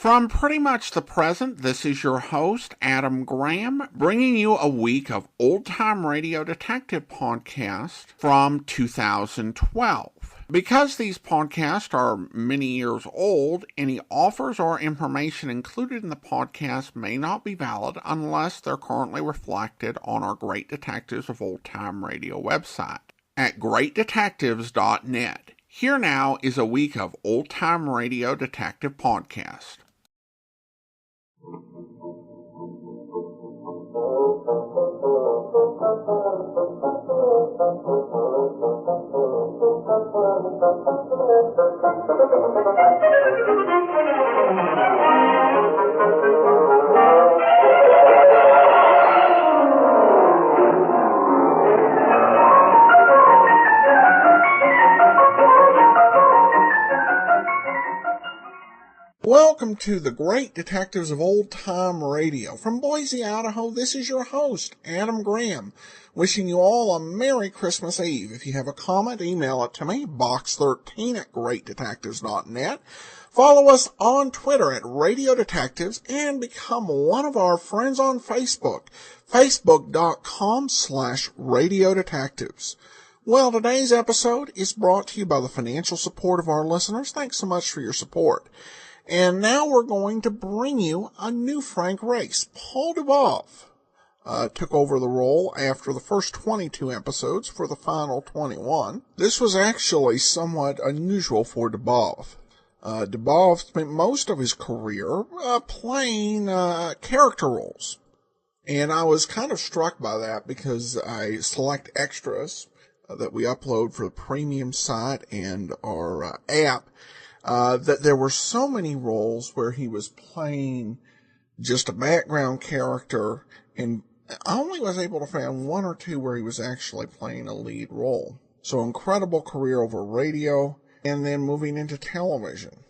From pretty much the present, this is your host, Adam Graham, bringing you a week of old-time radio detective podcasts from 2012. Because these podcasts are many years old, any offers or information included in the podcast may not be valid unless they're currently reflected on our Great Detectives of Old Time Radio website at greatdetectives.net. Here now is a week of old-time radio detective podcast. Welcome to the Great Detectives of Old Time Radio. From Boise, Idaho, this is your host, Adam Graham, wishing you all a Merry Christmas Eve. If you have a comment, email it to me, box13 at greatdetectives.net. Follow us on Twitter at Radio Detectives and become one of our friends on Facebook, facebook.com/Radio Detectives. Well, today's episode is brought to you by the financial support of our listeners. Thanks so much for your support. And now we're going to bring you a new Frank Race. Paul Dubov took over the role after the first 22 episodes for the final 21. This was actually somewhat unusual for Dubov. Dubov spent most of his career playing character roles. And I was kind of struck by that because I select extras that we upload for the premium site and our app. That there were so many roles where he was playing just a background character, and I only was able to find one or two where he was actually playing a lead role. So incredible career over radio, and then moving into television.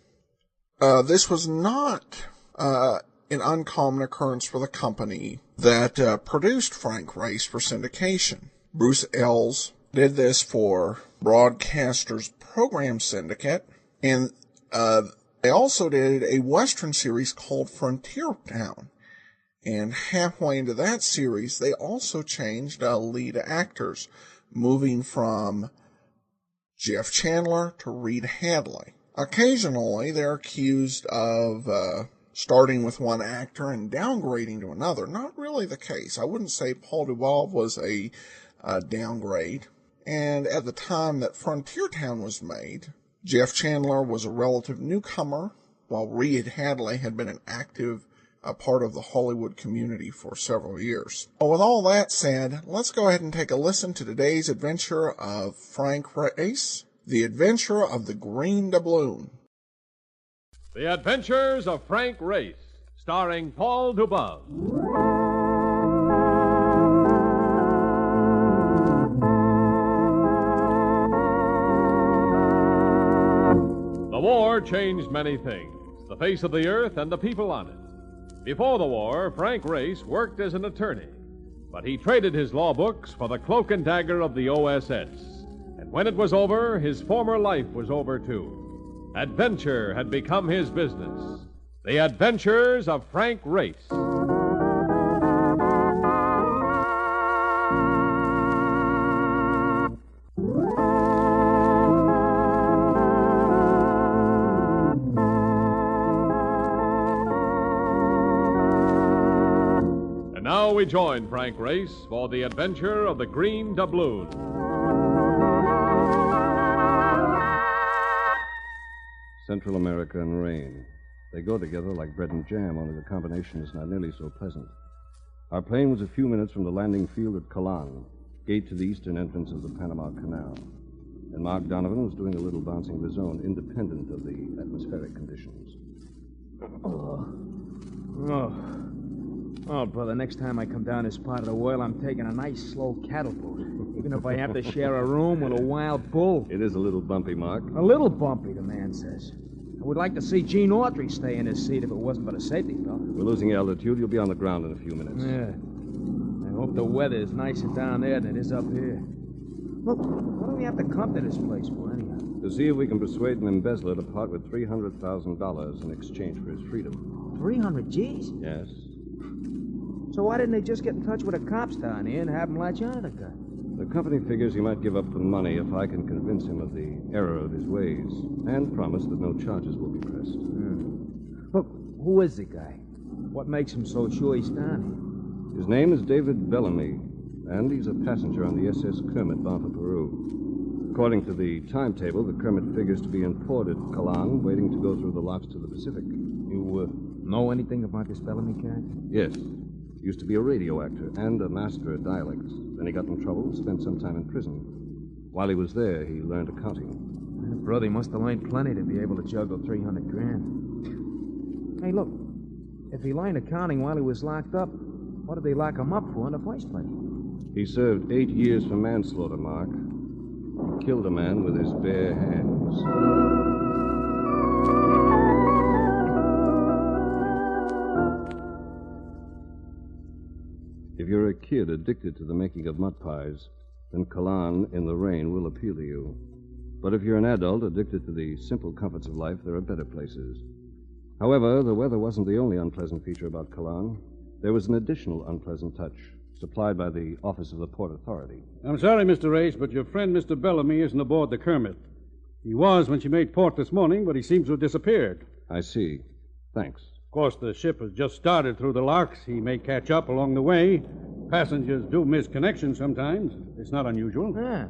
This was not an uncommon occurrence for the company that produced Frank Race for syndication. Bruce Ells did this for Broadcasters Program Syndicate, and they also did a Western series called Frontier Town. And halfway into that series, they also changed lead actors, moving from Jeff Chandler to Reed Hadley. Occasionally, they're accused of starting with one actor and downgrading to another. Not really the case. I wouldn't say Paul Dubov was a downgrade. And at the time that Frontier Town was made, Jeff Chandler was a relative newcomer, while Reed Hadley had been an active part of the Hollywood community for several years. Well, with all that said, let's go ahead and take a listen to today's adventure of Frank Race, The Adventure of the Green Doubloon. The Adventures of Frank Race, starring Paul Dubov. The war changed many things, the face of the earth and the people on it. Before the war, Frank Race worked as an attorney, but he traded his law books for the cloak and dagger of the OSS. And when it was over, his former life was over too. Adventure had become his business. The Adventures of Frank Race. Now we join Frank Race for the adventure of the Green Doubloon. Central America and rain. They go together like bread and jam, only the combination is not nearly so pleasant. Our plane was a few minutes from the landing field at Carlton, gate to the eastern entrance of the Panama Canal. And Mark Donovan was doing a little bouncing of his own, independent of the atmospheric conditions. Oh, brother, next time I come down this part of the world, I'm taking a nice, slow cattle boat. Even if I have to share a room with a wild bull. It is a little bumpy, Mark. A little bumpy, the man says. I would like to see Gene Autry stay in his seat if it wasn't for the safety belt. We're losing altitude. You'll be on the ground in a few minutes. Yeah. I hope the weather is nicer down there than it is up here. Look, what do we have to come to this place for, anyhow? To see if we can persuade an embezzler to part with $300,000 in exchange for his freedom. 300 G's? Yes. So why didn't they just get in touch with the cops down here and have them latch onto the guy? The company figures he might give up the money if I can convince him of the error of his ways and promise that no charges will be pressed. Look, who is the guy? What makes him so sure he's down His name is David Bellamy, and he's a passenger on the SS Kermit bound for Peru. According to the timetable, the Kermit figures to be in port at Kalan, waiting to go through the locks to the Pacific. You know anything about this Bellamy cat? Yes. Used to be a radio actor and a master at dialects. Then he got in trouble and spent some time in prison. While he was there, he learned accounting. Brother, he must have learned plenty to be able to juggle 300 grand. Hey, look. If he learned accounting while he was locked up, what did they lock him up for in the first place? He served 8 years for manslaughter, Mark. He killed a man with his bare hands. If you're a kid addicted to the making of mud pies, then Kalan in the rain will appeal to you. But if you're an adult addicted to the simple comforts of life, there are better places. However, the weather wasn't the only unpleasant feature about Kalan. There was an additional unpleasant touch, supplied by the Office of the Port Authority. I'm sorry, Mr. Race, but your friend, Mr. Bellamy, isn't aboard the Kermit. He was when she made port this morning, but he seems to have disappeared. I see. Thanks. Of course, the ship has just started through the locks. He may catch up along the way. Passengers do miss connections sometimes. It's not unusual. Yeah.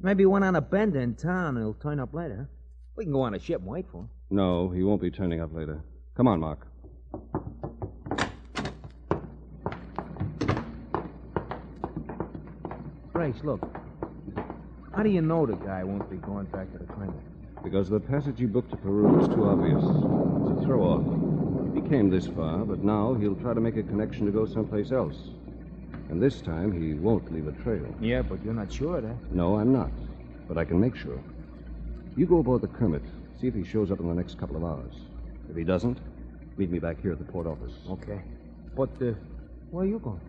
Maybe he went on a bender in town and he'll turn up later. We can go on a ship and wait for him. No, he won't be turning up later. Come on, Mark. Grace, look. How do you know the guy won't be going back to the Kermit? Because the passage he booked to Peru is too obvious. It's a throw-off. He came this far, but now he'll try to make a connection to go someplace else. And this time, he won't leave a trail. Yeah, but you're not sure of that. No, I'm not. But I can make sure. You go aboard the Kermit. See if he shows up in the next couple of hours. If he doesn't, meet me back here at the port office. Okay. But, where are you going?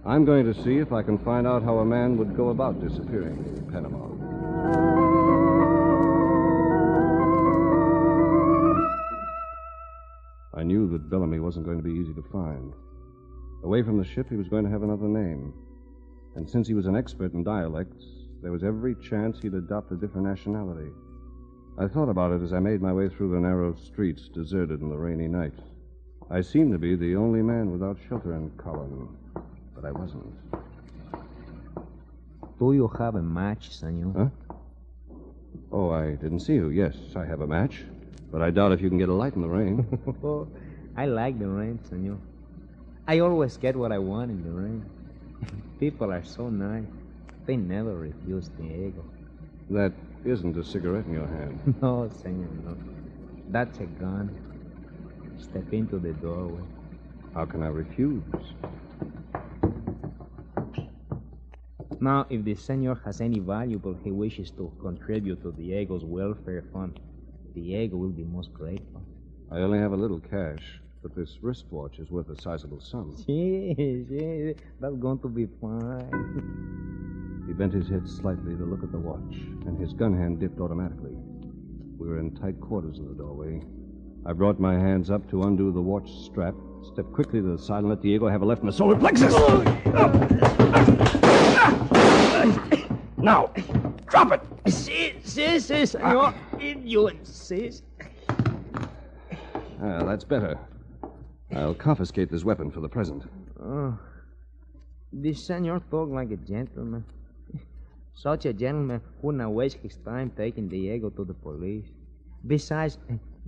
I'm going to see if I can find out how a man would go about disappearing in Panama. I knew that Bellamy wasn't going to be easy to find. Away from the ship, he was going to have another name. And since he was an expert in dialects, there was every chance he'd adopt a different nationality. I thought about it as I made my way through the narrow streets, deserted in the rainy night. I seemed to be the only man without shelter in Carlton, but I wasn't. Do you have a match, senor? Huh? Oh, I didn't see you. Yes, I have a match. But I doubt if you can get a light in the rain. I like the rain, senor. I always get what I want in the rain. People are so nice. They never refuse Diego. That isn't a cigarette in your hand. No, senor, no. That's a gun. Step into the doorway. How can I refuse? Now, if the senor has any valuable he wishes to contribute to Diego's welfare fund, Diego will be most grateful. I only have a little cash, but this wristwatch is worth a sizable sum. Yes, that's going to be fine. He bent his head slightly to look at the watch, and his gun hand dipped automatically. We were in tight quarters in the doorway. I brought my hands up to undo the watch strap, stepped quickly to the side, and let Diego have a left in the solar plexus. Now, drop it! Si, senor. If you insist. That's better. I'll confiscate this weapon for the present. Oh. The senor talk like a gentleman. Such a gentleman wouldn't waste his time taking Diego to the police. Besides,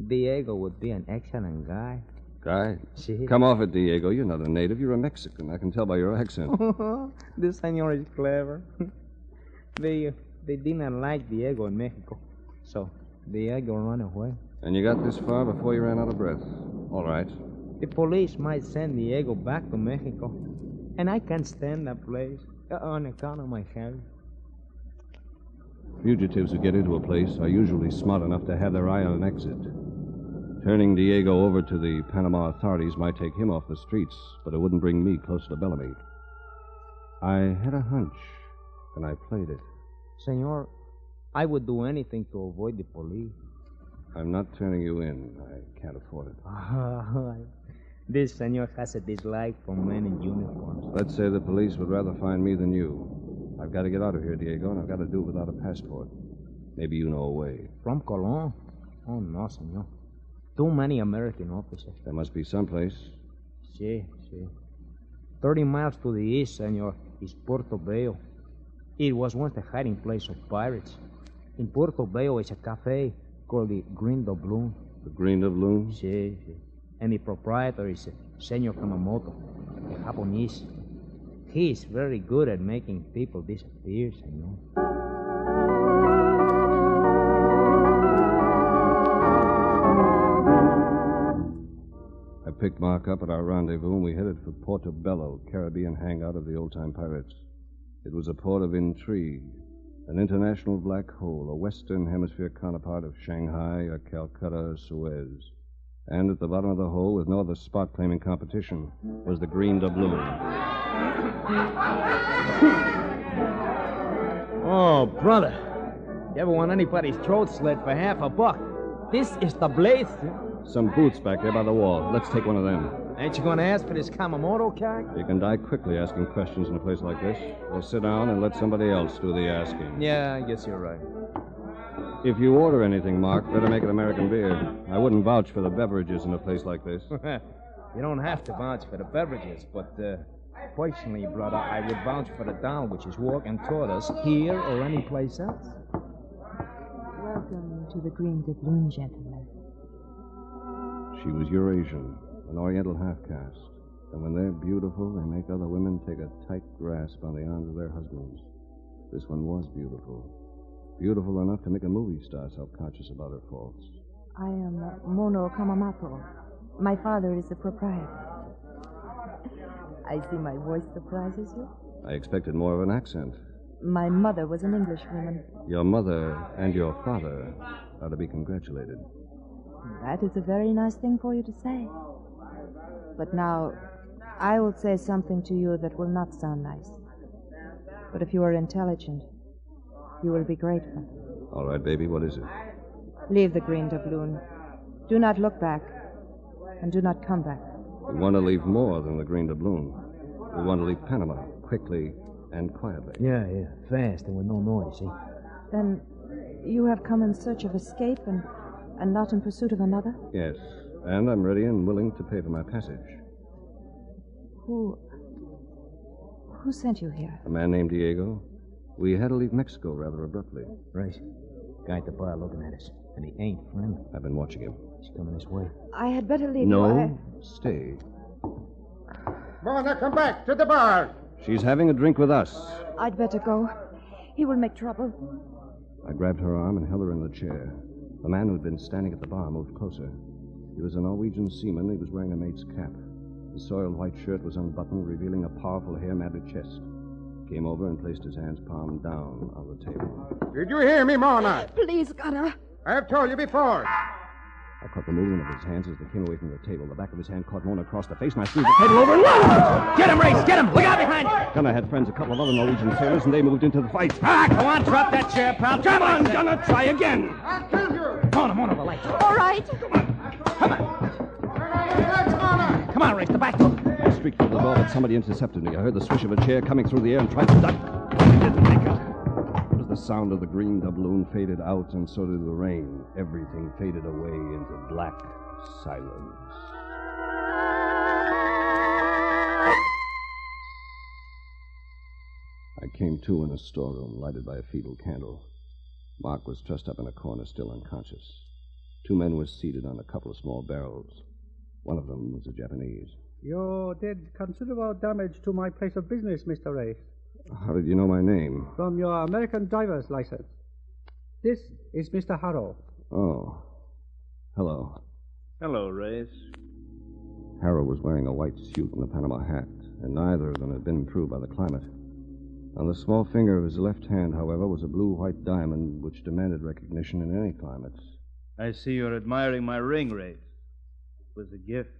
Diego would be an excellent guy. Guy? Si. Come off it, Diego. You're not a native. You're a Mexican. I can tell by your accent. The senor is clever. They didn't like Diego in Mexico, so Diego ran away. And you got this far before you ran out of breath. All right. The police might send Diego back to Mexico, and I can't stand that place on account of my health. Fugitives who get into a place are usually smart enough to have their eye on an exit. Turning Diego over to the Panama authorities might take him off the streets, but it wouldn't bring me closer to Bellamy. I had a hunch, and I played it. Senor, I would do anything to avoid the police. I'm not turning you in. I can't afford it. This senor has a dislike for men in uniforms. Let's say the police would rather find me than you. I've got to get out of here, Diego, and I've got to do it without a passport. Maybe you know a way. From Colon? Oh, no, senor. Too many American officers. There must be someplace. Si. 30 miles to the east, senor, is Puerto Bello. It was once the hiding place of pirates. In Puerto Bello is a cafe called the Green Doubloon. The Green Doubloon? Si. And the proprietor is Senor Kamamoto, a Japanese. He is very good at making people disappear, senor. I picked Mark up at our rendezvous, and we headed for Portobello, Caribbean hangout of the old-time pirates. It was a port of intrigue, an international black hole, a Western Hemisphere counterpart of Shanghai or Calcutta or Suez. And at the bottom of the hole, with no other spot claiming competition, was the Green Doubloon. Oh, brother. You ever want anybody's throat slit for $50? This is the place. Some boots back there by the wall. Let's take one of them. Ain't you going to ask for this Kamamoto guy? You can die quickly asking questions in a place like this. Or sit down and let somebody else do the asking. Yeah, I guess you're right. If you order anything, Mark, better make it American beer. I wouldn't vouch for the beverages in a place like this. You don't have to vouch for the beverages, but personally, brother, I would vouch for the doll which is walking toward us here or any place else. Welcome to the Green Doubloon, gentlemen. She was Eurasian, an Oriental half-caste. And when they're beautiful, they make other women take a tight grasp on the arms of their husbands. This one was beautiful. Beautiful enough to make a movie star self-conscious about her faults. I am Mono Kamamoto. My father is the proprietor. I see my voice surprises you. I expected more of an accent. My mother was an Englishwoman. Your mother and your father are to be congratulated. That is a very nice thing for you to say. But now, I will say something to you that will not sound nice. But if you are intelligent, you will be grateful. All right, baby, what is it? Leave the Green Doubloon. Do not look back. And do not come back. We want to leave more than the Green Doubloon. We want to leave Panama quickly and quietly. Yeah, fast and with no noise, see? Then you have come in search of escape and not in pursuit of another? Yes, and I'm ready and willing to pay for my passage. Who sent you here? A man named Diego. We had to leave Mexico rather abruptly. Right. Guy at the bar looking at us, and he ain't friendly. I've been watching him. He's coming this way. I had better leave No, you. stay. Mona, come back to the bar. She's having a drink with us. I'd better go. He will make trouble. I grabbed her arm and held her in the chair. The man who had been standing at the bar moved closer. He was a Norwegian seaman. He was wearing a mate's cap. His soiled white shirt was unbuttoned, revealing a powerful hair-matted chest. He came over and placed his hands palm down on the table. Did you hear me, Mona? Please, Gunnar. I have told you before. I caught the movement of his hands as they came away from the table. The back of his hand caught Mona across the face, and I threw the table over and whoa! Get him, Race! Get him! Look out behind you! Gunnar had friends, a couple of other Norwegian sailors, and they moved into the fight. Ah, come on, drop that chair, pal. Come on, Gunnar, try again. I'll kill you. Mona, the lights. All right. Come on, Race, the back door. I streaked for the door, but somebody intercepted me. I heard the swish of a chair coming through the air and tried to duck. I didn't make it. As the sound of the Green Doubloon faded out, and so did the rain, everything faded away into black silence. I came to in a storeroom, lighted by a feeble candle. Mark was trussed up in a corner, still unconscious. Two men were seated on a couple of small barrels. One of them was a Japanese. You did considerable damage to my place of business, Mr. Race, How did you know my name? from your American driver's license. This is Mr. Harrow. Oh. Hello. Hello, Race. Harrow was wearing a white suit and a Panama hat, and neither of them had been improved by the climate. On the small finger of his left hand, however, was a blue-white diamond which demanded recognition in any climate. I see you're admiring my ring, Race. It was a gift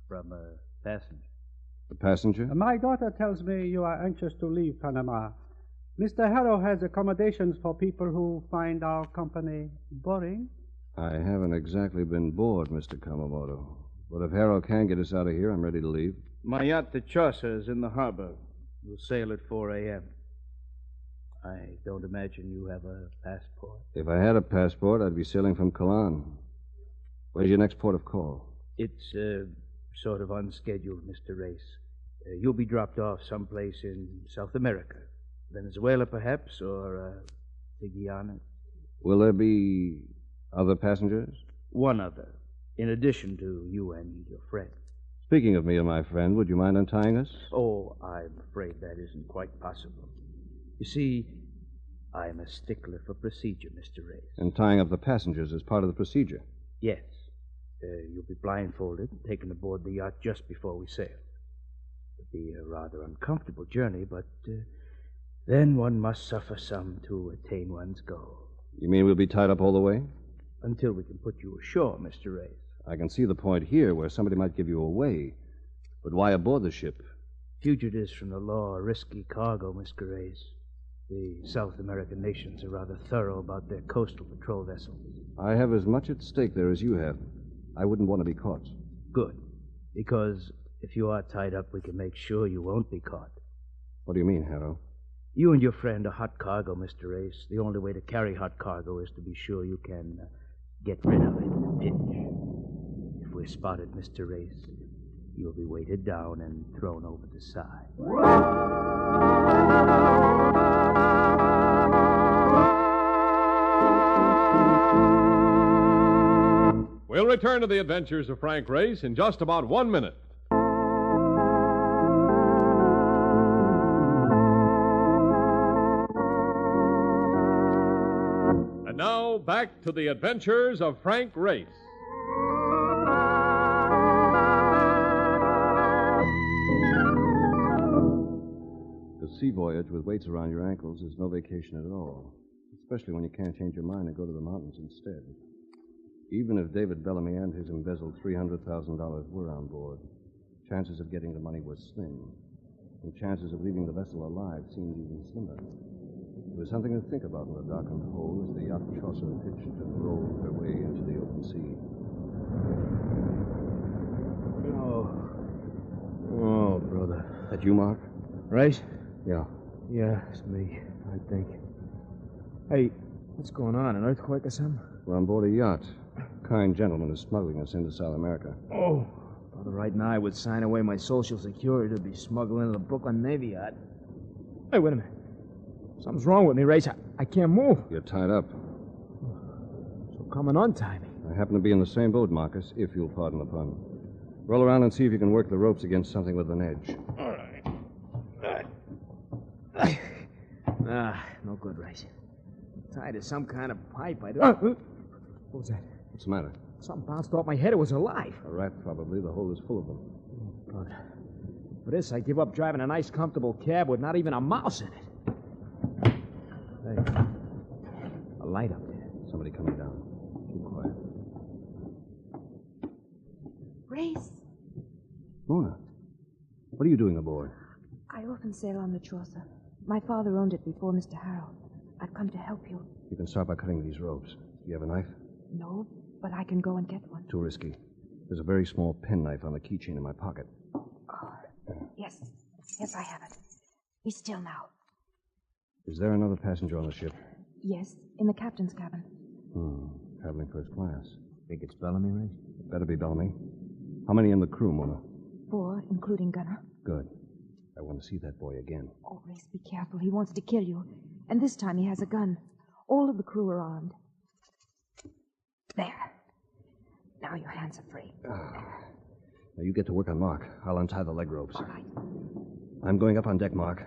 from a passenger. The passenger? My daughter tells me you are anxious to leave Panama. Mr. Harrow has accommodations for people who find our company boring. I haven't exactly been bored, Mr. Kamamoto. But if Harrow can get us out of here, I'm ready to leave. My yacht, the Chaucer, is in the harbor. We'll sail at 4 a.m. I don't imagine you have a passport. If I had a passport, I'd be sailing from Ceylon. Where's your next port of call? It's sort of unscheduled, Mr. Race. You'll be dropped off someplace in South America. Venezuela, perhaps, or the Guyana. Will there be other passengers? One other, in addition to you and your friend. Speaking of me and my friend, would you mind untying us? Oh, I'm afraid that isn't quite possible. You see, I'm a stickler for procedure, Mr. Race. And tying up the passengers is part of the procedure. Yes. You'll be blindfolded and taken aboard the yacht just before we sail. It'll be a rather uncomfortable journey, but then one must suffer some to attain one's goal. You mean we'll be tied up all the way? Until we can put you ashore, Mr. Race. I can see the point here where somebody might give you away. But why aboard the ship? Fugitives from the law are risky cargo, Mr. Race. The South American nations are rather thorough about their coastal patrol vessels. I have as much at stake there as you have. I wouldn't want to be caught. Good. Because if you are tied up, we can make sure you won't be caught. What do you mean, Harrow? You and your friend are hot cargo, Mr. Race. The only way to carry hot cargo is to be sure you can get rid of it in a pinch. If we're spotted, Mr. Race, you'll be weighted down and thrown over the side. We'll return to the adventures of Frank Race in just about 1 minute. And now, back to the adventures of Frank Race. The sea voyage with weights around your ankles is no vacation at all, especially when you can't change your mind and go to the mountains instead. Even if David Bellamy and his embezzled $300,000 were on board, chances of getting the money were slim, and chances of leaving the vessel alive seemed even slimmer. It was something to think about in the darkened hold as the yacht Chaucer pitched and rolled her way into the open sea. Oh, brother. That you, Mark? Race? Yeah. Yeah, it's me, I think. Hey, what's going on? An earthquake or something? We're on board a yacht. A kind gentleman is smuggling us into South America. Oh. Brother, right now I would sign away my Social Security to be smuggled into the Brooklyn Navy yacht. Hey, wait a minute. Something's wrong with me, Race. I can't move. You're tied up. So come and untie me. I happen to be in the same boat, Marcus, if you'll pardon the pun. Roll around and see if you can work the ropes against something with an edge. All right. No good, Race. Tied to some kind of pipe. What was that? What's the matter? Something bounced off my head. It was alive. A rat, probably. The hole is full of them. Oh, God. For this, I give up driving a nice, comfortable cab with not even a mouse in it. Hey, a light up there. Somebody coming down. Keep quiet. Race, Mona, what are you doing aboard? I often sail on the Chaucer. My father owned it before Mr. Harrow. I've come to help you. You can start by cutting these ropes. Do you have a knife? No, but I can go and get one. Too risky. There's a very small penknife on the keychain in my pocket. Oh, yes. Yes, I have it. Be still now. Is there another passenger on the ship? Yes, in the captain's cabin. Traveling first class. Think it's Bellamy, Race? It better be Bellamy. How many in the crew, Mona? 4, including Gunner. Good. I want to see that boy again. Oh, Race, be careful. He wants to kill you. And this time he has a gun. All of the crew are armed. There. Now your hands are free. Now you get to work on Mark. I'll untie the leg ropes. All right. I'm going up on deck, Mark.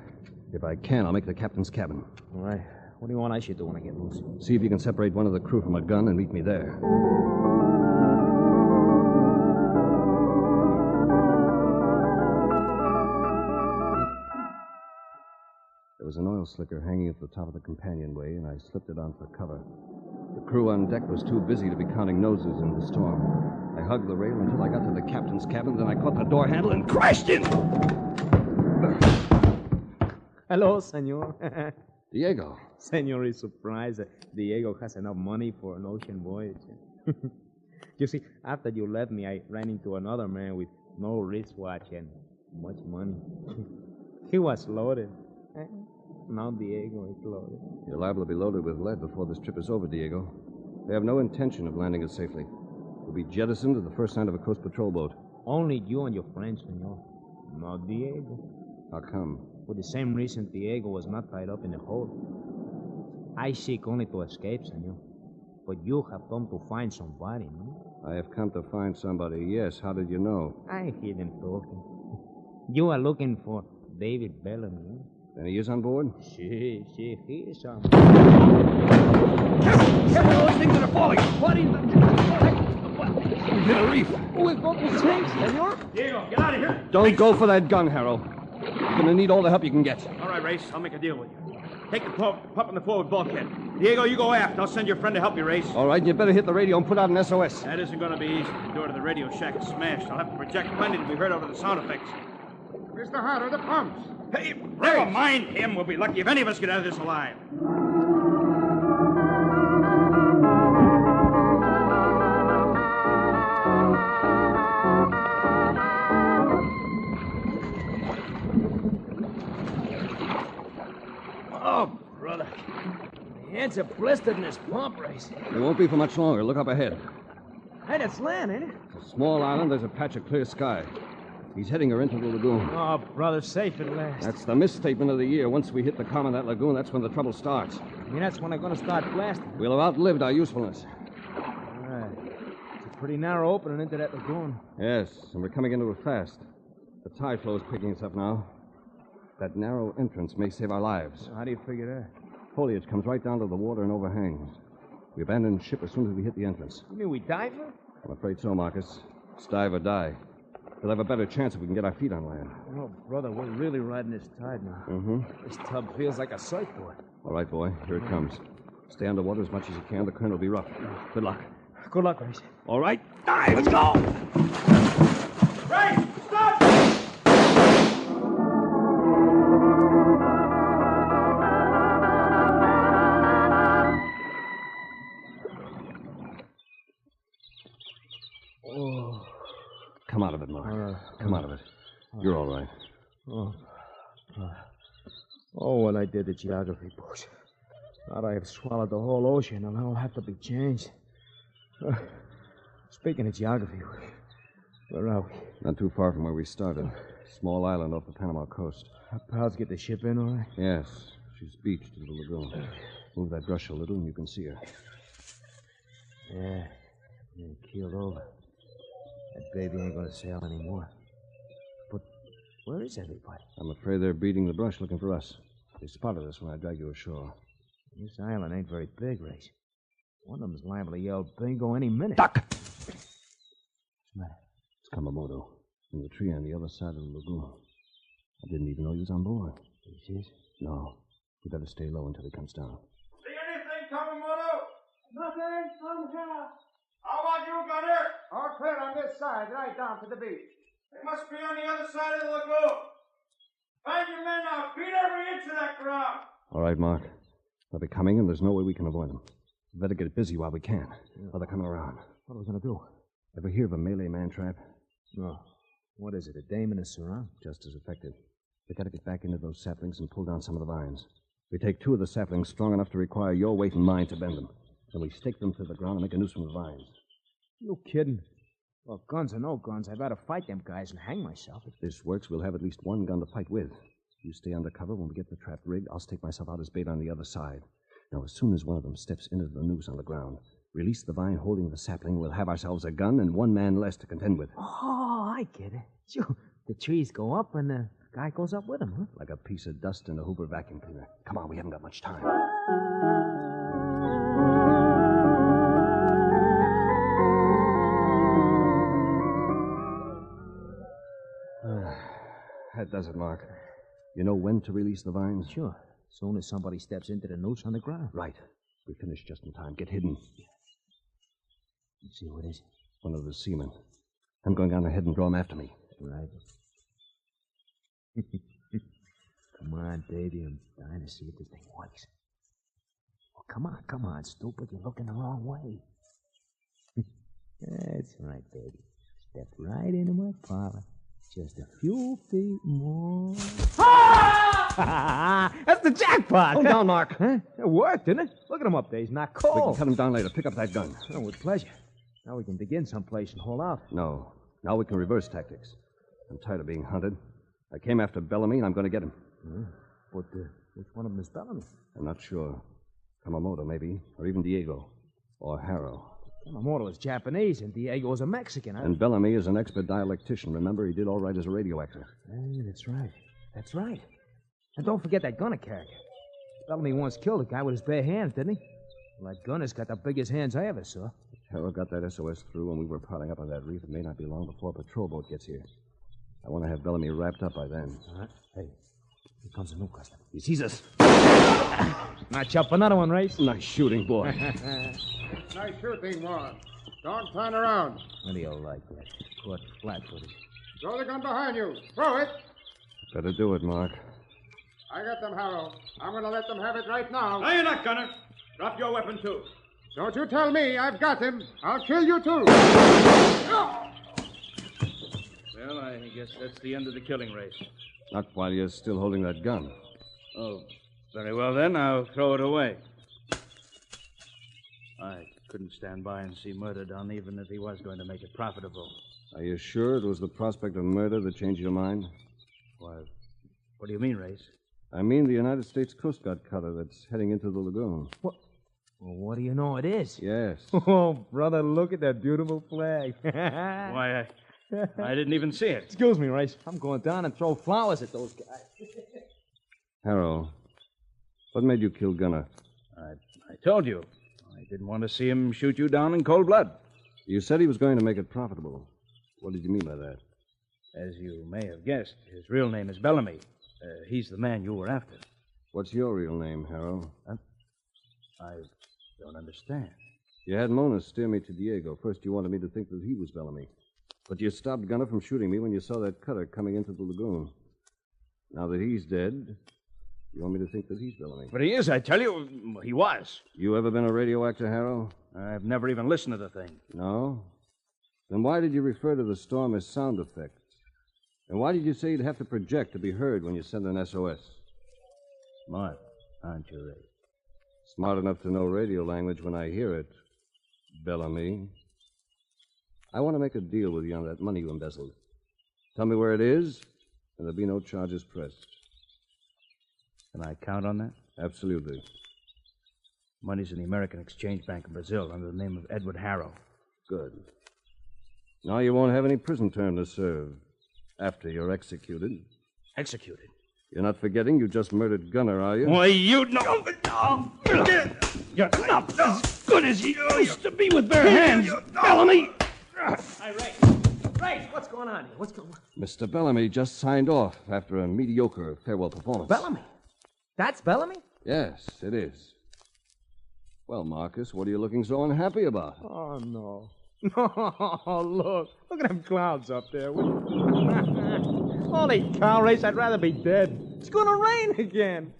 If I can, I'll make the captain's cabin. All right. What do you want I should do when I get loose? See if you can separate one of the crew from a gun and meet me there. There was an oil slicker hanging at the top of the companionway, and I slipped it on for cover. The crew on deck was too busy to be counting noses in the storm. I hugged the rail until I got to the captain's cabin, then I caught the door handle and crashed in. Hello, senor. Diego. Senor is surprised that Diego has enough money for an ocean voyage. You see, after you left me, I ran into another man with no wristwatch and much money. He was loaded. Now Diego is loaded. You're liable to be loaded with lead before this trip is over, Diego. They have no intention of landing us safely. We'll be jettisoned at the first sign of a coast patrol boat. Only you and your friends, senor. Not Diego. How come? For the same reason Diego was not tied up in the hold. I seek only to escape, senor. But you have come to find somebody, no? I have come to find somebody, yes. How did you know? I hear them talking. You are looking for David Bellamy. Then he is on board? He is on board. Careful, those things that are falling. What is We hit a reef. We're going to sink, senor. Diego, get out of here. Don't go for that gun, Harold. You're going to need all the help you can get. All right, Race, I'll make a deal with you. Take the pup in the forward bulkhead. Diego, you go aft. I'll send your friend to help you, Race. All right, you better hit the radio and put out an SOS. That isn't going to be easy. The door to the radio shack is smashed. I'll have to project plenty to be heard over the sound effects. Mr. Harder, the pumps. Hey, never mind him. We'll be lucky if any of us get out of this alive. Oh, brother. The hands are blistered in this pump race. It won't be for much longer. Look up ahead. Hey, that's land, ain't it? It's a small island. There's a patch of clear sky. He's heading her into the lagoon. Oh, brother, safe at last. That's the misstatement of the year. Once we hit the calm in that lagoon, that's when the trouble starts. I mean, that's when I'm going to start blasting. We'll have outlived our usefulness. All right. It's a pretty narrow opening into that lagoon. Yes, and we're coming into it fast. The tide flow is picking us up now. That narrow entrance may save our lives. How do you figure that? Foliage comes right down to the water and overhangs. We abandon ship as soon as we hit the entrance. You mean we dive for it? I'm afraid so, Marcus. It's dive or die. We'll have a better chance if we can get our feet on land. Oh, brother, we're really riding this tide now. Mm-hmm. This tub feels like a surfboard. All right, boy. Here it comes. Stay underwater as much as you can. The current will be rough. Good luck. Good luck, Race. All right. Dive. Let's go. Race, stop! Oh. Come out of it, Mark. Come out of it. You're all right. Oh, what I did to geography books. Thought I have swallowed the whole ocean, and I'll have to be changed. Speaking of geography, where are we? Not too far from where we started. Small island off the Panama coast. Our pals get the ship in, all right? Yes. She's beached in the lagoon. Move that brush a little and you can see her. Yeah, keeled over. That baby ain't gonna sail anymore. But where is everybody? I'm afraid they're beating the brush looking for us. They spotted us when I dragged you ashore. This island ain't very big, Race. One of them's liable to yell bingo any minute. Duck! What's the matter? It's Kamamoto. In the tree on the other side of the lagoon. I didn't even know he was on board. He is? No. We better stay low until he comes down. See anything, Kamamoto? Nothing. I'm here. How about you, Gunner? All clear on this side, right down to the beach. They must be on the other side of the lagoon. Find your men now. Beat every inch of that ground. All right, Mark. They'll be coming, and there's no way we can avoid them. We better get busy while we can. While they're coming around. What are we gonna do? Ever hear of a Malay man trap? No. What is it, a dame in a sarong? Just as effective. We gotta get back into those saplings and pull down some of the vines. We take 2 of the saplings strong enough to require your weight and mine to bend them. Then we stake them to the ground and make a noose from the vines. You kidding? Well, guns or no guns, I'd rather fight them guys and hang myself. If this works, we'll have at least one gun to fight with. You stay undercover. When we get the trap rigged, I'll stake myself out as bait on the other side. Now, as soon as one of them steps into the noose on the ground, release the vine holding the sapling, we'll have ourselves a gun and one man less to contend with. Oh, I get it. Sure. The trees go up and the guy goes up with them, huh? Like a piece of dust in a Hoover vacuum cleaner. Come on, we haven't got much time. That does it, Mark. You know when to release the vines? Sure. As soon as somebody steps into the noose on the ground. Right. We finish just in time. Get hidden. Let's see, what is it? One of the seamen. I'm going on ahead and draw him after me. Right. Come on, baby. I'm dying to see if this thing works. Oh, come on, stupid. You're looking the wrong way. That's right, baby. Step right into my parlor. Just a few feet more. That's the jackpot! Calm down, Mark. Huh? It worked, didn't it? Look at him up there. He's not We can cold. cut him down later. Pick up that gun. Oh, with pleasure. Now we can begin someplace and hold out. No. Now we can reverse tactics. I'm tired of being hunted. I came after Bellamy, and I'm going to get him. But which one of them is Bellamy? I'm not sure. Kamamoto, maybe. Or even Diego. Or Harrow. Yamamoto is Japanese, and Diego is a Mexican. And Bellamy is an expert dialectician. Remember, he did all right as a radio actor. That's right. That's right. And don't forget that gunner character. Bellamy once killed a guy with his bare hands, didn't he? Well, that gunner's got the biggest hands I ever saw. Harrow got that SOS through, and we were piling up on that reef. It may not be long before a patrol boat gets here. I want to have Bellamy wrapped up by then. All right. Hey, here comes a new customer. He sees us. Not up another one, Race. Nice shooting, boy. Nice shooting, Ward. Don't turn around. How do you like that? Caught flat-footed. Throw the gun behind you. Throw it. Better do it, Mark. I got them, Harrow. I'm going to let them have it right now. No, you're not, Gunner. Drop your weapon, too. Don't you tell me. I've got him. I'll kill you, too. Well, I guess that's the end of the killing race. Not while you're still holding that gun. Oh, very well, then. I'll throw it away. I couldn't stand by and see murder done, even if he was going to make it profitable. Are you sure it was the prospect of murder that changed your mind? Why, what do you mean, Race? I mean the United States Coast Guard cutter that's heading into the lagoon. What? Well, what do you know it is? Yes. Oh, brother, look at that beautiful flag. Why, I didn't even see it. Excuse me, Race. I'm going down and throw flowers at those guys. Harrow, what made you kill Gunner? I told you. I didn't want to see him shoot you down in cold blood. You said he was going to make it profitable. What did you mean by that? As you may have guessed, his real name is Bellamy. He's the man you were after. What's your real name, Harrow? I don't understand. You had Mona steer me to Diego. First, you wanted me to think that he was Bellamy. But you stopped Gunner from shooting me when you saw that cutter coming into the lagoon. Now that he's dead, you want me to think that he's Bellamy. But he is, I tell you. He was. You ever been a radio actor, Harrow? I've never even listened to the thing. No? Then why did you refer to the storm as sound effects? And why did you say you'd have to project to be heard when you send an SOS? Smart, aren't you, Ray? Smart enough to know radio language when I hear it, Bellamy. I want to make a deal with you on that money you embezzled. Tell me where it is, and there'll be no charges pressed. Can I count on that? Absolutely. Money's in the American Exchange Bank in Brazil under the name of Edward Harrow. Good. Now you won't have any prison term to serve after you're executed. Executed? You're not forgetting you just murdered Gunner, are you? Why, you know... You're not as good as you used to be with bare hands, Bellamy! Hey, Ray, what's going on here? What's going on? Mr. Bellamy just signed off after a mediocre farewell performance. Bellamy? That's Bellamy? Yes, it is. Well, Marcus, what are you looking so unhappy about? Oh, no. No, look at them clouds up there. Holy cow, Race, I'd rather be dead. It's going to rain again.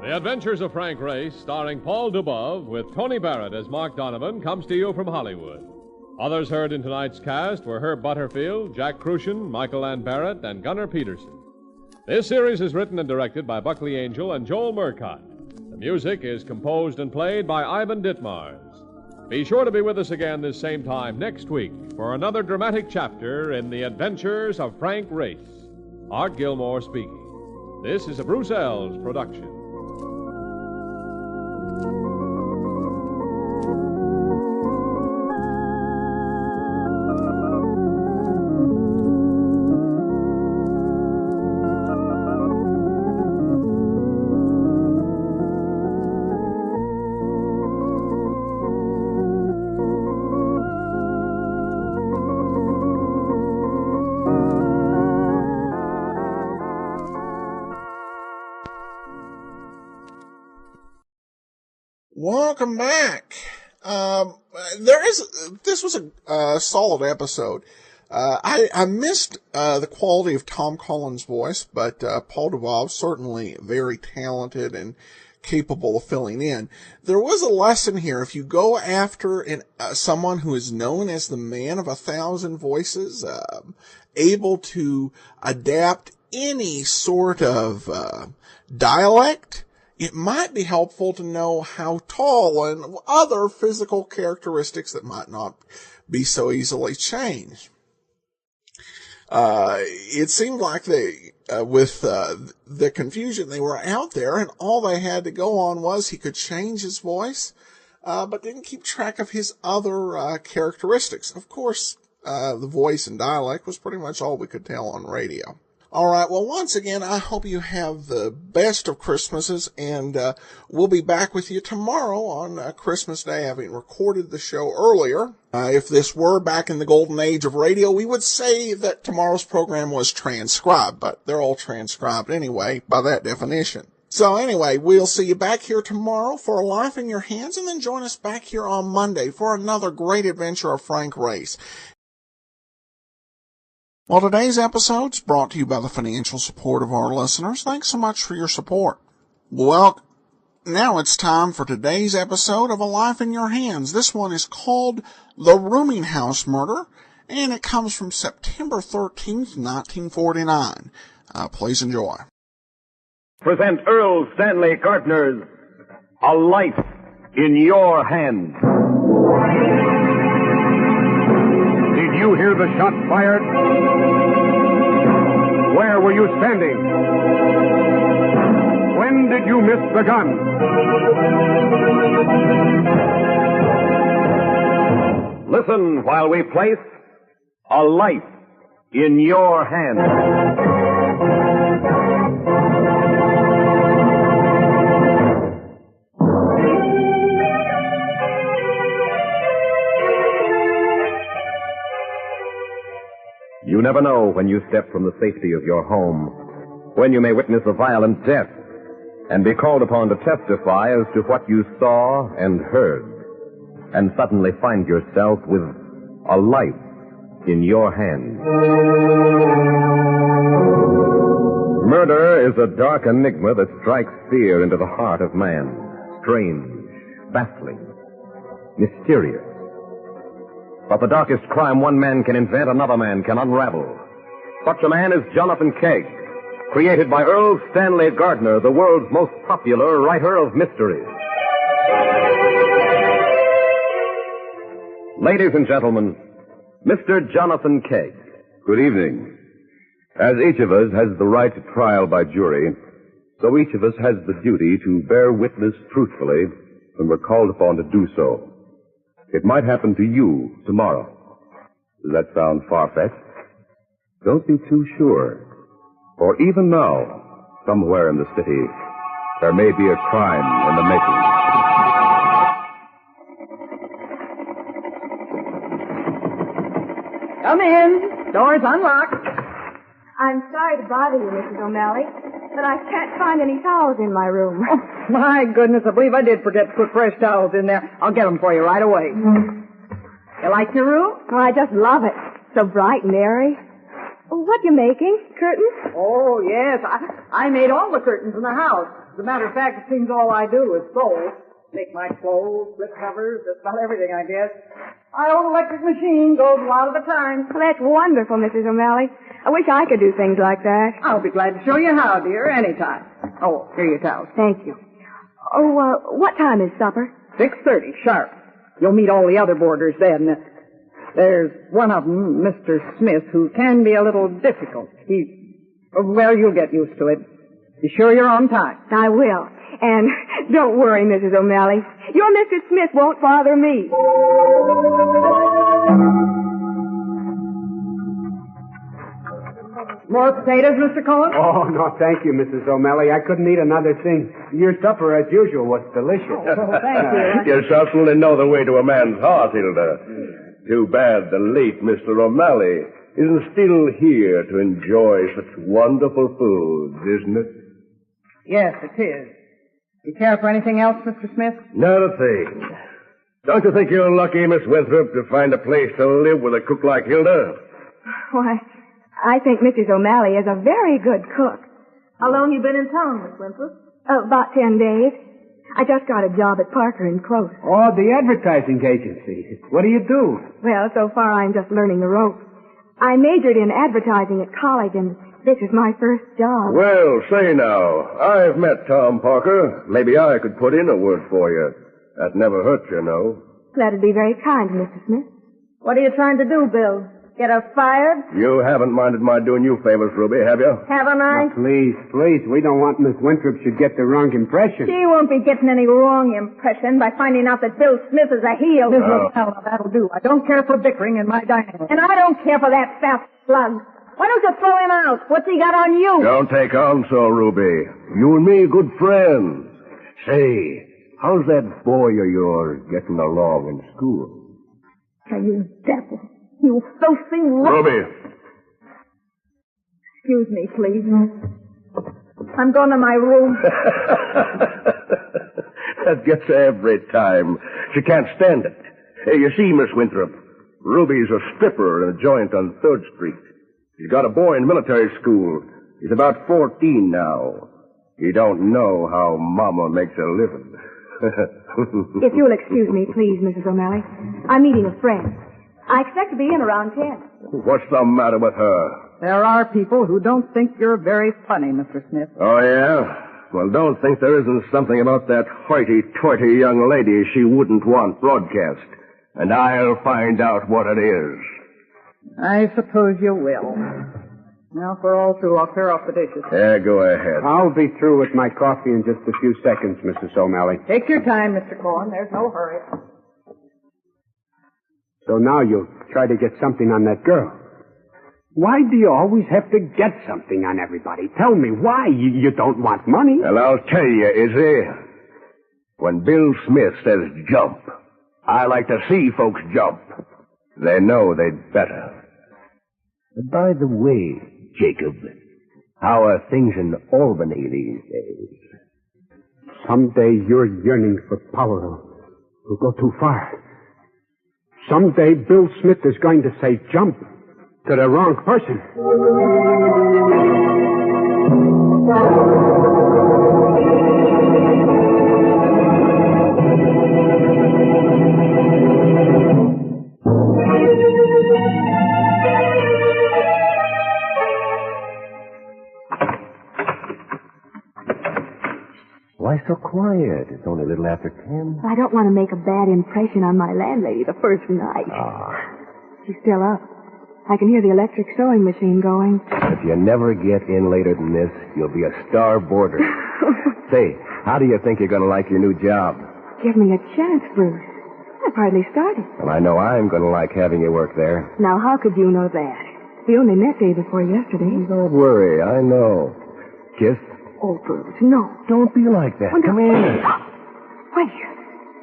The Adventures of Frank Race, starring Paul Dubov, with Tony Barrett as Mark Donovan, comes to you from Hollywood. Others heard in tonight's cast were Herb Butterfield, Jack Crucian, Michael Ann Barrett, and Gunnar Peterson. This series is written and directed by Buckley Angel and Joel Murcott. The music is composed and played by Ivan Ditmars. Be sure to be with us again this same time next week for another dramatic chapter in The Adventures of Frank Race. Art Gilmore speaking. This is a Bruce Ells production. welcome back. This was a solid episode. I missed the quality of Tom Collins' voice, but Paul Dubov certainly very talented and capable of filling in. There was a lesson here. If you go after someone who is known as the man of 1,000 voices, able to adapt any sort of dialect, it might be helpful to know how tall and other physical characteristics that might not be so easily changed. It seemed like with the confusion, they were out there, and all they had to go on was he could change his voice, but didn't keep track of his other characteristics. Of course, the voice and dialect was pretty much all we could tell on radio. All right, well, once again, I hope you have the best of Christmases, and we'll be back with you tomorrow on Christmas Day, having recorded the show earlier. If this were back in the golden age of radio, we would say that tomorrow's program was transcribed, but they're all transcribed anyway, by that definition. So anyway, we'll see you back here tomorrow for A Life in Your Hands, and then join us back here on Monday for another great adventure of Frank Race. Well, today's episode's brought to you by the financial support of our listeners. Thanks so much for your support. Well, now it's time for today's episode of A Life in Your Hands. This one is called The Rooming House Murder, and it comes from September 13th, 1949. Please enjoy. Present Earl Stanley Gardner's A Life in Your Hands. Did you hear the shot fired? Where were you standing? When did you miss the gun? Listen while we place A Life in Your Hands. You never know when you step from the safety of your home, when you may witness a violent death and be called upon to testify as to what you saw and heard, and suddenly find yourself with a life in your hands. Murder is a dark enigma that strikes fear into the heart of man. Strange, baffling, mysterious. But the darkest crime one man can invent, another man can unravel. Such a man is Jonathan Kegg, created by Earl Stanley Gardner, the world's most popular writer of mysteries. Ladies and gentlemen, Mr. Jonathan Kegg. Good evening. As each of us has the right to trial by jury, so each of us has the duty to bear witness truthfully when we're called upon to do so. It might happen to you tomorrow. Does that sound far-fetched? Don't be too sure. For even now, somewhere in the city, there may be a crime in the making. Come in. Door's unlocked. I'm sorry to bother you, Mrs. O'Malley, but I can't find any towels in my room. Oh, my goodness, I believe I did forget to put fresh towels in there. I'll get them for you right away. You like your room? Oh, I just love it. So bright and airy. What you making? Curtains? Oh, yes. I made all the curtains in the house. As a matter of fact, it seems all I do is sew. Make my clothes, slip covers, just about everything, I guess. My old electric machine goes a lot of the time. Well, that's wonderful, Mrs. O'Malley. I wish I could do things like that. I'll be glad to show you how, dear, anytime. Oh, here are your towels. Thank you. Oh, what time is supper? 6:30, sharp. You'll meet all the other boarders then. There's one of them, Mr. Smith, who can be a little difficult. Well, you'll get used to it. Be sure you're on time. I will. And don't worry, Mrs. O'Malley. Your Mr. Smith won't bother me. More potatoes, Mr. Cohen? Oh, no, thank you, Mrs. O'Malley. I couldn't eat another thing. Your supper, as usual, was delicious. Oh, thank you. You certainly know the way to a man's heart, Hilda. Too bad the late Mr. O'Malley isn't still here to enjoy such wonderful food, isn't it? Yes, it is. You care for anything else, Mr. Smith? Not a thing. Don't you think you're lucky, Miss Winthrop, to find a place to live with a cook like Hilda? Why, I think Mrs. O'Malley is a very good cook. How long you been in town, Miss Winthrop? About 10 days. I just got a job at Parker & Close. Oh, the advertising agency. What do you do? Well, so far I'm just learning the ropes. I majored in advertising at college, and this is my first job. Well, say now, I've met Tom Parker. Maybe I could put in a word for you. That never hurt you, know. That'd be very kind, Mr. Smith. What are you trying to do, Bill? Get her fired? You haven't minded my doing you favors, Ruby, have you? Haven't I? Now, please. We don't want Miss Winthrop should get the wrong impression. She won't be getting any wrong impression by finding out that Bill Smith is a heel. Miss O'Malley, that'll do. I don't care for bickering in my dining room. And I don't care for that fat slug. Why don't you throw him out? What's he got on you? Don't take on so, Ruby. You and me good friends. Say, how's that boy of yours getting along in school? Are you devil? You filthy Ruby. Excuse me, please. I'm going to my room. That gets her every time. She can't stand it. Hey, you see, Miss Winthrop, Ruby's a stripper in a joint on 3rd Street. She's got a boy in military school. He's about 14 now. He don't know how Mama makes a living. If you'll excuse me, please, Mrs. O'Malley. I'm meeting a friend. I expect to be in around 10. What's the matter with her? There are people who don't think you're very funny, Mr. Smith. Oh, yeah? Well, don't think there isn't something about that hoity-toity young lady she wouldn't want broadcast. And I'll find out what it is. I suppose you will. Now, if we're all through, I'll clear off the dishes. Yeah, go ahead. I'll be through with my coffee in just a few seconds, Mrs. O'Malley. Take your time, Mr. Cohen. There's no hurry. So now you'll try to get something on that girl. Why do you always have to get something on everybody? Tell me why. You don't want money. Well, I'll tell you, Izzy. When Bill Smith says jump, I like to see folks jump. They know they'd better. By the way, Jacob, how are things in Albany these days? Someday your yearning for power will go too far. Someday Bill Smith is going to say jump to the wrong person. Why so quiet? It's only a little after 10. I don't want to make a bad impression on my landlady the first night. She's still up. I can hear the electric sewing machine going. If you never get in later than this, you'll be a star boarder. Say, how do you think you're going to like your new job? Give me a chance, Bruce. I've hardly started. Well, I know I'm going to like having you work there. Now, how could you know that? We only met day before yesterday. Don't worry, I know. Kiss? Oh, Bruce, no. Don't be like that. Oh, no. Come here. Wait.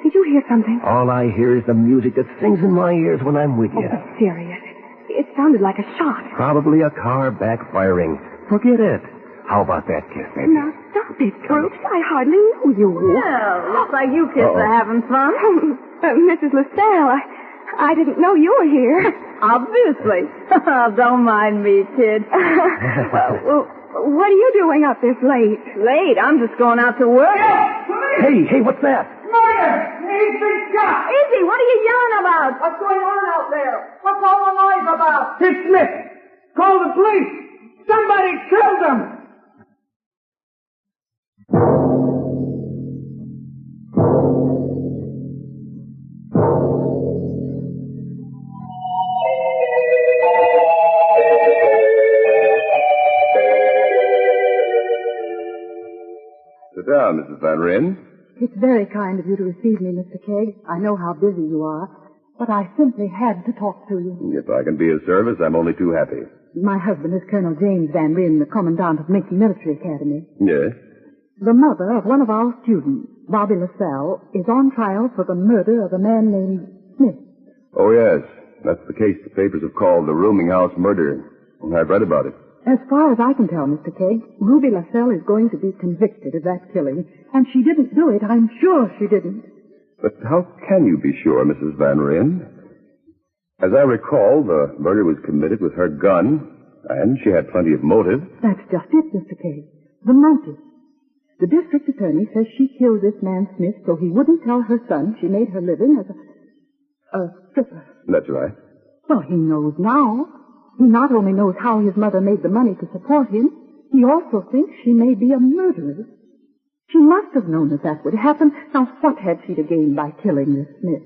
Did you hear something? All I hear is the music that sings in my ears when I'm with you. Oh, be serious. It sounded like a shot. Probably a car backfiring. Forget it. How about that kiss, baby? Now, stop it, Bruce. I hardly knew you. Well, looks like you kids are having fun. Mrs. LaSalle, I didn't know you were here. Obviously. Don't mind me, kid. Well, what are you doing up this late? Late? I'm just going out to work. Hey, what's that? Murder! He's been shot! Izzy, what are you yelling about? What's going on out there? What's all the noise about? It's Smith! Call the police! Somebody killed him! Sit down, Mrs. Van Ryn. It's very kind of you to receive me, Mr. Kegg. I know how busy you are, but I simply had to talk to you. If I can be of service, I'm only too happy. My husband is Colonel James Van Ryn, the commandant of Macon Military Academy. Yes? The mother of one of our students, Bobby LaSalle, is on trial for the murder of a man named Smith. Oh, yes. That's the case the papers have called the rooming house murder. I've read about it. As far as I can tell, Mr. Kegg, Ruby LaSalle is going to be convicted of that killing, and she didn't do it. I'm sure she didn't. But how can you be sure, Mrs. Van Ryn? As I recall, the murder was committed with her gun, and she had plenty of motive. That's just it, Mr. Kegg. The motive. The district attorney says she killed this man Smith so he wouldn't tell her son she made her living as a stripper. That's right. Well, he knows now. He not only knows how his mother made the money to support him, he also thinks she may be a murderess. She must have known that would happen. Now, what had she to gain by killing this Smith?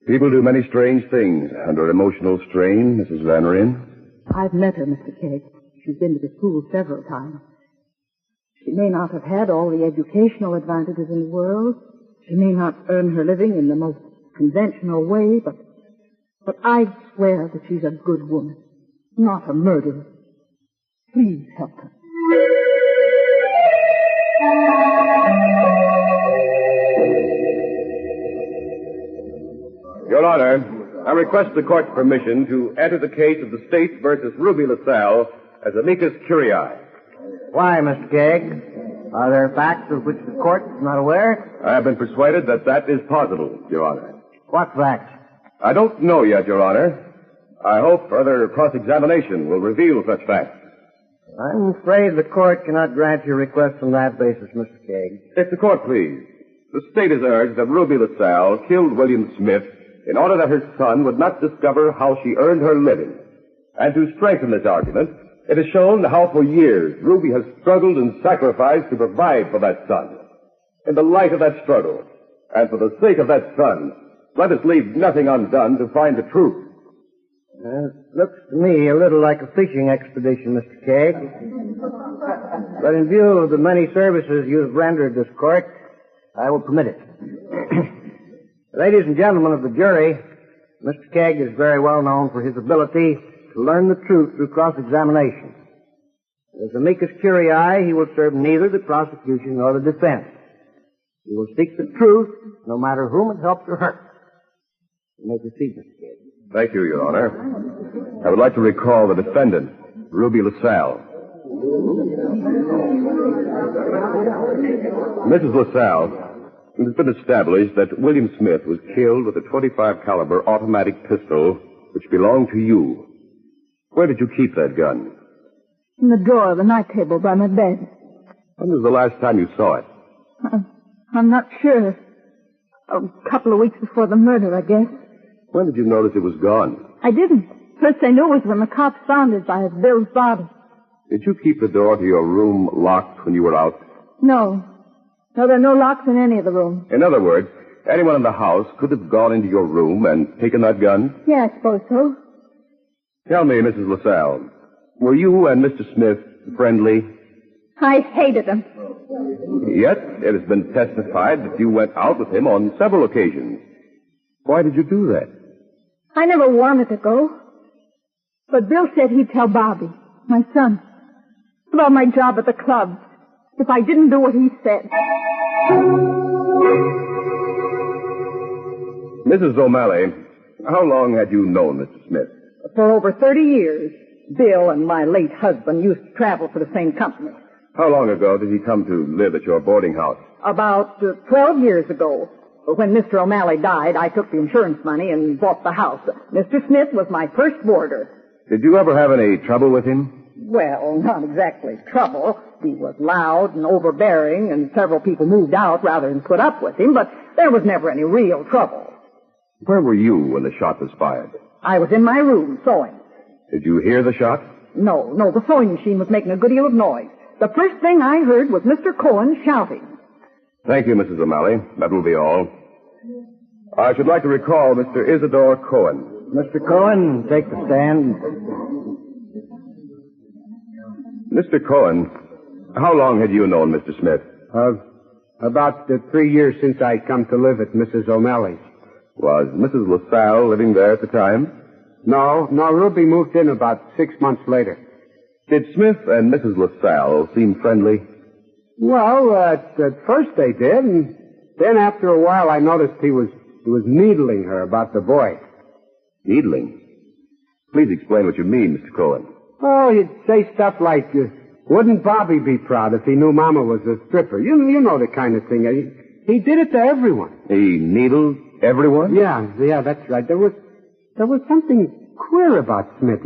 People do many strange things under emotional strain, Mrs. Van Ryn. I've met her, Mr. Kegg. She's been to the school several times. She may not have had all the educational advantages in the world. She may not earn her living in the most conventional way, but I swear that she's a good woman, not a murderer. Please help her. Your Honor, I request the court's permission to enter the case of the State versus Ruby LaSalle as amicus curiae. Why, Mr. Kegg? Are there facts of which the court is not aware? I have been persuaded that is possible, Your Honor. What facts? I don't know yet, Your Honor. I hope further cross-examination will reveal such facts. I'm afraid the court cannot grant your request on that basis, Mr. Kegg. If the court please, the State has urged that Ruby LaSalle killed William Smith in order that her son would not discover how she earned her living. And to strengthen this argument, it has shown how for years Ruby has struggled and sacrificed to provide for that son. In the light of that struggle, and for the sake of that son, let us leave nothing undone to find the truth. It looks to me a little like a fishing expedition, Mr. Kegg. But in view of the many services you have rendered this court, I will permit it. Ladies and gentlemen of the jury, Mr. Kegg is very well known for his ability to learn the truth through cross-examination. As amicus curiae, he will serve neither the prosecution nor the defense. He will seek the truth, no matter whom it helps or hurts. You may proceed, Mr. Kegg. Thank you, Your Honor. I would like to recall the defendant, Ruby LaSalle. Mrs. LaSalle, it has been established that William Smith was killed with a .25 caliber automatic pistol which belonged to you. Where did you keep that gun? In the drawer of the night table by my bed. When was the last time you saw it? I'm not sure. A couple of weeks before the murder, I guess. When did you notice it was gone? I didn't. First I knew it was when the cops found it by Bill's body. Did you keep the door to your room locked when you were out? No. No, there are no locks in any of the rooms. In other words, anyone in the house could have gone into your room and taken that gun? Yeah, I suppose so. Tell me, Mrs. LaSalle, were you and Mr. Smith friendly? I hated him. Yet it has been testified that you went out with him on several occasions. Why did you do that? I never wanted to go. But Bill said he'd tell Bobby, my son, about my job at the club, if I didn't do what he said. Mrs. O'Malley, how long had you known Mr. Smith? For over 30 years. Bill and my late husband used to travel for the same company. How long ago did he come to live at your boarding house? About 12 years ago. When Mr. O'Malley died, I took the insurance money and bought the house. Mr. Smith was my first boarder. Did you ever have any trouble with him? Well, not exactly trouble. He was loud and overbearing, and several people moved out rather than put up with him, but there was never any real trouble. Where were you when the shot was fired? I was in my room sewing. Did you hear the shot? No, the sewing machine was making a good deal of noise. The first thing I heard was Mr. Cohen shouting. Thank you, Mrs. O'Malley. That will be all. I should like to recall Mr. Isidore Cohen. Mr. Cohen, take the stand. Mr. Cohen, how long had you known Mr. Smith? About 3 years since I come to live at Mrs. O'Malley's. Was Mrs. LaSalle living there at the time? No, Ruby moved in about 6 months later. Did Smith and Mrs. LaSalle seem friendly? Well, at first they did, and then after a while I noticed he was needling her about the boy. Needling? Please explain what you mean, Mr. Cohen. Oh, he'd say stuff like, wouldn't Bobby be proud if he knew Mama was a stripper? You know the kind of thing. He did it to everyone. He needled everyone? Yeah, that's right. There was something queer about Smith.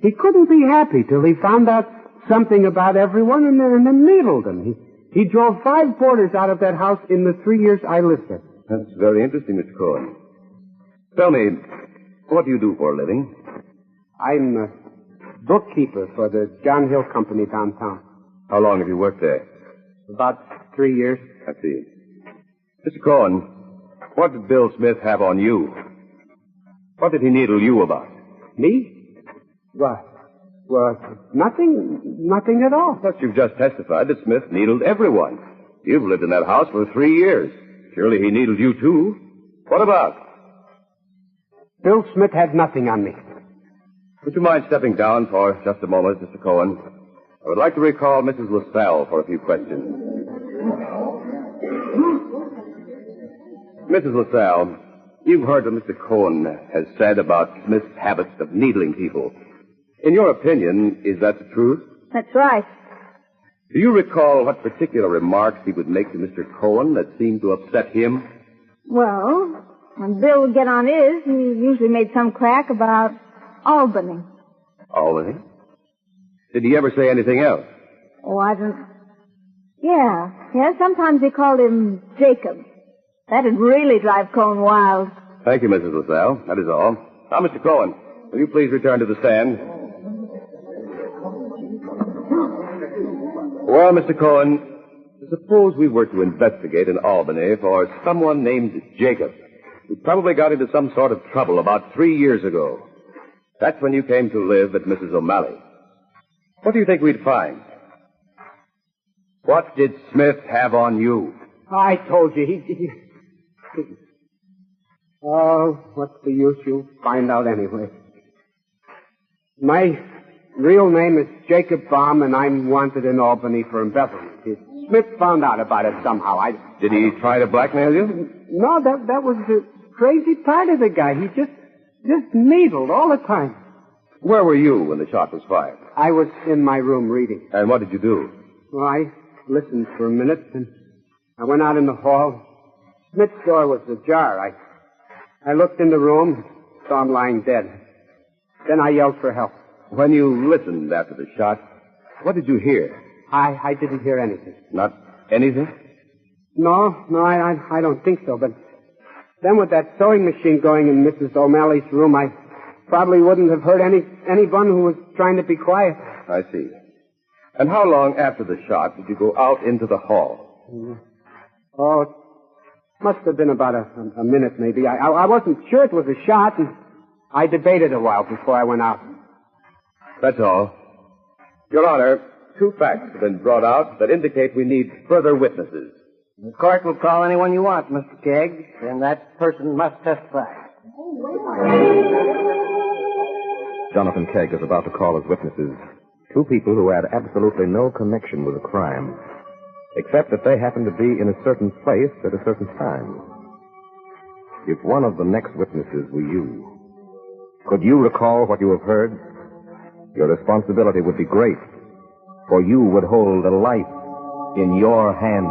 He couldn't be happy till he found out something about everyone and then needled them. He drove 5 boarders out of that house in the 3 years I lived there. That's very interesting, Mr. Cohen. Tell me, what do you do for a living? I'm a bookkeeper for the John Hill Company downtown. How long have you worked there? About 3 years. I see. Mr. Cohen, what did Bill Smith have on you? What did he needle you about? Me? What? Well, nothing at all. But you've just testified that Smith needled everyone. You've lived in that house for 3 years. Surely he needled you, too. What about? Bill Smith had nothing on me. Would you mind stepping down for just a moment, Mr. Cohen? I would like to recall Mrs. LaSalle for a few questions. Mrs. LaSalle, you've heard what Mr. Cohen has said about Smith's habits of needling people. In your opinion, is that the truth? That's right. Do you recall what particular remarks he would make to Mr. Cohen that seemed to upset him? Well, when Bill would get on his, he usually made some crack about Albany. Albany? Did he ever say anything else? Oh, I don't... Yeah, sometimes he called him Jacob. That'd really drive Cohen wild. Thank you, Mrs. LaSalle. That is all. Now, Mr. Cohen, will you please return to the stand? Well, Mr. Cohen, suppose we were to investigate in Albany for someone named Jacob, who probably got into some sort of trouble about 3 years ago. That's when you came to live at Mrs. O'Malley. What do you think we'd find? What did Smith have on you? I told you, he... Oh, what's the use? You'll find out anyway. My real name is Jacob Baum, and I'm wanted in Albany for embezzlement. Smith found out about it somehow. Did he try to blackmail you? No, that was the crazy part of the guy. He just needled all the time. Where were you when the shot was fired? I was in my room reading. And what did you do? Well, I listened for a minute, and I went out in the hall. Smith's door was ajar. I looked in the room, saw him lying dead. Then I yelled for help. When you listened after the shot, what did you hear? I didn't hear anything. Not anything? No, I don't think so. But then with that sewing machine going in Mrs. O'Malley's room, I probably wouldn't have heard anyone who was trying to be quiet. I see. And how long after the shot did you go out into the hall? Oh, it must have been about a minute, maybe. I wasn't sure it was a shot, and I debated a while before I went out. That's all. Your Honor, 2 facts have been brought out that indicate we need further witnesses. The court will call anyone you want, Mr. Kegg, and that person must testify. Jonathan Kegg is about to call as witnesses 2 people who had absolutely no connection with the crime, except that they happened to be in a certain place at a certain time. If one of the next witnesses were you, could you recall what you have heard? Your responsibility would be great, for you would hold a life in your hands.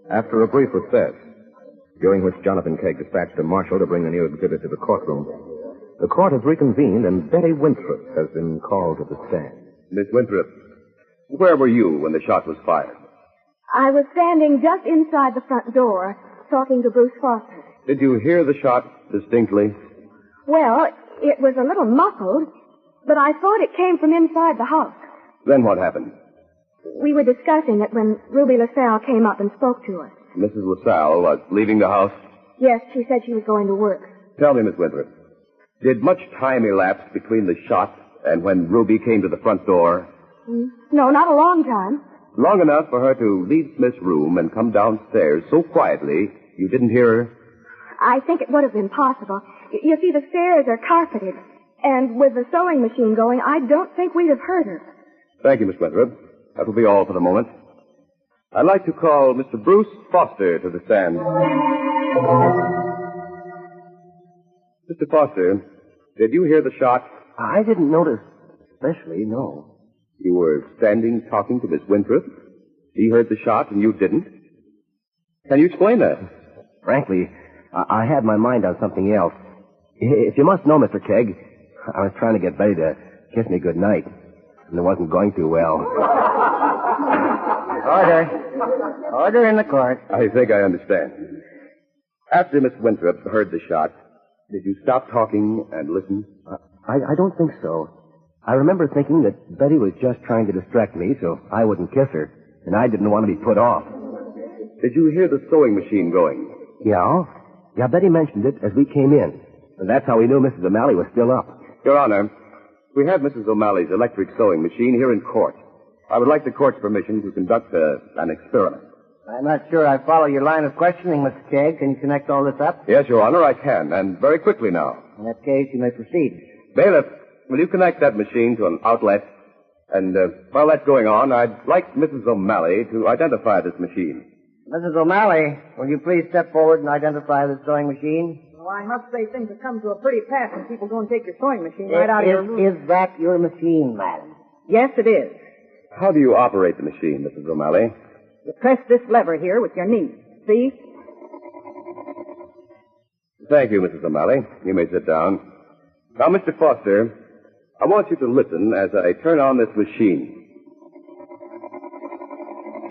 After a brief recess, during which Jonathan Kegg dispatched a marshal to bring a new exhibit to the courtroom, the court has reconvened and Betty Winthrop has been called to the stand. Miss Winthrop, where were you when the shot was fired? I was standing just inside the front door, talking to Bruce Foster. Did you hear the shot distinctly? Well, it was a little muffled, but I thought it came from inside the house. Then what happened? We were discussing it when Ruby LaSalle came up and spoke to us. Mrs. LaSalle was leaving the house? Yes, she said she was going to work. Tell me, Miss Winthrop, did much time elapse between the shot and when Ruby came to the front door? No, not a long time. Long enough for her to leave Smith's room and come downstairs so quietly you didn't hear her? I think it would have been possible. You see, the stairs are carpeted, and with the sewing machine going, I don't think we'd have heard her. Thank you, Miss Winthrop. That will be all for the moment. I'd like to call Mr. Bruce Foster to the stand. Mr. Foster, did you hear the shot? I didn't notice, especially, no. You were standing talking to Miss Winthrop. He heard the shot and you didn't. Can you explain that? Frankly, I had my mind on something else. If you must know, Mr. Kegg, I was trying to get Betty to kiss me good night, and it wasn't going too well. Order. Order in the court. I think I understand. After Miss Winthrop heard the shot, did you stop talking and listen? I don't think so. I remember thinking that Betty was just trying to distract me so I wouldn't kiss her, and I didn't want to be put off. Did you hear the sewing machine going? Yeah? Yeah, Betty mentioned it as we came in. And that's how we knew Mrs. O'Malley was still up. Your Honor, we have Mrs. O'Malley's electric sewing machine here in court. I would like the court's permission to conduct an experiment. I'm not sure I follow your line of questioning, Mr. Kegg. Can you connect all this up? Yes, Your Honor, I can, and very quickly now. In that case, you may proceed. Bailiff, will you connect that machine to an outlet? And while that's going on, I'd like Mrs. O'Malley to identify this machine. Mrs. O'Malley, will you please step forward and identify the sewing machine? Well, I must say things have come to a pretty pass when people go and take your sewing machine right out of your room. Is that your machine, madam? Yes, it is. How do you operate the machine, Mrs. O'Malley? You press this lever here with your knee. See? Thank you, Mrs. O'Malley. You may sit down. Now, Mr. Foster, I want you to listen as I turn on this machine.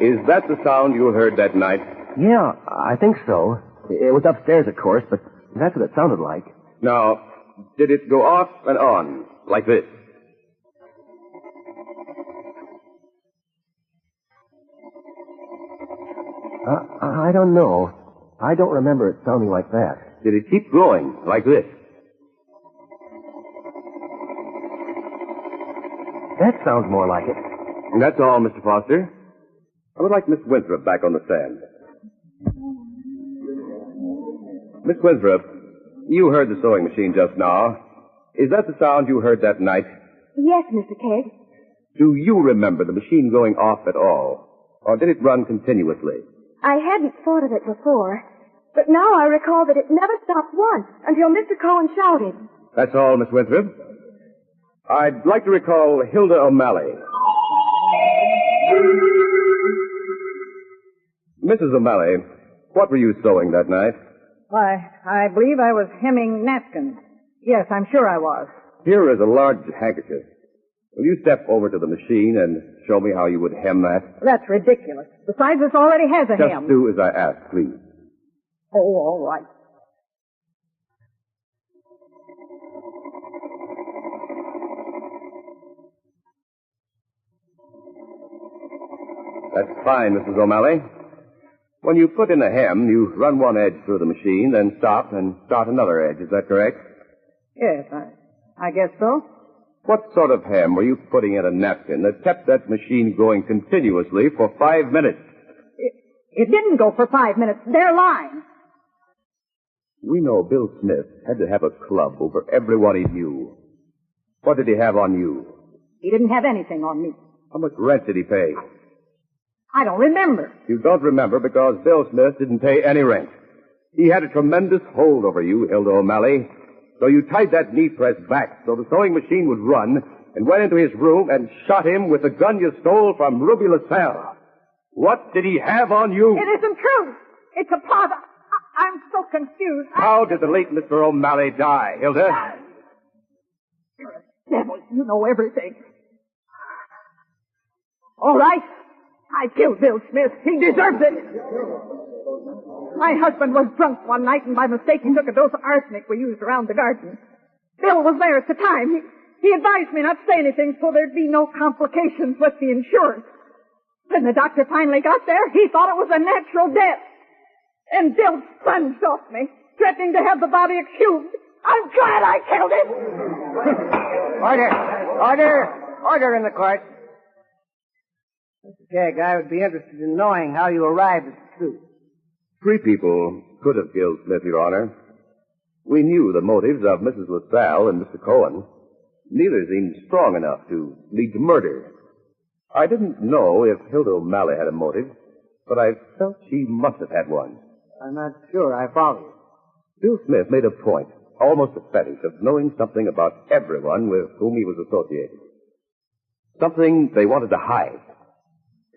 Is that the sound you heard that night? Yeah, I think so. It was upstairs, of course, but that's what it sounded like. Now, did it go off and on, like this? I don't know. I don't remember it sounding like that. Did it keep going, like this? That sounds more like it. And that's all, Mr. Foster. I would like Miss Winthrop back on the stand. Miss Winthrop, you heard the sewing machine just now. Is that the sound you heard that night? Yes, Mr. Kegg. Do you remember the machine going off at all? Or did it run continuously? I hadn't thought of it before, but now I recall that it never stopped once until Mr. Cohen shouted. That's all, Miss Winthrop. I'd like to recall Hilda O'Malley. Mrs. O'Malley, what were you sewing that night? Why, I believe I was hemming napkins. Yes, I'm sure I was. Here is a large handkerchief. Will you step over to the machine and show me how you would hem that? That's ridiculous. Besides, this already has a hem. Just do as I ask, please. Oh, all right. That's fine, Mrs. O'Malley. When you put in a hem, you run one edge through the machine, then stop and start another edge. Is that correct? Yes, I guess so. What sort of hem were you putting in a napkin that kept that machine going continuously for 5 minutes? It didn't go for 5 minutes. They're lying. We know Bill Smith had to have a club over everyone he knew. What did he have on you? He didn't have anything on me. How much rent did he pay? I don't remember. You don't remember because Bill Smith didn't pay any rent. He had a tremendous hold over you, Hilda O'Malley. So you tied that knee press back so the sewing machine would run and went into his room and shot him with the gun you stole from Ruby LaSalle. What did he have on you? It isn't true. It's a plot. I'm so confused. How did the late Mr. O'Malley die, Hilda? You're a devil. You know everything. All right. I killed Bill Smith. He deserves it. My husband was drunk one night, and by mistake he took a dose of arsenic we used around the garden. Bill was there at the time. He advised me not to say anything so there'd be no complications with the insurance. When the doctor finally got there, he thought it was a natural death. And Bill sponged off me, threatening to have the body exhumed. I'm glad I killed him. Order! Order! Order in the court. Mr. Kegg, I would be interested in knowing how you arrived at the truth. 3 people could have killed Smith, Your Honor. We knew the motives of Mrs. LaSalle and Mr. Cohen. Neither seemed strong enough to lead to murder. I didn't know if Hilda O'Malley had a motive, but I felt she must have had one. I'm not sure I follow you. Bill Smith made a point, almost a fetish, of knowing something about everyone with whom he was associated. Something they wanted to hide.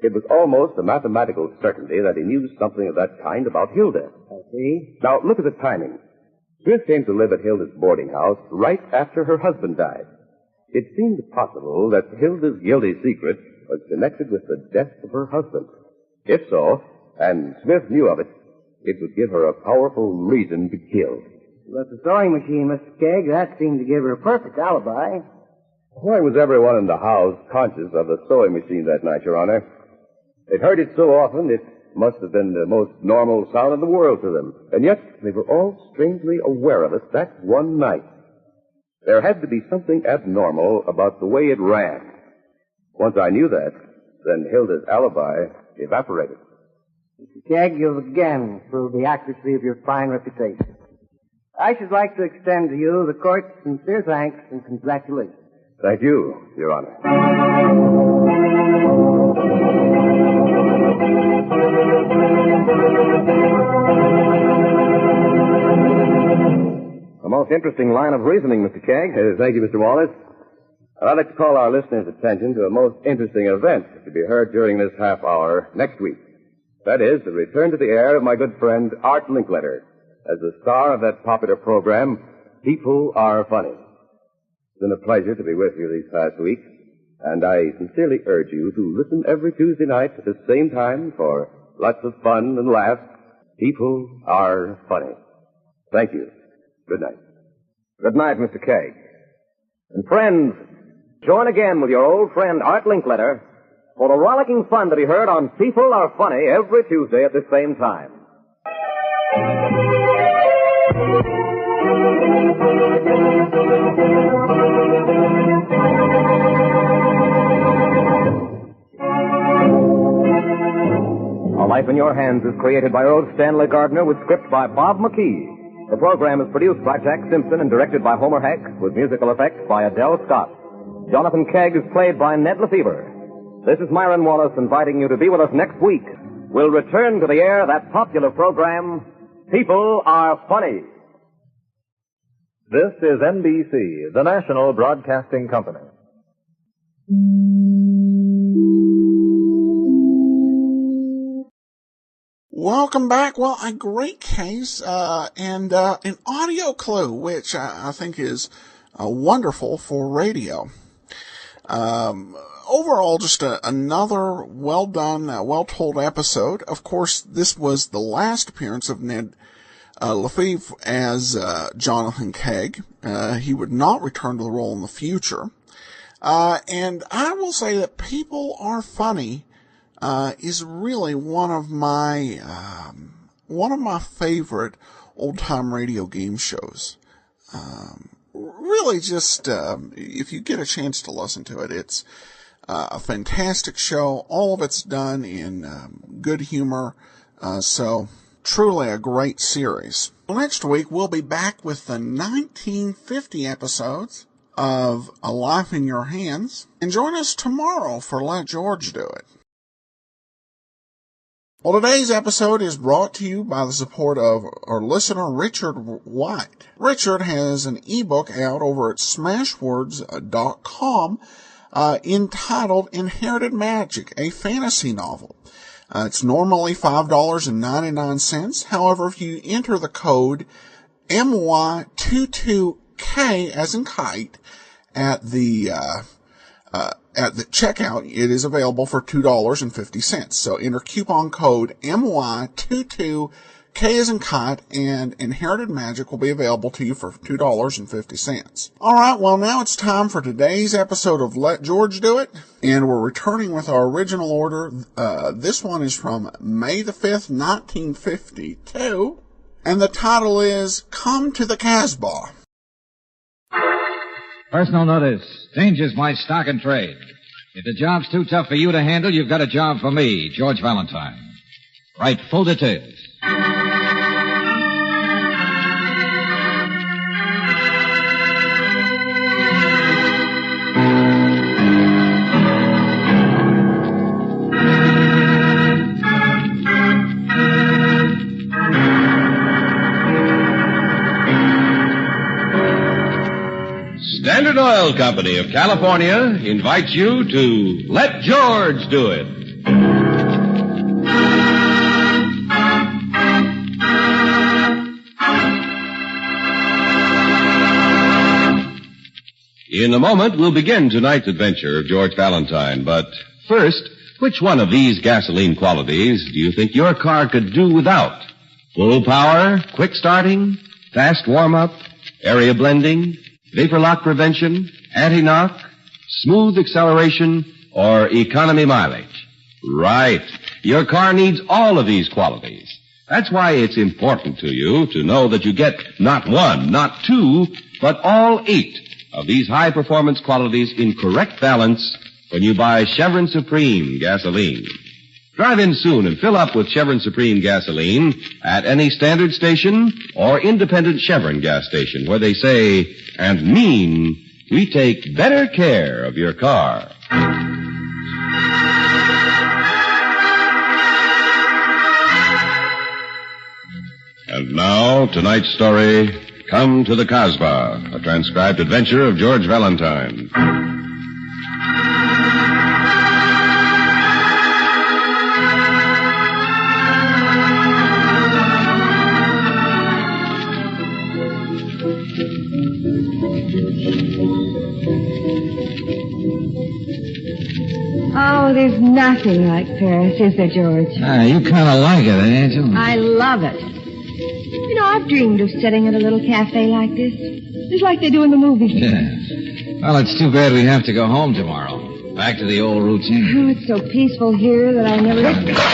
It was almost a mathematical certainty that he knew something of that kind about Hilda. I see. Now, look at the timing. Smith came to live at Hilda's boarding house right after her husband died. It seemed possible that Hilda's guilty secret was connected with the death of her husband. If so, and Smith knew of it, it would give her a powerful reason to kill. But the sewing machine, Mr. Kegg, that seemed to give her a perfect alibi. Why was everyone in the house conscious of the sewing machine that night, Your Honor? They'd heard it so often, it must have been the most normal sound in the world to them. And yet, they were all strangely aware of it that one night. There had to be something abnormal about the way it ran. Once I knew that, then Hilda's alibi evaporated. Mr. Kegg, you've again proved the accuracy of your fine reputation. I should like to extend to you the court's sincere thanks and congratulations. Thank you, Your Honor. A most interesting line of reasoning, Mr. Kegg. Thank you, Mr. Wallace. I'd like to call our listeners' attention to a most interesting event to be heard during this half hour next week. That is, the return to the air of my good friend Art Linkletter as the star of that popular program, People Are Funny. It's been a pleasure to be with you these past weeks, and I sincerely urge you to listen every Tuesday night at the same time for lots of fun and laughs. People Are Funny. Thank you. Good night. Good night, Mr. Kegg. And friends, join again with your old friend Art Linkletter for the rollicking fun to be heard on People Are Funny every Tuesday at the same time. A Life in Your Hands is created by Earl Stanley Gardner with script by Bob McKee. The program is produced by Jack Simpson and directed by Homer Heck with musical effects by Adele Scott. Jonathan Kegg is played by Ned Lefevre. This is Myron Wallace inviting you to be with us next week. We'll return to the air that popular program, People Are Funny. This is NBC, the national broadcasting company. Welcome back. Well, a great case and an audio clue, which I think is wonderful for radio. Overall, just another well-done, well-told episode. Of course, this was the last appearance of Ned Lefevre as Jonathan Kegg. He would not return to the role in the future. And I will say that People Are Funny is really one of my favorite old-time radio game shows. Really just, if you get a chance to listen to it, it's a fantastic show. All of it's done in good humor, so truly a great series. Next week, we'll be back with the 1950 episodes of A Life in Your Hands, and join us tomorrow for Let George Do It. Well, today's episode is brought to you by the support of our listener, Richard White. Richard has an ebook out over at smashwords.com entitled Inherited Magic, a fantasy novel. It's normally $5.99. However, if you enter the code MY22K as in kite at the checkout, it is available for $2.50. So enter coupon code MY22K as in kite, and Inherited Magic will be available to you for $2.50. All right, well, now it's time for today's episode of Let George Do It, and we're returning with our original order. This one is from May the 5th, 1952, and the title is Come to the Casbah. Personal notice. Changes my stock and trade. If the job's too tough for you to handle, you've got a job for me, George Valentine. Write full details. Standard Oil Company of California invites you to Let George Do It. In a moment, we'll begin tonight's adventure of George Valentine. But first, which one of these gasoline qualities do you think your car could do without? Full power, quick starting, fast warm-up, area blending, vapor lock prevention, anti-knock, smooth acceleration, or economy mileage? Right. Your car needs all of these qualities. That's why it's important to you to know that you get not one, not two, but all 8 of these high-performance qualities in correct balance when you buy Chevron Supreme gasoline. Drive in soon and fill up with Chevron Supreme gasoline at any standard station or independent Chevron gas station where they say and mean we take better care of your car. And now, tonight's story, Come to the Casbah, a transcribed adventure of George Valentine. Oh, there's nothing like Paris, is there, George? You kind of like it, Angel. I love it. You know, I've dreamed of sitting at a little cafe like this. Just like they do in the movies. Yeah. Well, it's too bad we have to go home tomorrow. Back to the old routine. Oh, it's so peaceful here that I never...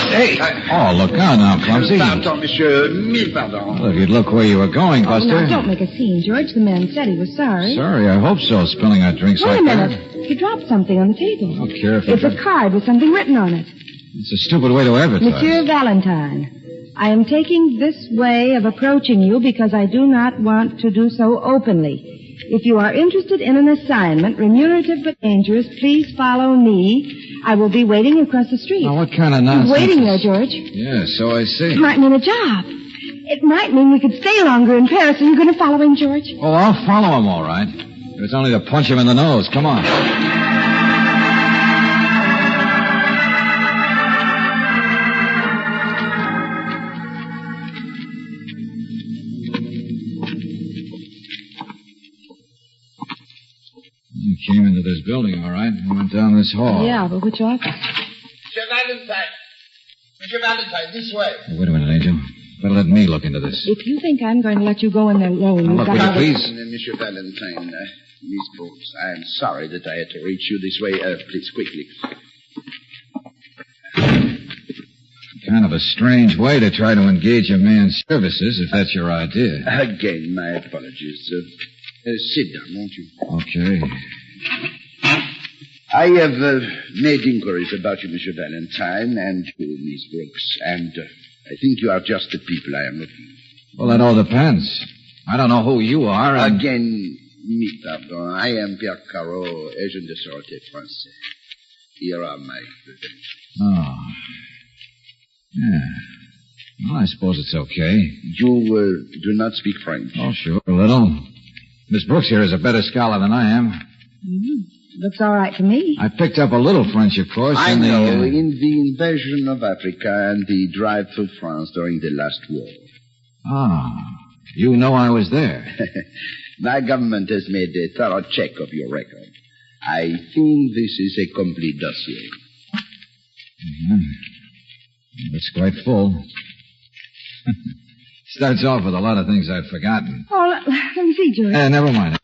Hey! Oh, look out now, Clumsy. Pardon, monsieur. Mille pardons. Well, if you'd look where you were going, Buster. Oh, now, don't make a scene, George. The man said he was sorry. Sorry, I hope so, spilling our drinks Wait like a that. minute. He dropped something on the table. Oh, careful. It's a card with something written on it. It's a stupid way to advertise. Monsieur Valentine, I am taking this way of approaching you because I do not want to do so openly. If you are interested in an assignment, remunerative but dangerous, please follow me. I will be waiting across the street. Now, what kind of nonsense? Waiting there, George. Yeah, so I see. It might mean a job. It might mean we could stay longer in Paris. Are you going to follow him, George? Oh, I'll follow him, all right. If it's only to punch him in the nose. Come on. You came into this building, all right. We went down this hall. Yeah, but which office? Monsieur Valentine. Monsieur Valentine, this way. Hey, wait a minute, Angel. Better let me look into this. If you think I'm going to let you go in there alone... Now, look, will you please? Monsieur Valentine, Miss Brooks, I am sorry that I had to reach you this way. Please, quickly. Kind of a strange way to try to engage a man's services, if that's your idea. Again, my apologies. Sit down, won't you? Okay. I have made inquiries about you, Monsieur Valentine, and you, Miss Brooks, and I think you are just the people I am looking for. Well, that all depends. I don't know who you are, and... Again, me pardon. I am Pierre Carreau, agent de sûreté français. Here are my credentials. Oh. Yeah. Well, I suppose it's okay. You do not speak French? Oh, sure, a little. Miss Brooks here is a better scholar than I am. Mm-hmm. Looks all right to me. I picked up a little French, of course. I know, in the invasion of Africa and the drive through France during the last war. Ah, you know I was there. My government has made a thorough check of your record. I think this is a complete dossier. Mm-hmm. It's quite full. Starts off with a lot of things I've forgotten. Oh, let me see, George. Never mind.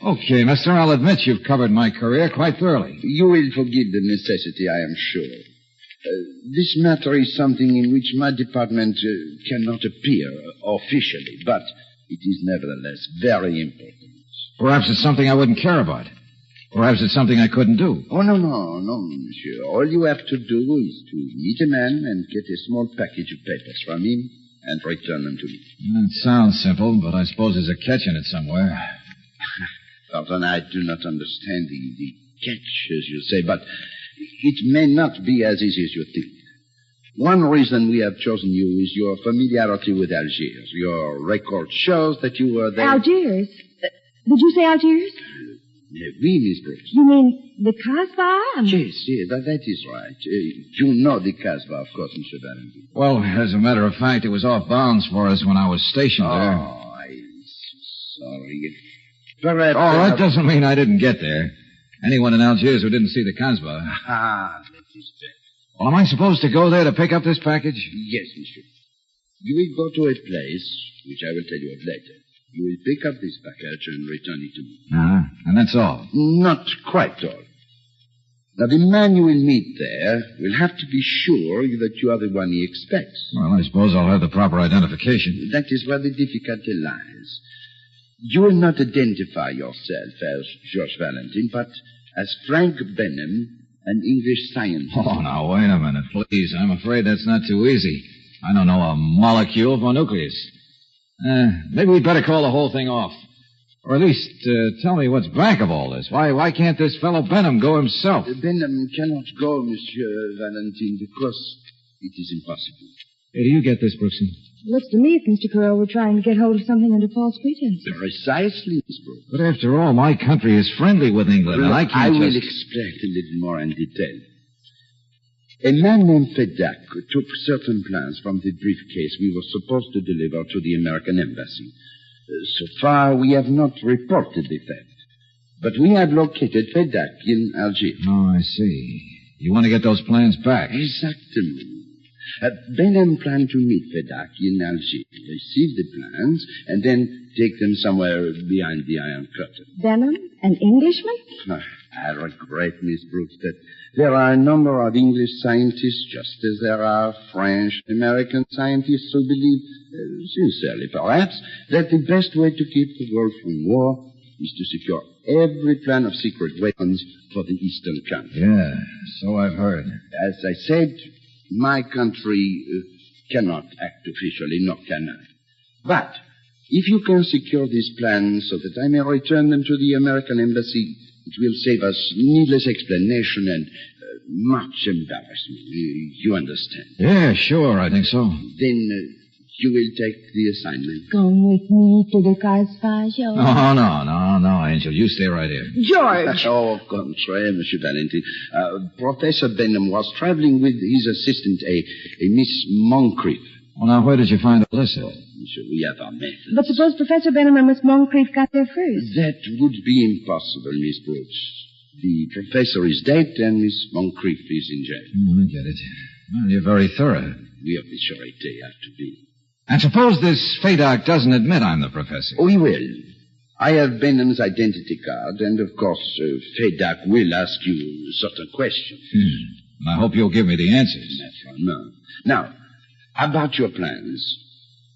Okay, mister, I'll admit you've covered my career quite thoroughly. You will forgive the necessity, I am sure. This matter is something in which my department cannot appear officially, but it is nevertheless very important. Perhaps it's something I wouldn't care about. Perhaps it's something I couldn't do. Oh, no, monsieur. All you have to do is to meet a man and get a small package of papers from him and return them to me. It sounds simple, but I suppose there's a catch in it somewhere. Carlton, I do not understand the catch, as you say, but it may not be as easy as you think. One reason we have chosen you is your familiarity with Algiers. Your record shows that you were there. Algiers? Did you say Algiers? Oui, Miss Brooks. You mean the Casbah? Yes, that is right. You know the Casbah, of course, Mr. Valentine. Well, as a matter of fact, it was off bounds for us when I was stationed there. Oh, I'm so sorry. Perhaps... Oh, that doesn't mean I didn't get there. Anyone in Algiers who didn't see the Casbah. Ah, that is better. Well, am I supposed to go there to pick up this package? Yes, monsieur. You will go to a place, which I will tell you of later. You will pick up this package and return it to me. And that's all? Not quite all. Now, the man you will meet there will have to be sure that you are the one he expects. Well, I suppose I'll have the proper identification. That is where the difficulty lies. You will not identify yourself as George Valentine, but as Frank Benham, an English scientist. Oh, now, wait a minute, please. I'm afraid that's not too easy. I don't know a molecule for a nucleus. Maybe we'd better call the whole thing off. Or at least tell me what's back of all this. Why can't this fellow Benham go himself? Benham cannot go, Monsieur Valentine, because it is impossible. Hey, do you get this, Brookson? Looks to me as Mr. Carell were trying to get hold of something under false pretense. Precisely, Miss Brooks. But after all, my country is friendly with England, and I can't will explain a little more in detail. A man named Fedak took certain plans from the briefcase we were supposed to deliver to the American embassy. So far, we have not reported the theft. But we have located Fedak in Algiers. Oh, I see. You want to get those plans back? Exactly. Benham planned to meet Fedak in Algiers, receive the plans, and then take them somewhere behind the Iron Curtain. Benham? An Englishman? I regret, Miss Brooks, that there are a number of English scientists, just as there are French, American scientists who believe, sincerely perhaps, that the best way to keep the world from war is to secure every plan of secret weapons for the Eastern country. Yeah, so I've heard. As I said, my country cannot act officially, nor can I. But if you can secure these plans so that I may return them to the American embassy, it will save us needless explanation and much embarrassment. You understand? Yeah, sure, I think so. Then you will take the assignment. Come with me to the Casbah show. Oh, no, Angel. You stay right here. George! Au contraire, Monsieur Valentine. Professor Benham was traveling with his assistant, a Miss Moncrief. Well, now, where did you find Alyssa? Monsieur, we have our methods. But suppose Professor Benham and Miss Moncrief got there first. That would be impossible, Miss Brooks. The professor is dead and Miss Moncrief is in jail. I get it. Well, you're very thorough. We of the Charité have to be. And suppose this Fedak doesn't admit I'm the professor. We will. I have Benham's identity card, and of course, Fedak will ask you certain questions. And I hope you'll give me the answers. No. Now, about your plans.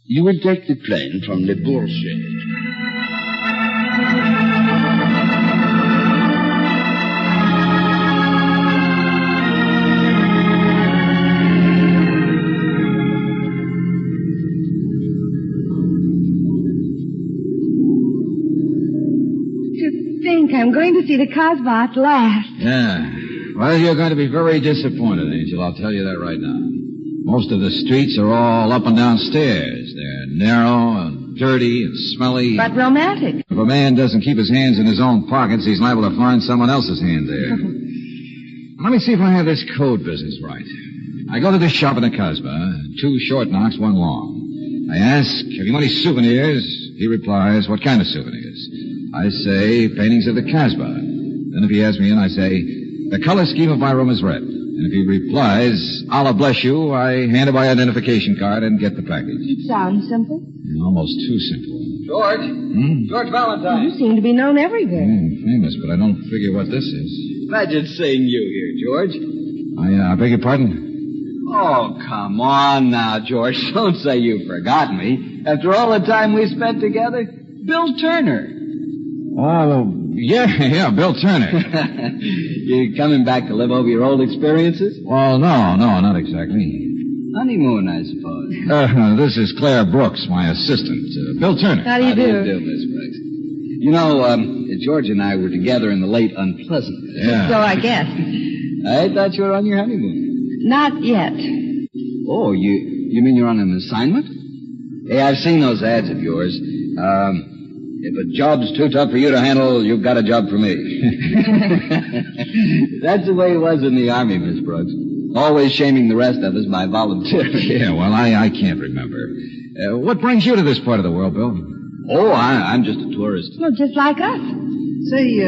You will take the plane from Le Bourget. I'm going to see the Casbah at last. Yeah. Well, you're going to be very disappointed, Angel. I'll tell you that right now. Most of the streets are all up and down stairs. They're narrow and dirty and smelly. But romantic. If a man doesn't keep his hands in his own pockets, he's liable to find someone else's hand there. Let me see if I have this code business right. I go to the shop in the Casbah. 2 short knocks, 1 long. I ask, have you any souvenirs? He replies, what kind of souvenirs? I say, paintings of the Casbah. Then if he asks me in, I say, the color scheme of my room is red. And if he replies, Allah bless you, I hand him my identification card and get the package. It sounds simple. Almost too simple. George? George Valentine. You seem to be known everywhere. Famous, but I don't figure what this is. Imagine seeing you here, George. I beg your pardon? Oh, come on now, George. Don't say you've forgotten me. After all the time we spent together, Bill Turner. Oh, yeah, Bill Turner. You coming back to live over your old experiences? Well, no, not exactly. Honeymoon, I suppose. This is Claire Brooks, my assistant. Bill Turner. How do you do? How do you do, Miss Brooks? You know, George and I were together in the late Unpleasant. Yeah. So I guess. I thought you were on your honeymoon. Not yet. Oh, you mean you're on an assignment? Hey, I've seen those ads of yours. If a job's too tough for you to handle, you've got a job for me. That's the way it was in the Army, Miss Brooks. Always shaming the rest of us by volunteer. Yeah, well, I can't remember. What brings you to this part of the world, Bill? Oh, I'm just a tourist. Well, just like us. Say,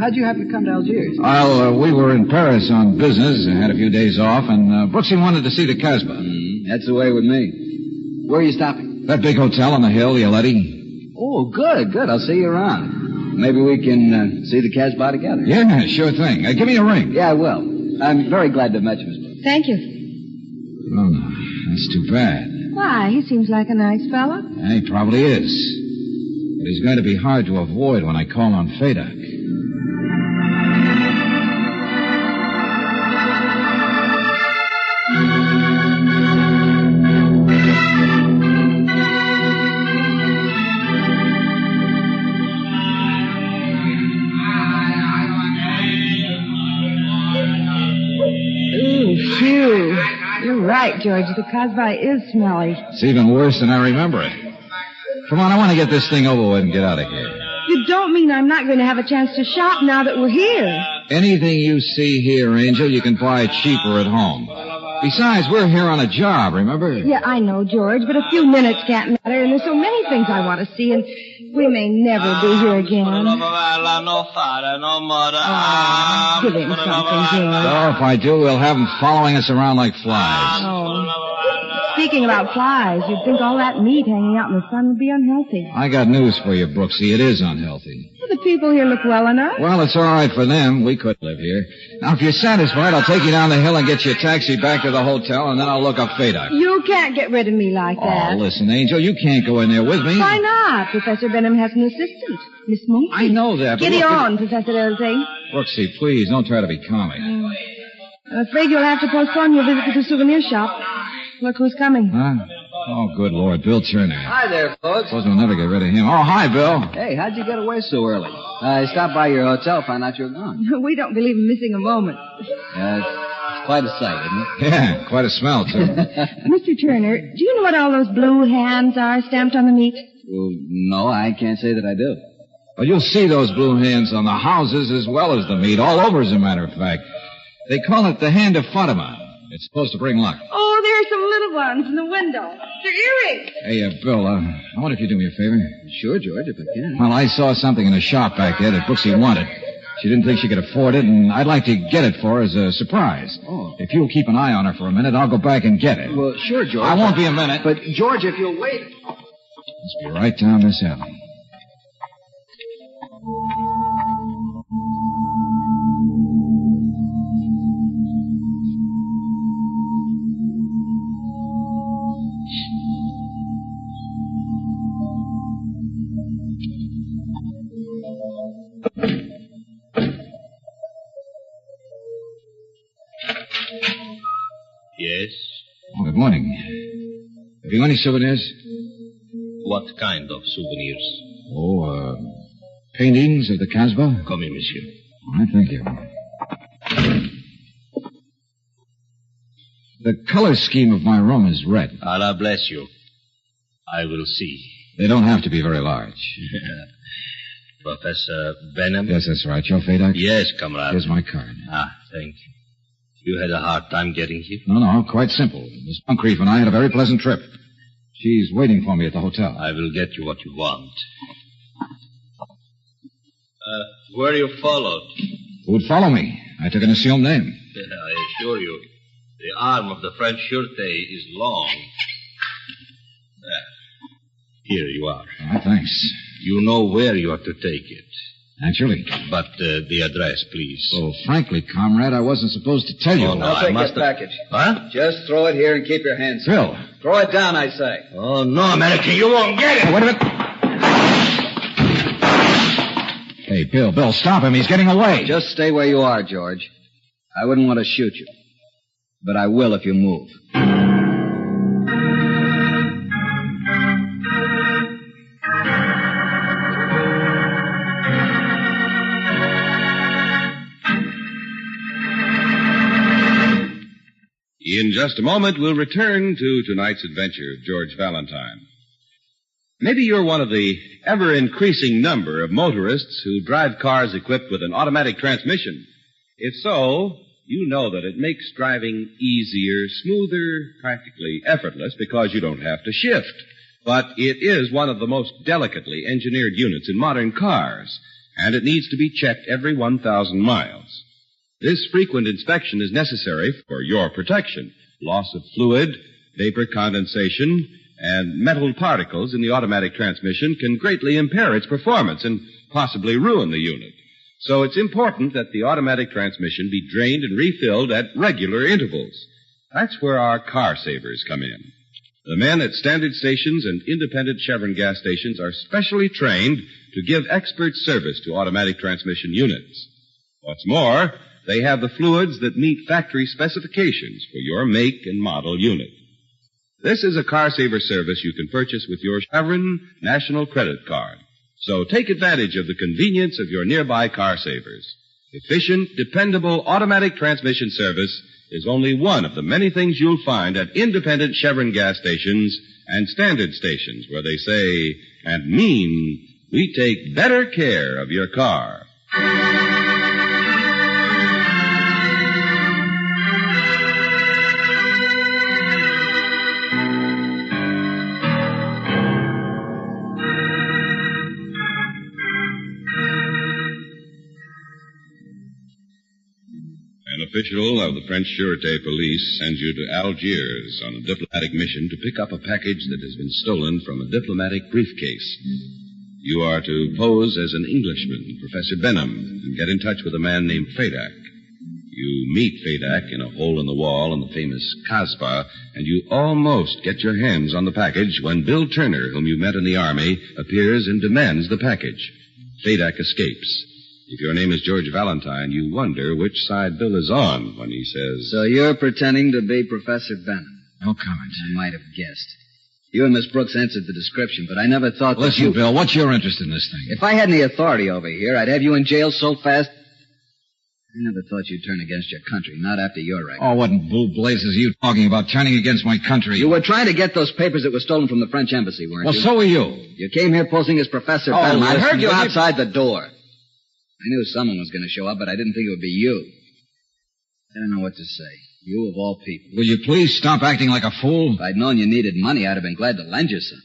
how'd you happen to come to Algiers? Well, we were in Paris on business, had a few days off, and Brooksy wanted to see the Casbah. That's the way with me. Where are you stopping? That big hotel on the hill, the Aletti. Oh, good. I'll see you around. Maybe we can see the Casbah together. Yeah, sure thing. Give me a ring. Yeah, I will. I'm very glad to have met you, Miss Brooks. Thank you. Oh, no. That's too bad. Why? He seems like a nice fellow. Yeah, he probably is. But he's going to be hard to avoid when I call on Fadak. Phew. You're right, George. The Casbah is smelly. It's even worse than I remember it. Come on, I want to get this thing over with and get out of here. You don't mean I'm not going to have a chance to shop now that we're here? Anything you see here, Angel, you can buy cheaper at home. Besides, we're here on a job, remember? Yeah, I know, George, but a few minutes can't matter, and there's so many things I want to see, and we may never be here again. Oh, give him something, George. So if I do, we'll have him following us around like flies. Oh. Speaking about flies, you'd think all that meat hanging out in the sun would be unhealthy. I got news for you, Brooksy. It is unhealthy. Well, the people here look well enough. Well, it's all right for them. We could live here. Now, if you're satisfied, I'll take you down the hill and get you a taxi back to the hotel, and then I'll look up Fadak. You can't get rid of me like that. Oh, listen, Angel, you can't go in there with me. Why not? Professor Benham has an assistant, Miss Monkey. I know that, but Get look, on, Professor Elusive. Brooksy, please, don't try to be comic. I'm afraid you'll have to postpone your visit to the souvenir shop. Look who's coming. Huh? Oh, good Lord, Bill Turner. Hi there, folks. Suppose we'll never get rid of him. Oh, hi, Bill. Hey, how'd you get away so early? I stopped by your hotel, found out you're gone. We don't believe in missing a moment. It's quite a sight, isn't it? Yeah, quite a smell, too. Mr. Turner, do you know what all those blue hands are stamped on the meat? Well, no, I can't say that I do. Well, you'll see those blue hands on the houses as well as the meat, all over, as a matter of fact. They call it the Hand of Fatima. It's supposed to bring luck. Oh, there are some little ones in the window. They're earrings. Hey, Bill, I wonder if you do me a favor. Sure, George, if I can. Well, I saw something in a shop back there that Brooksy wanted. She didn't think she could afford it, and I'd like to get it for her as a surprise. Oh. If you'll keep an eye on her for a minute, I'll go back and get it. Well, sure, George. I won't be a minute. But, George, if you'll wait. Must be right down this alley. Yes? Oh, good morning. Have you any souvenirs? What kind of souvenirs? Oh, paintings of the Casbah? Come in, monsieur. All right, thank you. The color scheme of my room is red. Allah bless you. I will see. They don't have to be very large. Professor Benham? Yes, that's right. You're Fadak? Yes, comrade. Here's my card. Ah, thank you. You had a hard time getting here? No, quite simple. Miss Moncrief and I had a very pleasant trip. She's waiting for me at the hotel. I will get you what you want. Were you followed? Who'd follow me? I took an assumed name. I assure you, the arm of the French Sûreté is long. Here you are. Thanks. You know where you are to take it. Naturally. But the address, please. Oh, frankly, comrade, I wasn't supposed to tell you. Oh, no, I'll take this package. Huh? Just throw it here and keep your hands Bill. up. Throw it down, I say. Oh, no, American, you won't get it. Wait a minute. Hey, Bill, stop him. He's getting away. Just stay where you are, George. I wouldn't want to shoot you. But I will if you move. In just a moment, we'll return to tonight's adventure of George Valentine. Maybe you're one of the ever-increasing number of motorists who drive cars equipped with an automatic transmission. If so, you know that it makes driving easier, smoother, practically effortless because you don't have to shift. But it is one of the most delicately engineered units in modern cars, and it needs to be checked every 1,000 miles. This frequent inspection is necessary for your protection. Loss of fluid, vapor condensation, and metal particles in the automatic transmission can greatly impair its performance and possibly ruin the unit. So it's important that the automatic transmission be drained and refilled at regular intervals. That's where our car savers come in. The men at standard stations and independent Chevron gas stations are specially trained to give expert service to automatic transmission units. What's more, they have the fluids that meet factory specifications for your make and model unit. This is a car saver service you can purchase with your Chevron National Credit Card. So take advantage of the convenience of your nearby car savers. Efficient, dependable automatic transmission service is only one of the many things you'll find at independent Chevron gas stations and standard stations where they say and mean, we take better care of your car. An official of the French Sûreté police sends you to Algiers on a diplomatic mission to pick up a package that has been stolen from a diplomatic briefcase. You are to pose as an Englishman, Professor Benham, and get in touch with a man named Fadak. You meet Fadak in a hole in the wall in the famous Casbah, and you almost get your hands on the package when Bill Turner, whom you met in the army, appears and demands the package. Fadak escapes. If your name is George Valentine, you wonder which side Bill is on when he says... So you're pretending to be Professor Benham? No comment. I might have guessed. You and Miss Brooks answered the description, but I never thought that Listen, Bill, what's your interest in this thing? If I had any authority over here, I'd have you in jail so fast... I never thought you'd turn against your country, not after your record. Oh, what in blue blazes are you talking about, turning against my country? You were trying to get those papers that were stolen from the French embassy, weren't you? Well, so were you. You came here posing as Professor Benham. I heard you outside the door. I knew someone was going to show up, but I didn't think it would be you. I don't know what to say. You of all people. Will you please stop acting like a fool? If I'd known you needed money, I'd have been glad to lend you some.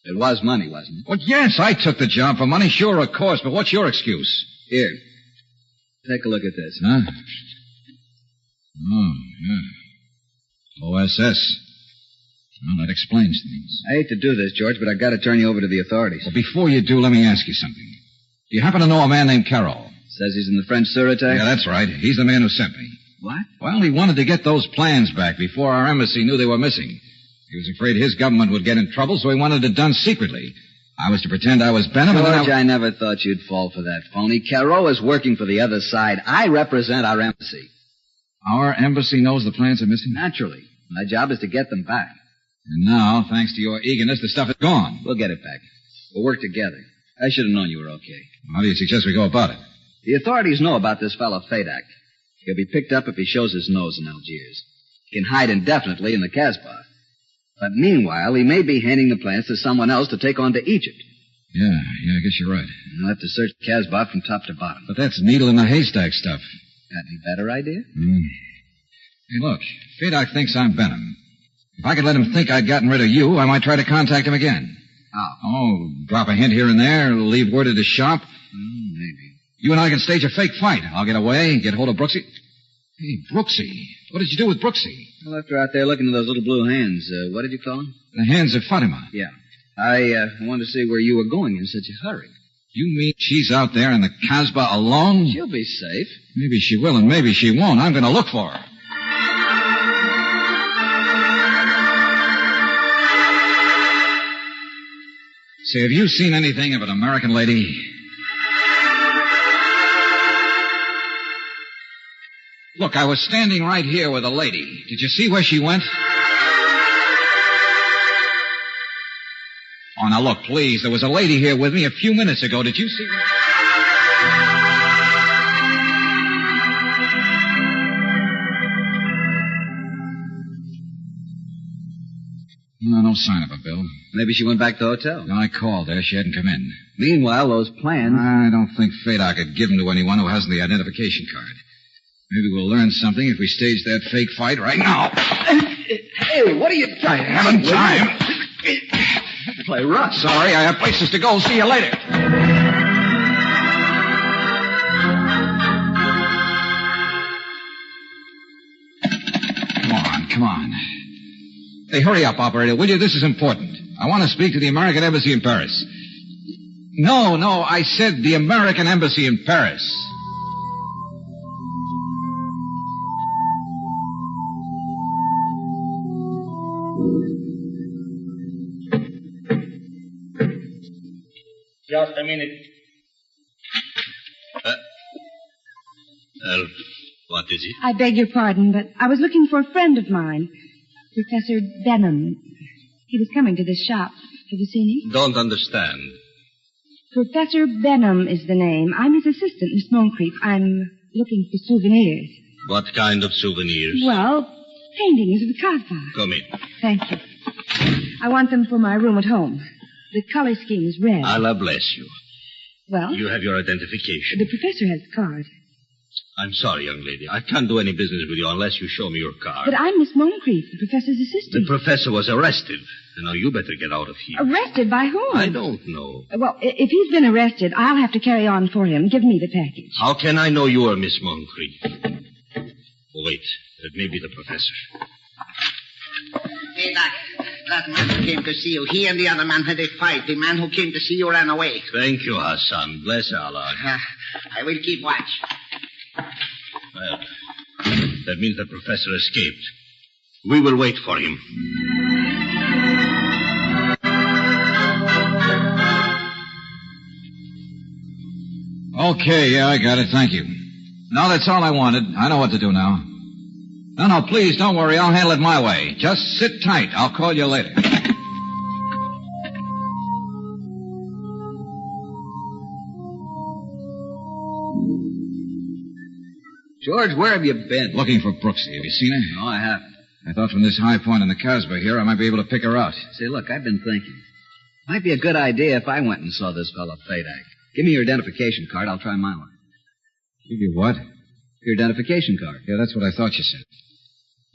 It was money, wasn't it? Well, yes, I took the job for money, sure, of course, but what's your excuse? Here. Take a look at this. Huh? Oh, yeah. OSS. Well, that explains things. I hate to do this, George, but I've got to turn you over to the authorities. Well, before you do, let me ask you something. Do you happen to know a man named Carroll? Says he's in the French Sûreté? Yeah, that's right. He's the man who sent me. What? Well, he wanted to get those plans back before our embassy knew they were missing. He was afraid his government would get in trouble, so he wanted it done secretly. I was to pretend I was Benham, George, and then I never thought you'd fall for that phony. Carroll is working for the other side. I represent our embassy. Our embassy knows the plans are missing? Naturally. My job is to get them back. And now, thanks to your eagerness, the stuff is gone. We'll get it back. We'll work together. I should have known you were okay. How do you suggest we go about it? The authorities know about this fellow Fadak. He'll be picked up if he shows his nose in Algiers. He can hide indefinitely in the Casbah. But meanwhile, he may be handing the plans to someone else to take on to Egypt. Yeah, I guess you're right. We'll have to search Casbah from top to bottom. But that's needle in the haystack stuff. Got any better idea? Hey, look, Fadak thinks I'm Benham. If I could let him think I'd gotten rid of you, I might try to contact him again. How? Oh, drop a hint here and there, leave word at his shop. Maybe. You and I can stage a fake fight. I'll get away, get hold of Brooksy. Hey, Brooksy. What did you do with Brooksy? I left her out there looking at those little blue hands. What did you call them? The hands of Fatima. Yeah. I wanted to see where you were going in such a hurry. You mean she's out there in the Casbah alone? She'll be safe. Maybe she will and maybe she won't. I'm going to look for her. Say, have you seen anything of an American lady? Look, I was standing right here with a lady. Did you see where she went? Oh, now look, please. There was a lady here with me a few minutes ago. Did you see her? No, no sign of her, Bill. Maybe she went back to the hotel. No, I called her. She hadn't come in. Meanwhile, those plans... I don't think Fadak could give them to anyone who hasn't the identification card. Maybe we'll learn something if we stage that fake fight right now. Hey, what are you trying? I haven't time. Play rough. Sorry, I have places to go. See you later. Come on. Hey, hurry up, operator, will you? This is important. I want to speak to the American Embassy in Paris. No, I said the American Embassy in Paris. Just a minute. What is it? I beg your pardon, but I was looking for a friend of mine, Professor Benham. He was coming to this shop. Have you seen him? Don't understand. Professor Benham is the name. I'm his assistant, Miss Moncrief. I'm looking for souvenirs. What kind of souvenirs? Well, paintings of the Casbah. Come in. Thank you. I want them for my room at home. The color scheme is red. Allah bless you. Well? You have your identification. The professor has the card. I'm sorry, young lady. I can't do any business with you unless you show me your card. But I'm Miss Moncrief, the professor's assistant. The professor was arrested. Now, you better get out of here. Arrested by whom? I don't know. Well, if he's been arrested, I'll have to carry on for him. Give me the package. How can I know you are Miss Moncrief? Oh, wait. That may be the professor. Hey, Doc. That man who came to see you, he and the other man had a fight. The man who came to see you ran away. Thank you, Hassan. Bless Allah. I will keep watch. Well, that means the professor escaped. We will wait for him. Okay, yeah, I got it. Thank you. No, that's all I wanted. I know what to do now. No, please, don't worry. I'll handle it my way. Just sit tight. I'll call you later. George, where have you been? Looking for Brooksy. Have you seen her? No, I haven't. I thought from this high point in the Casbah here, I might be able to pick her out. Say, look, I've been thinking. Might be a good idea if I went and saw this fellow Fadak. Give me your identification card. I'll try my luck. Give you what? Your identification card. Yeah, that's what I thought you said.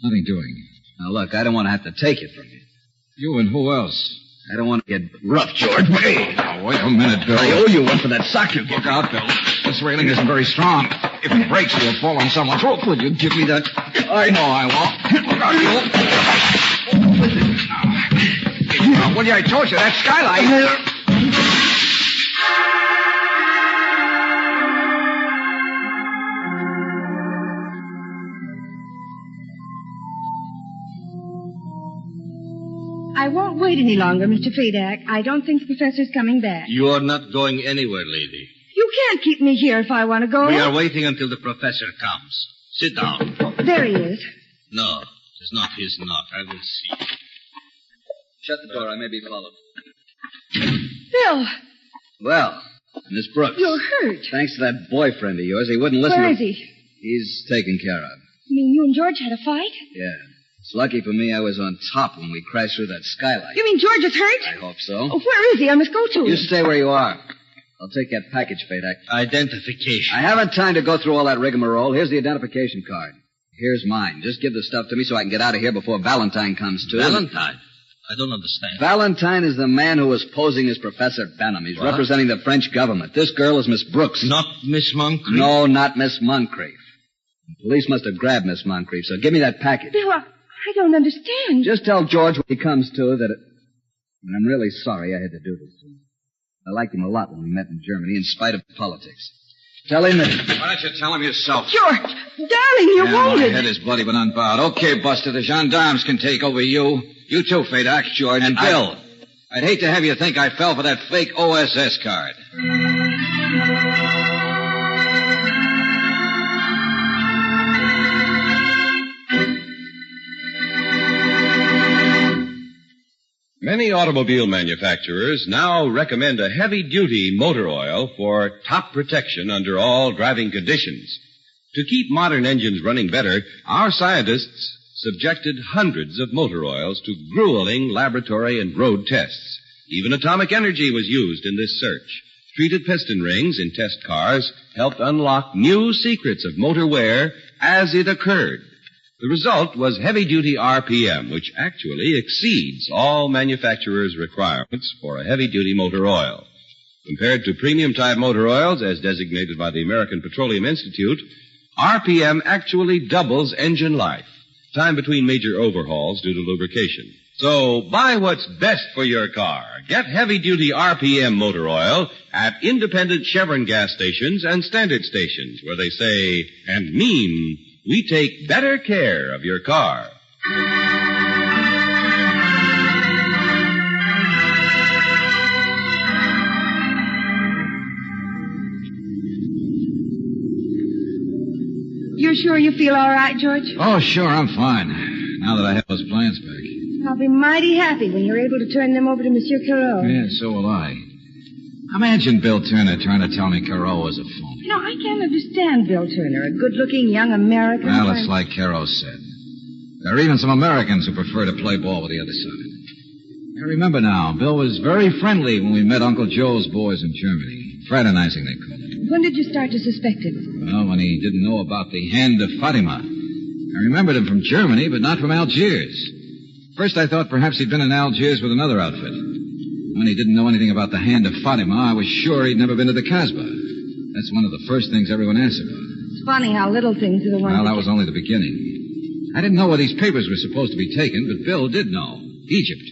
Nothing doing. Now, look, I don't want to have to take it from you. You and who else? I don't want to get rough, George. Wait. Now, wait a minute, Bill. I owe you one for that sock you gave. Look out, Bill. This railing isn't very strong. If it breaks, we'll fall on someone's rope. Will you give me that? I know I won't. Look out, you. Now, will you? I told you, that skylight. I won't wait any longer, Mr. Fadak. I don't think the professor's coming back. You are not going anywhere, lady. You can't keep me here if I want to go. We are waiting until the professor comes. Sit down. Oh, there he is. No, it's not his knock. I will see. Shut the door. I may be followed. Bill. Well, Miss Brooks. You're hurt. Thanks to that boyfriend of yours, he wouldn't listen. Where is he? He's taken care of. You mean you and George had a fight? Yeah. It's lucky for me I was on top when we crashed through that skylight. You mean George is hurt? I hope so. Oh, where is he? I must go to him. You stay where you are. I'll take that package, Fadak. Identification. I haven't time to go through all that rigmarole. Here's the identification card. Here's mine. Just give the stuff to me so I can get out of here before Valentine comes, too. Valentine? I don't understand. Valentine is the man who was posing as Professor Benham. He's representing the French government. This girl is Miss Brooks. Not Miss Moncrief? No, not Miss Moncrief. The police must have grabbed Miss Moncrief, so give me that package. Bill, I don't understand. Just tell George when he comes to that I'm really sorry I had to do this to him. I liked him a lot when we met in Germany, in spite of politics. Tell him that... Why don't you tell him yourself? George! Darling, you're wounded. My head is bloody but unbowed. Okay, Buster, the gendarmes can take over you. You too, Fadak. George. And Bill. I'd hate to have you think I fell for that fake OSS card. Many automobile manufacturers now recommend a heavy-duty motor oil for top protection under all driving conditions. To keep modern engines running better, our scientists subjected hundreds of motor oils to grueling laboratory and road tests. Even atomic energy was used in this search. Treated piston rings in test cars helped unlock new secrets of motor wear as it occurred. The result was heavy-duty RPM, which actually exceeds all manufacturers' requirements for a heavy-duty motor oil. Compared to premium-type motor oils, as designated by the American Petroleum Institute, RPM actually doubles engine life, time between major overhauls due to lubrication. So buy what's best for your car. Get heavy-duty RPM motor oil at independent Chevron gas stations and standard stations where they say and mean, we take better care of your car. You're sure you feel all right, George? Oh, sure, I'm fine. Now that I have those plans back. I'll be mighty happy when you're able to turn them over to Monsieur Carreau. Yeah, so will I. Imagine Bill Turner trying to tell me Carreau was a phony. You know, I can't understand Bill Turner, a good-looking young American. Well, it's like Carreau said. There are even some Americans who prefer to play ball with the other side. I remember now, Bill was very friendly when we met Uncle Joe's boys in Germany. Fraternizing, they called it. When did you start to suspect him? Well, when he didn't know about the hand of Fatima. I remembered him from Germany, but not from Algiers. First, I thought perhaps he'd been in Algiers with another outfit. When he didn't know anything about the hand of Fatima, I was sure he'd never been to the Casbah. That's one of the first things everyone asks about. It's funny how little things are the ones... Well, that was only the beginning. I didn't know where these papers were supposed to be taken, but Bill did know. Egypt.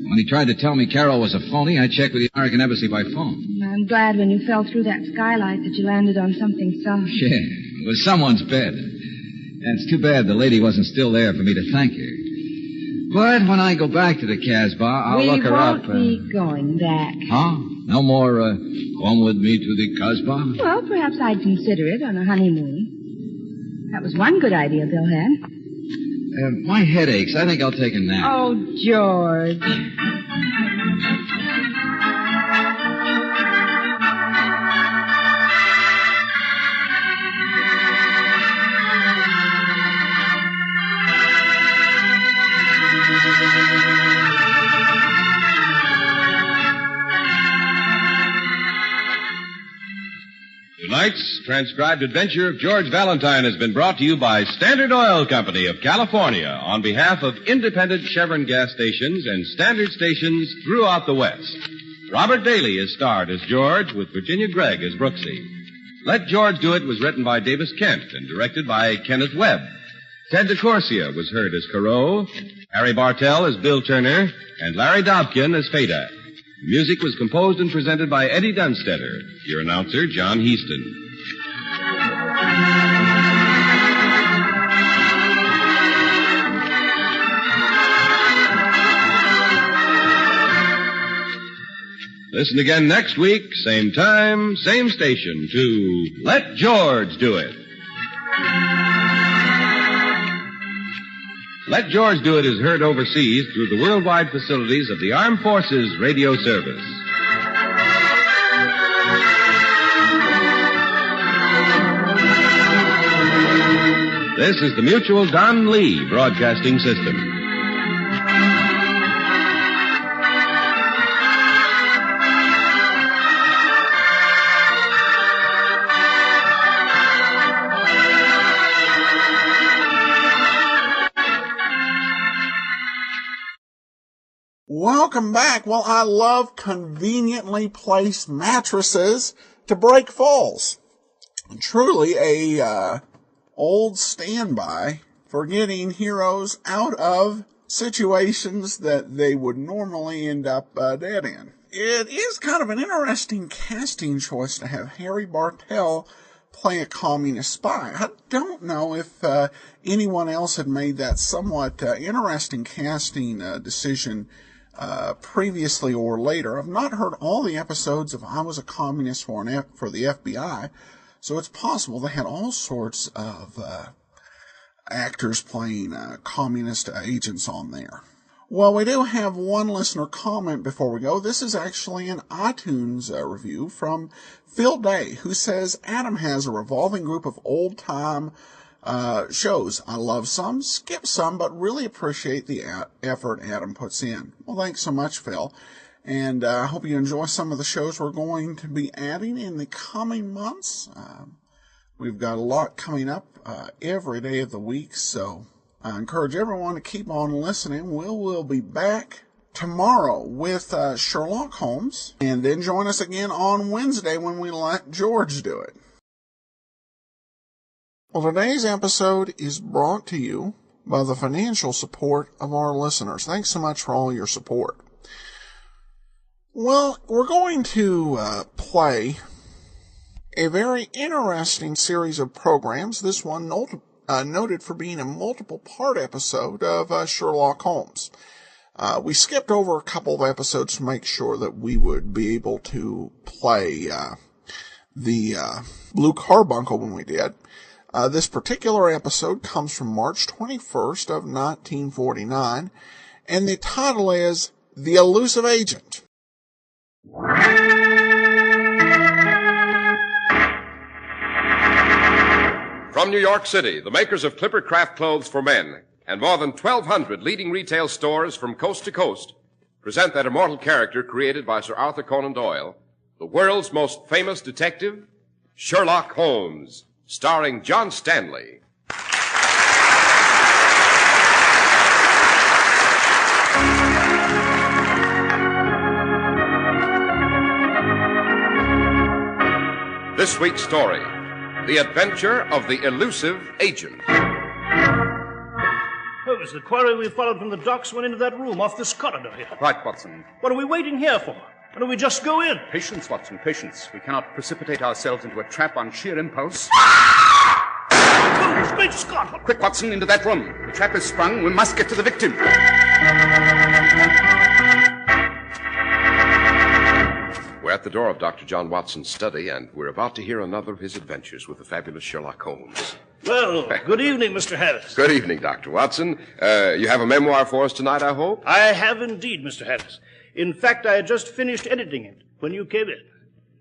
When he tried to tell me Carroll was a phony, I checked with the American Embassy by phone. I'm glad when you fell through that skylight that you landed on something soft. Yeah, it was someone's bed. And it's too bad the lady wasn't still there for me to thank her. But when I go back to the Casbah, I'll look her up. We won't be going back. Huh? No more, come with me to the Casbah? Well, perhaps I'd consider it on a honeymoon. That was one good idea Bill had. My head aches. I think I'll take a nap. Oh, George. Tonight's transcribed adventure of George Valentine has been brought to you by Standard Oil Company of California on behalf of independent Chevron gas stations and standard stations throughout the West. Robert Daly is starred as George with Virginia Gregg as Brooksy. Let George Do It was written by Davis Kent and directed by Kenneth Webb. Ted DeCorsia was heard as Carreau, Harry Bartell as Bill Turner, and Larry Dobkin as Fadak. The music was composed and presented by Eddie Dunstetter. Your announcer, John Heaston. Listen again next week, same time, same station, to Let George Do It. Let George Do It is heard overseas through the worldwide facilities of the Armed Forces Radio Service. This is the Mutual Don Lee Broadcasting System. Welcome back. Well, I love conveniently placed mattresses to break falls. Truly a old standby for getting heroes out of situations that they would normally end up dead in. It is kind of an interesting casting choice to have Harry Bartell play a communist spy. I don't know if anyone else had made that somewhat interesting casting decision previously or later. I've not heard all the episodes of I Was a Communist for the FBI, so it's possible they had all sorts of actors playing communist agents on there. Well, we do have one listener comment before we go. This is actually an iTunes review from Phil Day, who says Adam has a revolving group of old-time shows. I love some, skip some, but really appreciate the effort Adam puts in. Well, thanks so much, Phil. And I hope you enjoy some of the shows we're going to be adding in the coming months. We've got a lot coming up every day of the week, so I encourage everyone to keep on listening. We'll be back tomorrow with Sherlock Holmes, and then join us again on Wednesday when we let George do it. Well, today's episode is brought to you by the financial support of our listeners. Thanks so much for all your support. Well, we're going to play a very interesting series of programs. This one noted for being a multiple-part episode of Sherlock Holmes. We skipped over a couple of episodes to make sure that we would be able to play the Blue Carbuncle when we did. This particular episode comes from March 21st of 1949, and the title is The Elusive Agent. From New York City, the makers of Clipper Craft Clothes for Men and more than 1,200 leading retail stores from coast to coast present that immortal character created by Sir Arthur Conan Doyle, the world's most famous detective, Sherlock Holmes, starring John Stanley. This week's story, The Adventure of the Elusive Agent. Holmes, the quarry we followed from the docks went into that room off this corridor here. Right, Watson. What are we waiting here for? Why don't we just go in? Patience, Watson, patience. We cannot precipitate ourselves into a trap on sheer impulse. Holmes, great Scott! Quick, Watson, into that room. The trap is sprung. We must get to the victim. We're at the door of Dr. John Watson's study, and we're about to hear another of his adventures with the fabulous Sherlock Holmes. Well, good evening, Mr. Harris. Good evening, Dr. Watson. You have a memoir for us tonight, I hope? I have indeed, Mr. Harris. In fact, I had just finished editing it when you came in.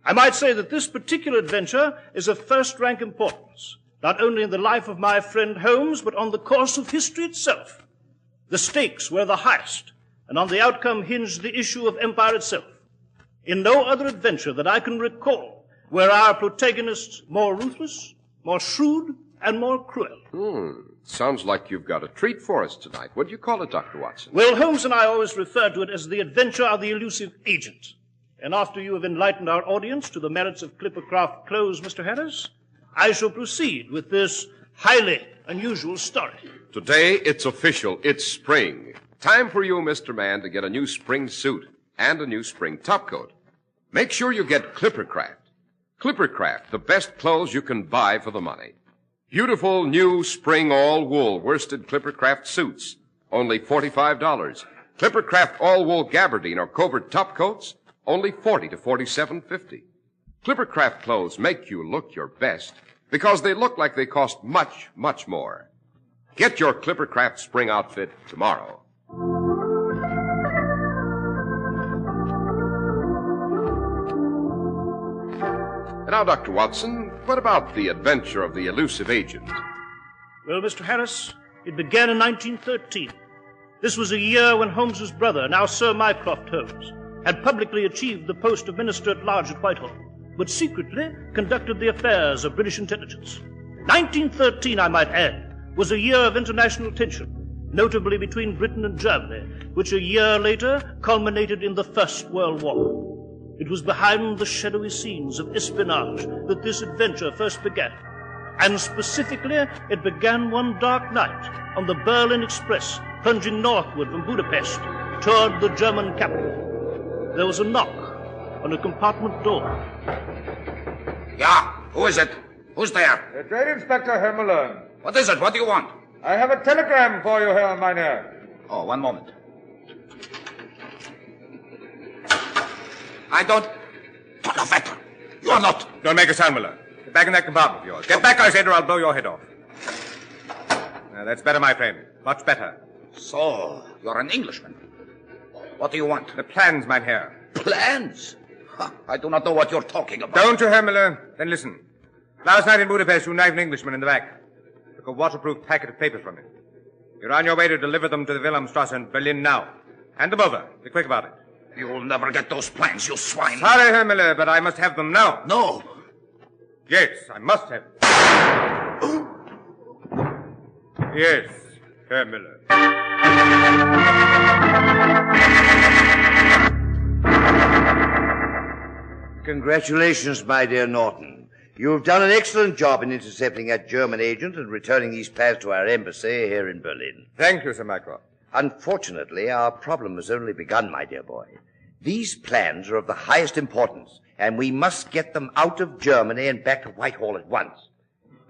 I might say that this particular adventure is of first-rank importance, not only in the life of my friend Holmes, but on the course of history itself. The stakes were the highest, and on the outcome hinged the issue of empire itself. In no other adventure that I can recall were our protagonists more ruthless, more shrewd, and more cruel. Sounds like you've got a treat for us tonight. What do you call it, Dr. Watson? Well, Holmes and I always refer to it as the adventure of the elusive agent. And after you have enlightened our audience to the merits of Clippercraft clothes, Mr. Harris, I shall proceed with this highly unusual story. Today, it's official. It's spring. Time for you, Mr. Man, to get a new spring suit and a new spring topcoat. Make sure you get Clippercraft. Clippercraft, the best clothes you can buy for the money. Beautiful new spring all-wool worsted Clippercraft suits, only $45. Clippercraft all-wool gabardine or covert topcoats, only $40 to $47.50. Clippercraft clothes make you look your best because they look like they cost much, much more. Get your Clippercraft spring outfit tomorrow. Now, Dr. Watson, what about the adventure of the elusive agent? Well, Mr. Harris, it began in 1913. This was a year when Holmes's brother, now Sir Mycroft Holmes, had publicly achieved the post of Minister at Large at Whitehall, but secretly conducted the affairs of British intelligence. 1913, I might add, was a year of international tension, notably between Britain and Germany, which a year later culminated in the First World War. It was behind the shadowy scenes of espionage that this adventure first began. And specifically, it began one dark night on the Berlin Express, plunging northward from Budapest toward the German capital. There was a knock on a compartment door. Yeah, who is it? Who's there? Trade Inspector Herr Malone. What is it? What do you want? I have a telegram for you, Herr Meine. Oh, one moment. I don't... Donnerwetter! You are not... Don't make a sound, Malone. Get back in that compartment of yours. Get back, I said, or I'll blow your head off. Now, that's better, my friend. Much better. So, you're an Englishman. What do you want? The plans, mein Herr. Plans? I do not know what you're talking about. Don't you, Herr Malone? Then listen. Last night in Budapest, you knifed an Englishman in the back. The Took a waterproof packet of papers from him. You're on your way to deliver them to the Wilhelmstrasse in Berlin now. Hand them over. Be quick about it. You'll never get those plans, you swine. Sorry, Herr Miller, but I must have them now. No. Yes, I must have them. Yes, Herr Miller. Congratulations, my dear Norton. You've done an excellent job in intercepting that German agent and returning these plans to our embassy here in Berlin. Thank you, Sir Mycroft. Unfortunately, our problem has only begun, my dear boy. These plans are of the highest importance, and we must get them out of Germany and back to Whitehall at once.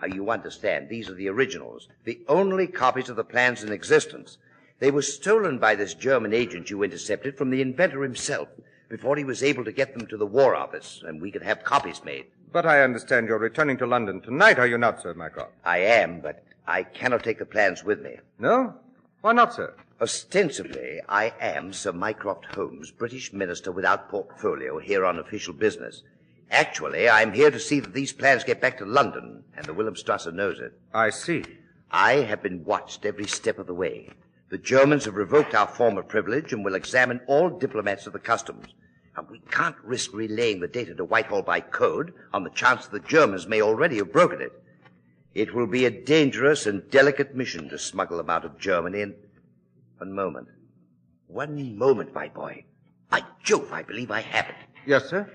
Now, you understand, these are the originals, the only copies of the plans in existence. They were stolen by this German agent you intercepted from the inventor himself before he was able to get them to the War Office, and we could have copies made. But I understand you're returning to London tonight, are you not, Sir Mycroft? I am, but I cannot take the plans with me. No? Why not, sir? Ostensibly, I am Sir Mycroft Holmes, British minister without portfolio, here on official business. Actually, I'm here to see that these plans get back to London, and the Wilhelmstrasse knows it. I see. I have been watched every step of the way. The Germans have revoked our former privilege and will examine all diplomats of the customs. And we can't risk relaying the data to Whitehall by code on the chance that the Germans may already have broken it. It will be a dangerous and delicate mission to smuggle them out of Germany and... One moment, my boy. By Jove, I believe I have it. Yes, sir?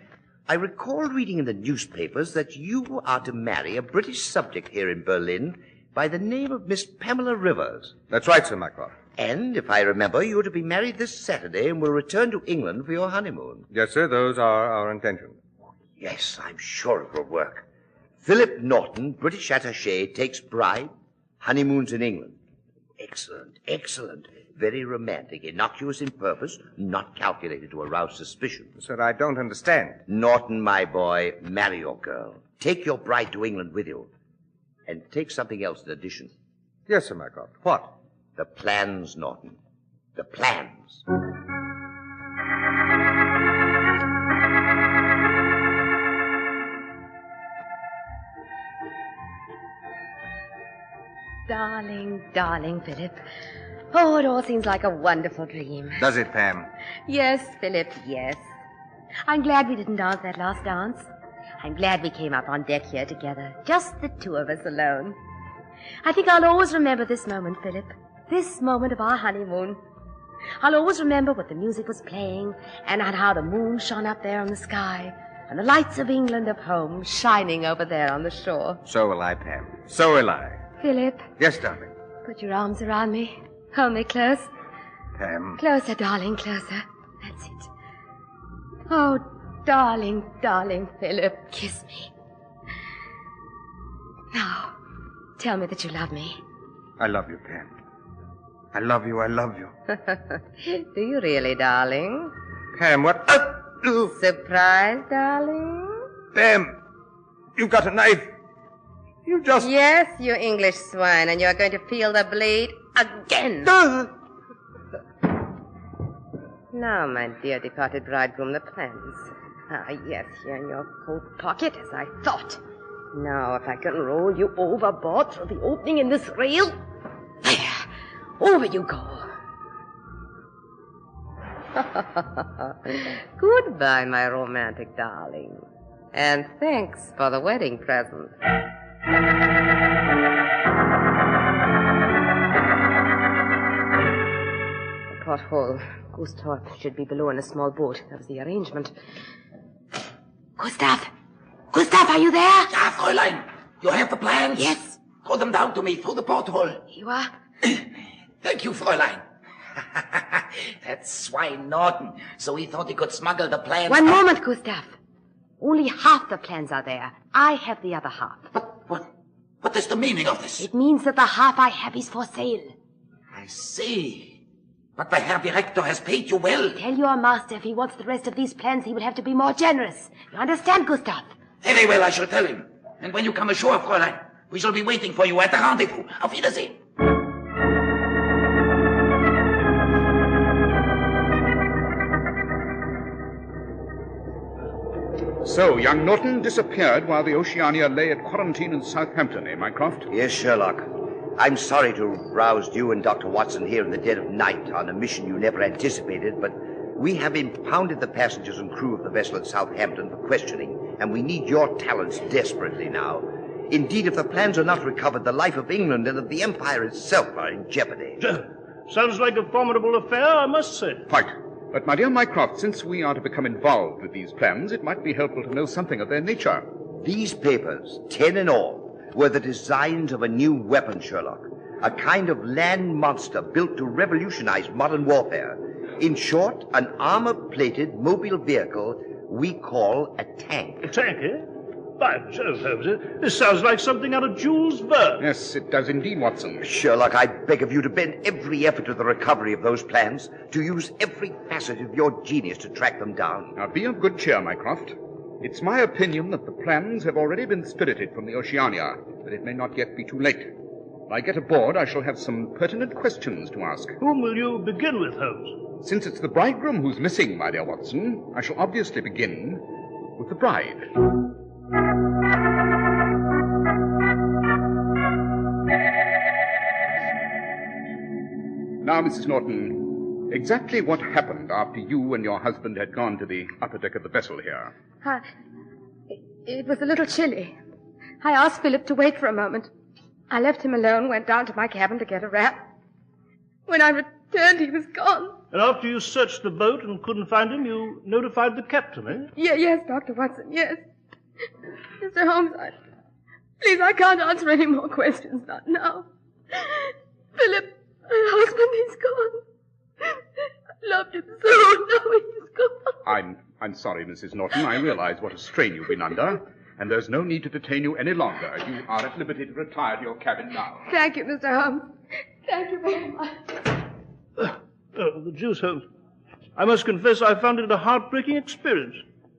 I recall reading in the newspapers that you are to marry a British subject here in Berlin by the name of Miss Pamela Rivers. That's right, Sir Mycroft. And, if I remember, you are to be married this Saturday and will return to England for your honeymoon. Yes, sir, those are our intentions. Yes, I'm sure it will work. Philip Norton, British attaché, takes bride, honeymoons in England. Excellent, excellent. Very romantic, innocuous in purpose, not calculated to arouse suspicion. Sir, I don't understand. Norton, my boy, marry your girl. Take your bride to England with you. And take something else in addition. Yes, Sir Mycroft. What? The plans, Norton. The plans. Darling, darling Philip. Oh, it all seems like a wonderful dream. Does it, Pam? Yes, Philip, yes. I'm glad we didn't dance that last dance. I'm glad we came up on deck here together, just the two of us alone. I think I'll always remember this moment, Philip. This moment of our honeymoon. I'll always remember what the music was playing and how the moon shone up there on the sky and the lights of England of home shining over there on the shore. So will I, Pam. So will I. Philip. Yes, darling. Put your arms around me. Hold me close. Pam. Closer, darling, closer. That's it. Oh, darling, darling Philip, kiss me. Now, tell me that you love me. I love you, Pam. I love you, I love you. Do you really, darling? Pam, what? Surprise, darling? Pam, you've got a knife. You just... Yes, you English swine, and you're going to feel the blade again. Now, my dear departed bridegroom, the plans. Ah, yes, here in your coat pocket, as I thought. Now, if I can roll you overboard through the opening in this rail. There, over you go. Goodbye, my romantic darling. And thanks for the wedding present. The porthole. Gustav should be below in a small boat. That was the arrangement. Gustav! Gustav, are you there? Ja, Fräulein. You have the plans? Yes. Throw them down to me through the porthole. You are? Thank you, Fräulein. That swine Norton. So he thought he could smuggle the plans... One moment, Gustav. Only half the plans are there. I have the other half. What is the meaning of this? It means that the half I have is for sale. I see. But the Herr Director has paid you well. Tell your master if he wants the rest of these plans, he will have to be more generous. You understand, Gustav? Very well, I shall tell him. And when you come ashore, Fräulein, we shall be waiting for you at the rendezvous. Auf Wiedersehen. So, young Norton disappeared while the Oceania lay at quarantine in Southampton, eh, Mycroft? Yes, Sherlock. I'm sorry to have roused you and Dr. Watson here in the dead of night on a mission you never anticipated, but we have impounded the passengers and crew of the vessel at Southampton for questioning, and we need your talents desperately now. Indeed, if the plans are not recovered, the life of England and of the Empire itself are in jeopardy. Sounds like a formidable affair, I must say. Quite. But, my dear Mycroft, since we are to become involved with these plans, it might be helpful to know something of their nature. These papers, 10 in all, were the designs of a new weapon, Sherlock. A kind of land monster built to revolutionize modern warfare. In short, an armor-plated mobile vehicle we call a tank. A tank, eh? By Jove, Holmes, this sounds like something out of Jules Verne. Yes, it does indeed, Watson. Sherlock, I beg of you to bend every effort to the recovery of those plans, to use every facet of your genius to track them down. Now, be of good cheer, Mycroft. It's my opinion that the plans have already been spirited from the Oceania, but it may not yet be too late. When I get aboard, I shall have some pertinent questions to ask. Whom will you begin with, Holmes? Since it's the bridegroom who's missing, my dear Watson, I shall obviously begin with the bride. Now, Mrs. Norton, exactly what happened after you and your husband had gone to the upper deck of the vessel here? It was a little chilly. I asked Philip to wait for a moment. I left him alone, went down to my cabin to get a wrap. When I returned, he was gone. And after you searched the boat and couldn't find him, you notified the captain, eh? Yes, Dr. Watson, yes. Mr. Holmes, please, I can't answer any more questions, not now. Philip, my husband, he's gone. I loved him so, now he's gone. I'm sorry, Mrs. Norton. I realize what a strain you've been under, and there's no need to detain you any longer. You are at liberty to retire to your cabin now. Thank you, Mr. Holmes. Thank you very much. The deuce, Holmes. I must confess I found it a heartbreaking experience.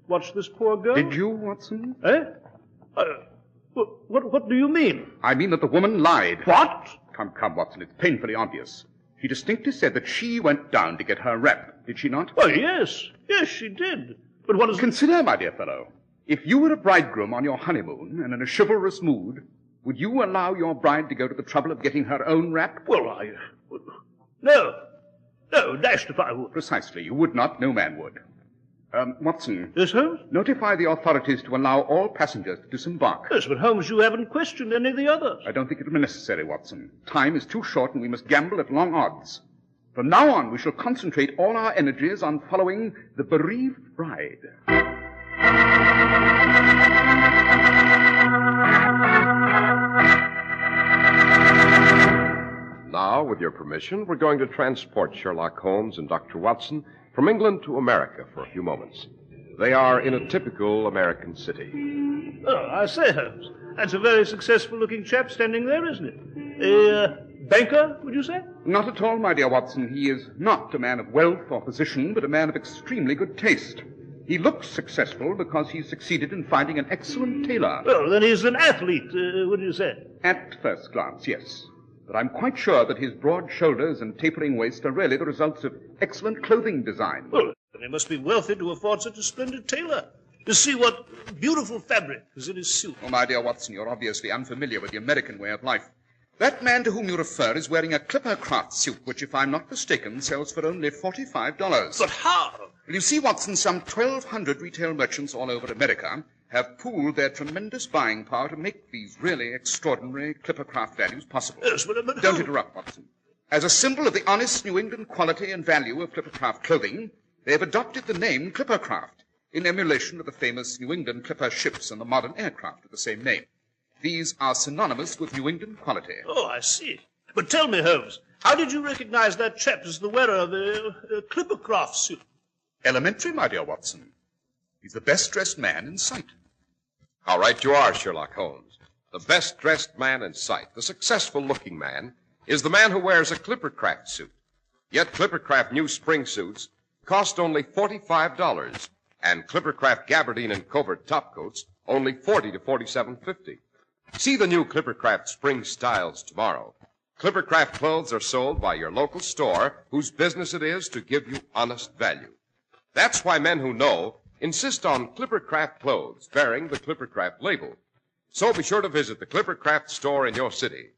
Watch this poor girl. Did you, Watson? Eh? What do you mean? I mean that the woman lied. What? Come, Watson, it's painfully obvious. She distinctly said that she went down to get her wrap, did she not? Oh, yes. Yes, she did. But what is... Consider, my dear fellow, if you were a bridegroom on your honeymoon and in a chivalrous mood, would you allow your bride to go to the trouble of getting her own wrap? Well, No. No, dashed if I would. Precisely. You would not. No man would. Watson. Yes, Holmes? Notify the authorities to allow all passengers to disembark. Yes, but Holmes, you haven't questioned any of the others. I don't think it will be necessary, Watson. Time is too short and we must gamble at long odds. From now on, we shall concentrate all our energies on following the bereaved bride. Now, with your permission, we're going to transport Sherlock Holmes and Dr. Watson from England to America for a few moments. They are in a typical American city. Oh, I say, Holmes, that's a very successful-looking chap standing there, isn't it? A banker, would you say? Not at all, my dear Watson. He is not a man of wealth or position, but a man of extremely good taste. He looks successful because he succeeded in finding an excellent tailor. Well, then he's an athlete, would you say? At first glance, yes. But I'm quite sure that his broad shoulders and tapering waist are really the results of excellent clothing design. Well, then he must be wealthy to afford such a splendid tailor. To see what beautiful fabric is in his suit. Oh, my dear Watson, you're obviously unfamiliar with the American way of life. That man to whom you refer is wearing a Clipper Craft suit, which, if I'm not mistaken, sells for only $45. But how? Well, you see, Watson, some 1,200 retail merchants all over America have pooled their tremendous buying power to make these really extraordinary Clipper Craft values possible. Yes, but Don't interrupt, Watson. As a symbol of the honest New England quality and value of Clipper Craft clothing, they have adopted the name Clipper Craft in emulation of the famous New England Clipper ships and the modern aircraft of the same name. These are synonymous with New England quality. Oh, I see. But tell me, Holmes, how did you recognize that chap as the wearer of a Clipper Craft suit? Elementary, my dear Watson. He's the best-dressed man in sight. How right you are, Sherlock Holmes. The best-dressed man in sight, the successful-looking man, is the man who wears a Clippercraft suit. Yet Clippercraft new spring suits cost only $45, and Clippercraft gabardine and covert topcoats only $40 to $47.50. See the new Clippercraft spring styles tomorrow. Clippercraft clothes are sold by your local store, whose business it is to give you honest value. That's why men who know insist on Clippercraft clothes bearing the Clippercraft label. So be sure to visit the Clippercraft store in your city.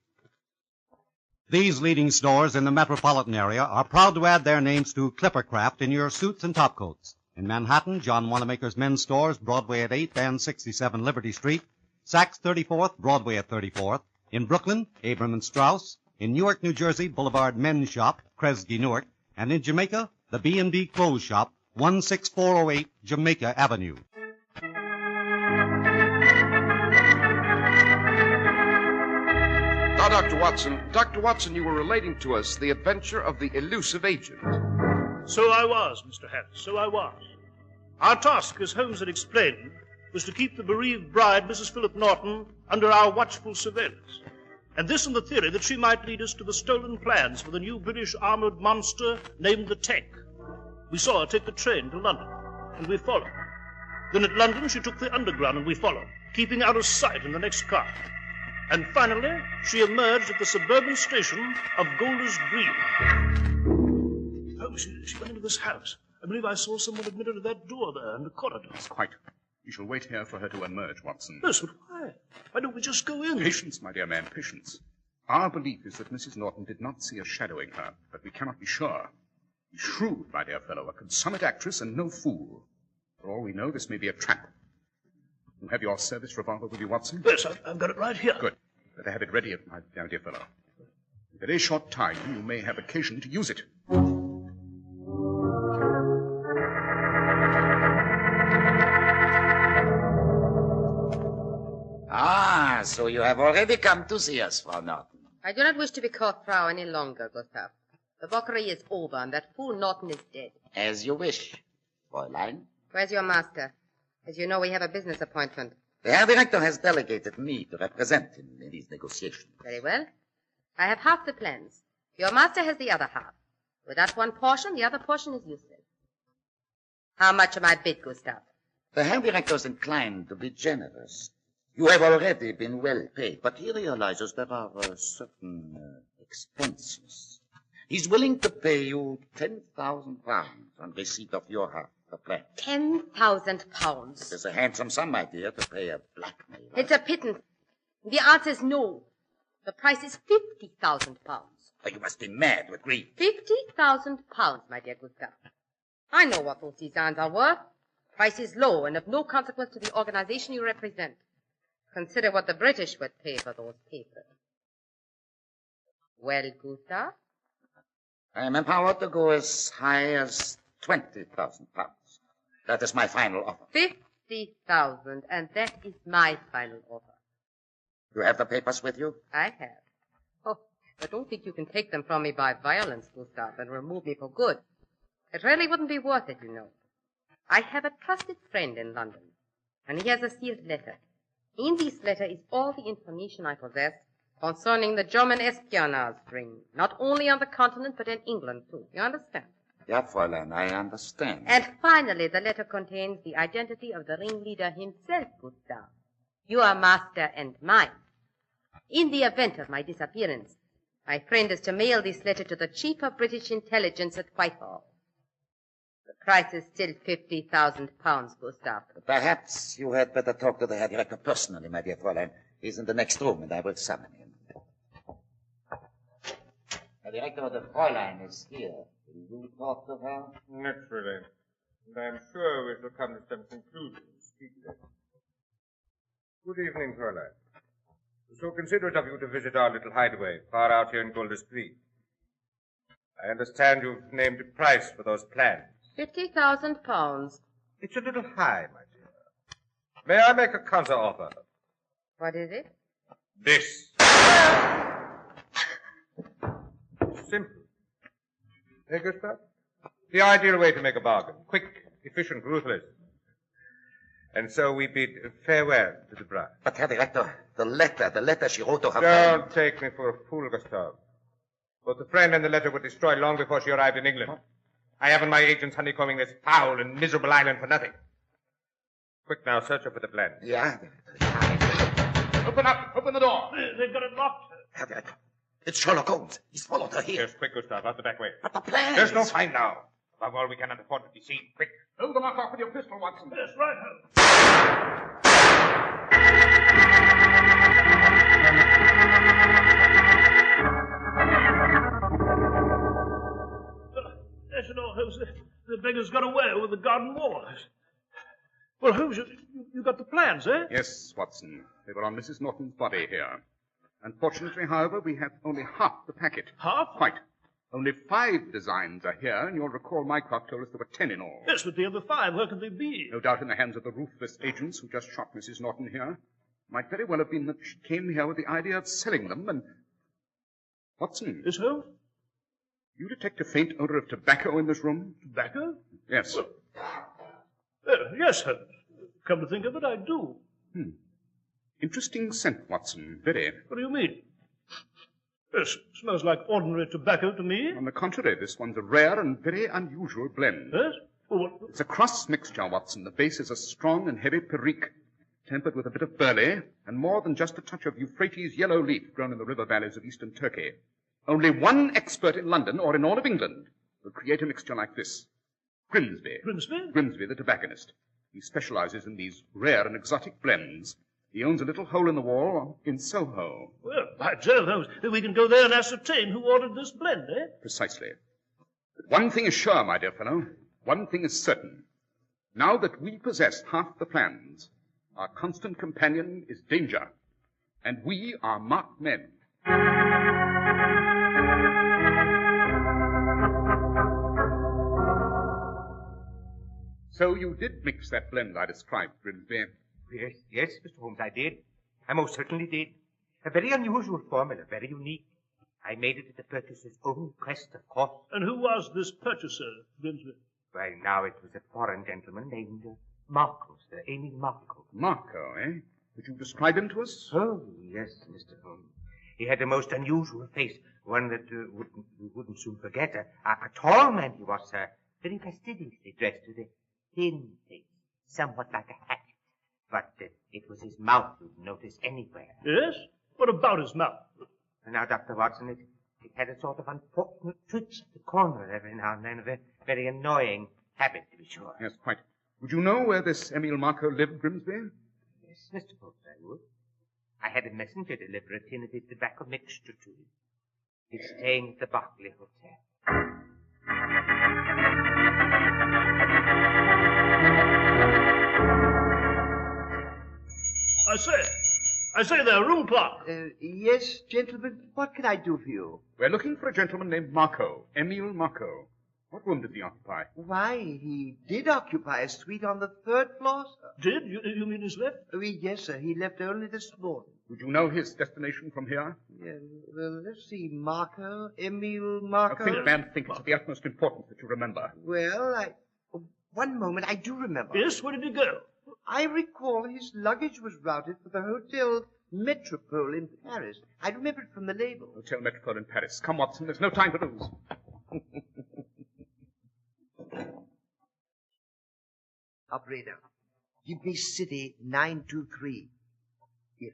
These leading stores in the metropolitan area are proud to add their names to Clippercraft in your suits and topcoats. In Manhattan, John Wanamaker's men's stores, Broadway at 8th and 67 Liberty Street. Saks 34th, Broadway at 34th. In Brooklyn, Abram and Strauss. In Newark, New Jersey, Boulevard Men's Shop, Kresge Newark. And in Jamaica, the B&B Clothes Shop, 16408 Jamaica Avenue. Now, Dr. Watson, you were relating to us the adventure of the elusive agent. So I was, Mr. Harris, so I was. Our task, as Holmes had explained, was to keep the bereaved bride, Mrs. Philip Norton, under our watchful surveillance. And this on the theory that she might lead us to the stolen plans for the new British armored monster named the Kegg. We saw her take the train to London, and we followed. Then at London, she took the underground, and we followed, keeping out of sight in the next car. And finally, she emerged at the suburban station of Golders Green. Oh, she went into this house. I believe I saw someone admitted to that door there in the corridor. That's quite. We shall wait here for her to emerge, Watson. Yes, but why? Why don't we just go in? Patience, my dear man, patience. Our belief is that Mrs. Norton did not see us shadowing her, but we cannot be sure. Be shrewd, my dear fellow, a consummate actress and no fool. For all we know, this may be a trap. You have your service revolver with you, Watson? Yes, I've got it right here. Good. Better have it ready, my dear fellow. In a very short time, you may have occasion to use it. Ah, so you have already come to see us, Frau Norton. I do not wish to be called Frau any longer, Gustav. The mockery is over, and that fool Norton is dead. As you wish, Fräulein. Where's your master? As you know, we have a business appointment. The Herr Director has delegated me to represent him in these negotiations. Very well. I have half the plans. Your master has the other half. Without one portion, the other portion is useless. How much am I bid, Gustav? The Herr Director is inclined to be generous. You have already been well paid, but he realizes there are certain expenses. He's willing to pay you 10,000 pounds on receipt of your half. 10,000 pounds. It is a handsome sum, my dear, to pay a blackmailer. It's a pittance. The answer is no. The price is 50,000 pounds. Oh, you must be mad with grief. 50,000 pounds, my dear Gustav. I know what those designs are worth. Price is low and of no consequence to the organization you represent. Consider what the British would pay for those papers. Well, Gustav? I am empowered to go as high as 20,000 pounds. That is my final offer. 50,000, and that is my final offer. You have the papers with you? I have. Oh, but don't think you can take them from me by violence, Gustav, and remove me for good. It really wouldn't be worth it, you know. I have a trusted friend in London, and he has a sealed letter. In this letter is all the information I possess concerning the German espionage ring, not only on the continent, but in England, too. You understand? Yeah, Fräulein, I understand. And finally, the letter contains the identity of the ringleader himself, Gustav. Your master and mine. In the event of my disappearance, my friend is to mail this letter to the Chief of British Intelligence at Whitehall. The price is still 50,000 pounds, Gustav. Perhaps you had better talk to the Herr Director personally, my dear Fräulein. He's in the next room, and I will summon him. The Director of the Fräulein is here. Will you talk to her? Naturally. And I'm sure we shall come to some conclusions speedily. Good evening, Fräulein. So considerate of you to visit our little hideaway, far out here in Golders Green. I understand you've named a price for those plans. 50,000 pounds. It's a little high, my dear. May I make a counter offer? What is it? This. Simple. Hey, Gustav? The ideal way to make a bargain. Quick, efficient, ruthless. And so we bid farewell to the bride. But, Herr Director, the letter she wrote to her friend. Don't take me for a fool, Gustav. Both the friend and the letter were destroyed long before she arrived in England. I haven't my agents honeycombing this foul and miserable island for nothing. Quick now, search her for the plan. Yeah. Open up! Open the door! They've got it locked. Herr Director, it's Sherlock Holmes. He's followed her here. Yes, quick, Gustav, out the back way. But the plans! There's no time now. Above all, we cannot afford to be seen. Quick. Hold the lock off with your pistol, Watson. Yes, right, Holmes. beggar's got away with the garden wall. Well, Holmes, you got the plans, eh? Yes, Watson. They were on Mrs. Norton's body here. Unfortunately, however, we have only half the packet. Half? Quite. Only 5 designs are here, and you'll recall Mycroft told us there were 10 in all. Yes, but the other 5, where could they be? No doubt in the hands of the ruthless agents who just shot Mrs. Norton here. Might very well have been that she came here with the idea of selling them, and... Watson. Yes, Holmes? You detect a faint odor of tobacco in this room? Tobacco? Yes. Yes, Holmes. Come to think of it, I do. Interesting scent, Watson. Very. What do you mean? Yes, smells like ordinary tobacco to me. On the contrary, this one's a rare and very unusual blend. Yes? Well, what? It's a cross mixture, Watson. The base is a strong and heavy Perique, tempered with a bit of burley, and more than just a touch of Euphrates yellow leaf grown in the river valleys of eastern Turkey. Only one expert in London, or in all of England, will create a mixture like this. Grimsby. Grimsby? Grimsby, the tobacconist. He specializes in these rare and exotic blends. He owns a little hole in the wall in Soho. Well, by Jove, Holmes, we can go there and ascertain who ordered this blend, eh? Precisely. But one thing is sure, my dear fellow. One thing is certain. Now that we possess half the plans, our constant companion is danger. And we are marked men. So you did mix that blend I described, Grimsby. Yes, Mr. Holmes, I did. I most certainly did. A very unusual formula, very unique. I made it at the purchaser's own request, of course. And who was this purchaser, Grimsby? Well, now it was a foreign gentleman named Marco, Sir Emil Marco. Marco, eh? Could you describe him to us? Oh, yes, Mr. Holmes. He had a most unusual face, one that you wouldn't soon forget. A tall man he was, sir, very fastidiously dressed with a thin face, somewhat like a hat. But it was his mouth you'd notice anywhere. Yes? What about his mouth? Now, Dr. Watson, it had a sort of unfortunate twitch at the corner every now and then, a very annoying habit, to be sure. Yes, quite. Would you know where this Emil Marco lived, Grimsby? Yes, Mr. Holmes, I would. I had a messenger deliver a tin of his tobacco mixture to him. He's staying at the Berkeley Hotel. I say there, room clerk. Yes, gentlemen, what can I do for you? We're looking for a gentleman named Marco, Emil Marco. What room did he occupy? Why, he did occupy a suite on the 3rd floor, sir. Did? You mean he's left? Yes, sir. He left only this morning. Would you know his destination from here? Yeah, well, let's see. Marco, Emil Marco. Think, man, think. It's of the utmost importance that you remember. Well, one moment, I do remember. Yes, where did he go? I recall his luggage was routed for the Hotel Metropole in Paris. I remember it from the label. Hotel Metropole in Paris. Come, Watson, there's no time to lose. Operator, give me City 923. Yes.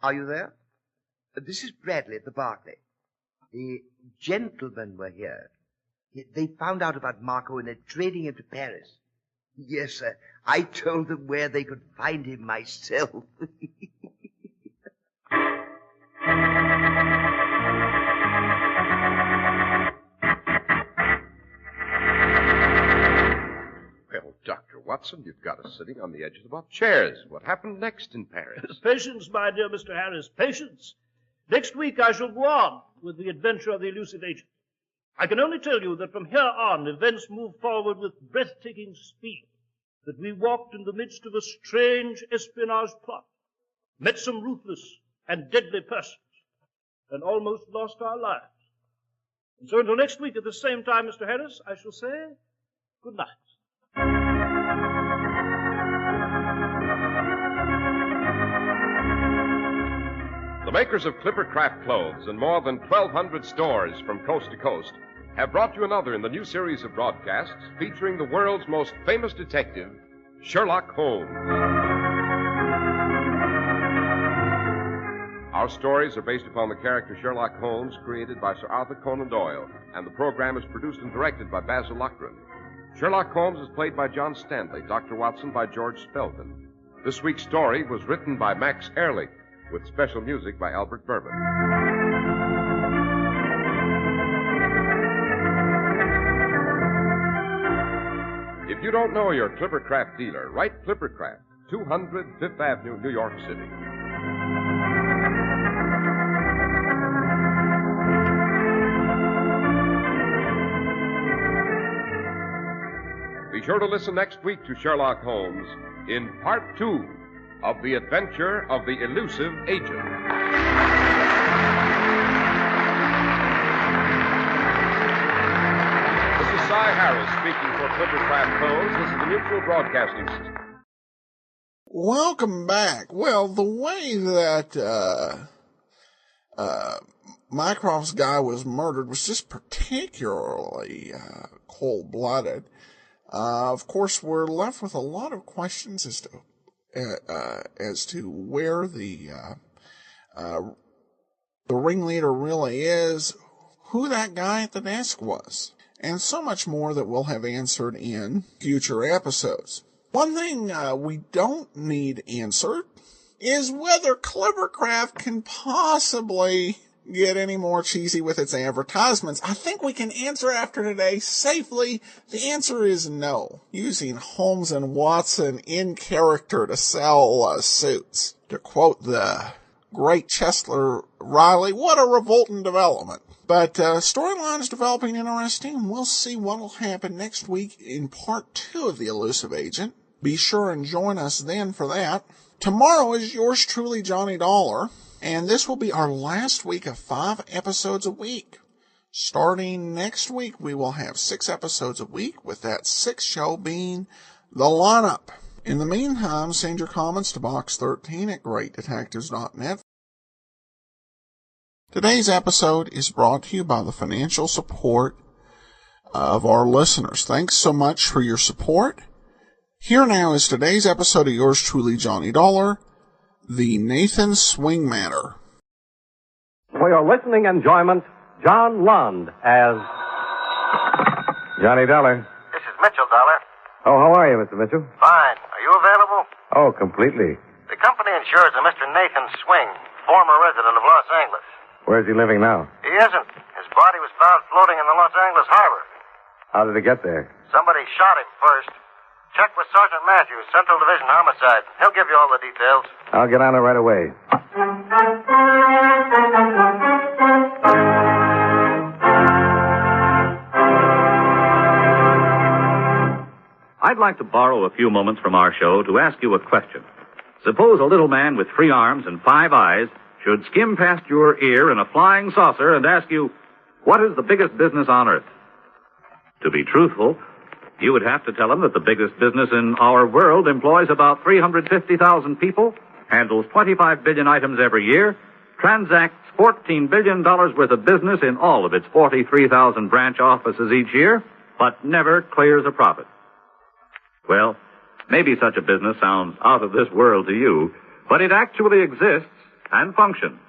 Are you there? This is Bradley at the Berkeley. The gentlemen were here. They found out about Marco and they're trading him to Paris. Yes, sir. I told them where they could find him myself. Well, Dr. Watson, you've got us sitting on the edges of our chairs. What happened next in Paris? Patience, my dear Mr. Harris, patience. Next week I shall go on with the adventure of the elusive agent. I can only tell you that from here on events move forward with breathtaking speed, that we walked in the midst of a strange espionage plot, met some ruthless and deadly persons, and almost lost our lives. And so until next week at the same time, Mr. Harris, I shall say good night. The makers of Clippercraft clothes and more than 1,200 stores from coast to coast have brought you another in the new series of broadcasts featuring the world's most famous detective, Sherlock Holmes. Our stories are based upon the character Sherlock Holmes, created by Sir Arthur Conan Doyle, and the program is produced and directed by Basil Lochran. Sherlock Holmes is played by John Stanley, Dr. Watson by George Spelton. This week's story was written by Max Ehrlich, with special music by Albert Bourbon. If you don't know your Clippercraft dealer, write Clippercraft, 200 Fifth Avenue, New York City. Be sure to listen next week to Sherlock Holmes in Part 2 of The Adventure of the Elusive Agent. This is Cy Harris speaking for Clippercraft Holmes. This is the Mutual Broadcasting System. Welcome back. Well, the way that Mycroft's guy was murdered was just particularly cold-blooded. Of course, we're left with a lot of questions as to where the ringleader really is, who that guy at the desk was, and so much more that we'll have answered in future episodes. One thing we don't need answered is whether Clippercraft can possibly get any more cheesy with its advertisements. I think we can answer after today safely. The answer is no. Using Holmes and Watson in character to sell suits. To quote the great Chester Riley, what a revolting development. But storyline is developing interesting. We'll see what will happen next week in part 2 of The Elusive Agent. Be sure and join us then for that. Tomorrow is yours truly, Johnny Dollar. And this will be our last week of 5 episodes a week. Starting next week, we will have 6 episodes a week, with that 6th show being The Lineup. In the meantime, send your comments to box13@greatdetectives.net. Today's episode is brought to you by the financial support of our listeners. Thanks so much for your support. Here now is today's episode of yours truly, Johnny Dollar, The Nathan Swing Matter. For your listening enjoyment, John Lund as Johnny Dollar. This is Mitchell Dollar. Oh, how are you, Mr. Mitchell? Fine. Are you available? Oh, completely. The company insures a Mr. Nathan Swing, former resident of Los Angeles. Where's he living now? He isn't. His body was found floating in the Los Angeles harbor. How did he get there? Somebody shot him first. Check with Sergeant Matthews, Central Division Homicide. He'll give you all the details. I'll get on it right away. I'd like to borrow a few moments from our show to ask you a question. Suppose a little man with 3 arms and 5 eyes should skim past your ear in a flying saucer and ask you, what is the biggest business on earth? To be truthful, you would have to tell him that the biggest business in our world employs about 350,000 people, handles 25 billion items every year, transacts $14 billion worth of business in all of its 43,000 branch offices each year, but never clears a profit. Well, maybe such a business sounds out of this world to you, but it actually exists and functions.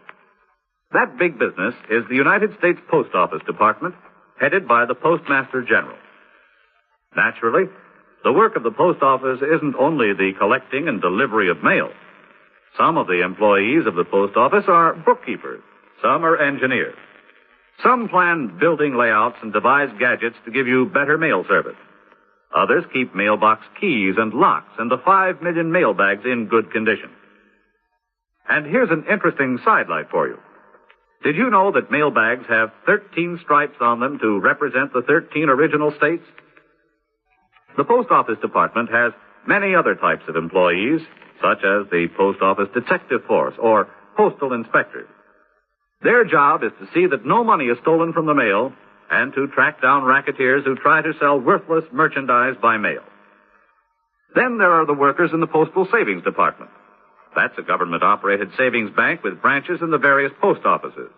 That big business is the United States Post Office Department, headed by the Postmaster General. Naturally, the work of the post office isn't only the collecting and delivery of mail. Some of the employees of the post office are bookkeepers. Some are engineers. Some plan building layouts and devise gadgets to give you better mail service. Others keep mailbox keys and locks and the 5 million mail bags in good condition. And here's an interesting sidelight for you. Did you know that mail bags have 13 stripes on them to represent the 13 original states? The Post Office Department has many other types of employees, such as the Post Office Detective Force or Postal Inspectors. Their job is to see that no money is stolen from the mail and to track down racketeers who try to sell worthless merchandise by mail. Then there are the workers in the Postal Savings Department. That's a government-operated savings bank with branches in the various post offices.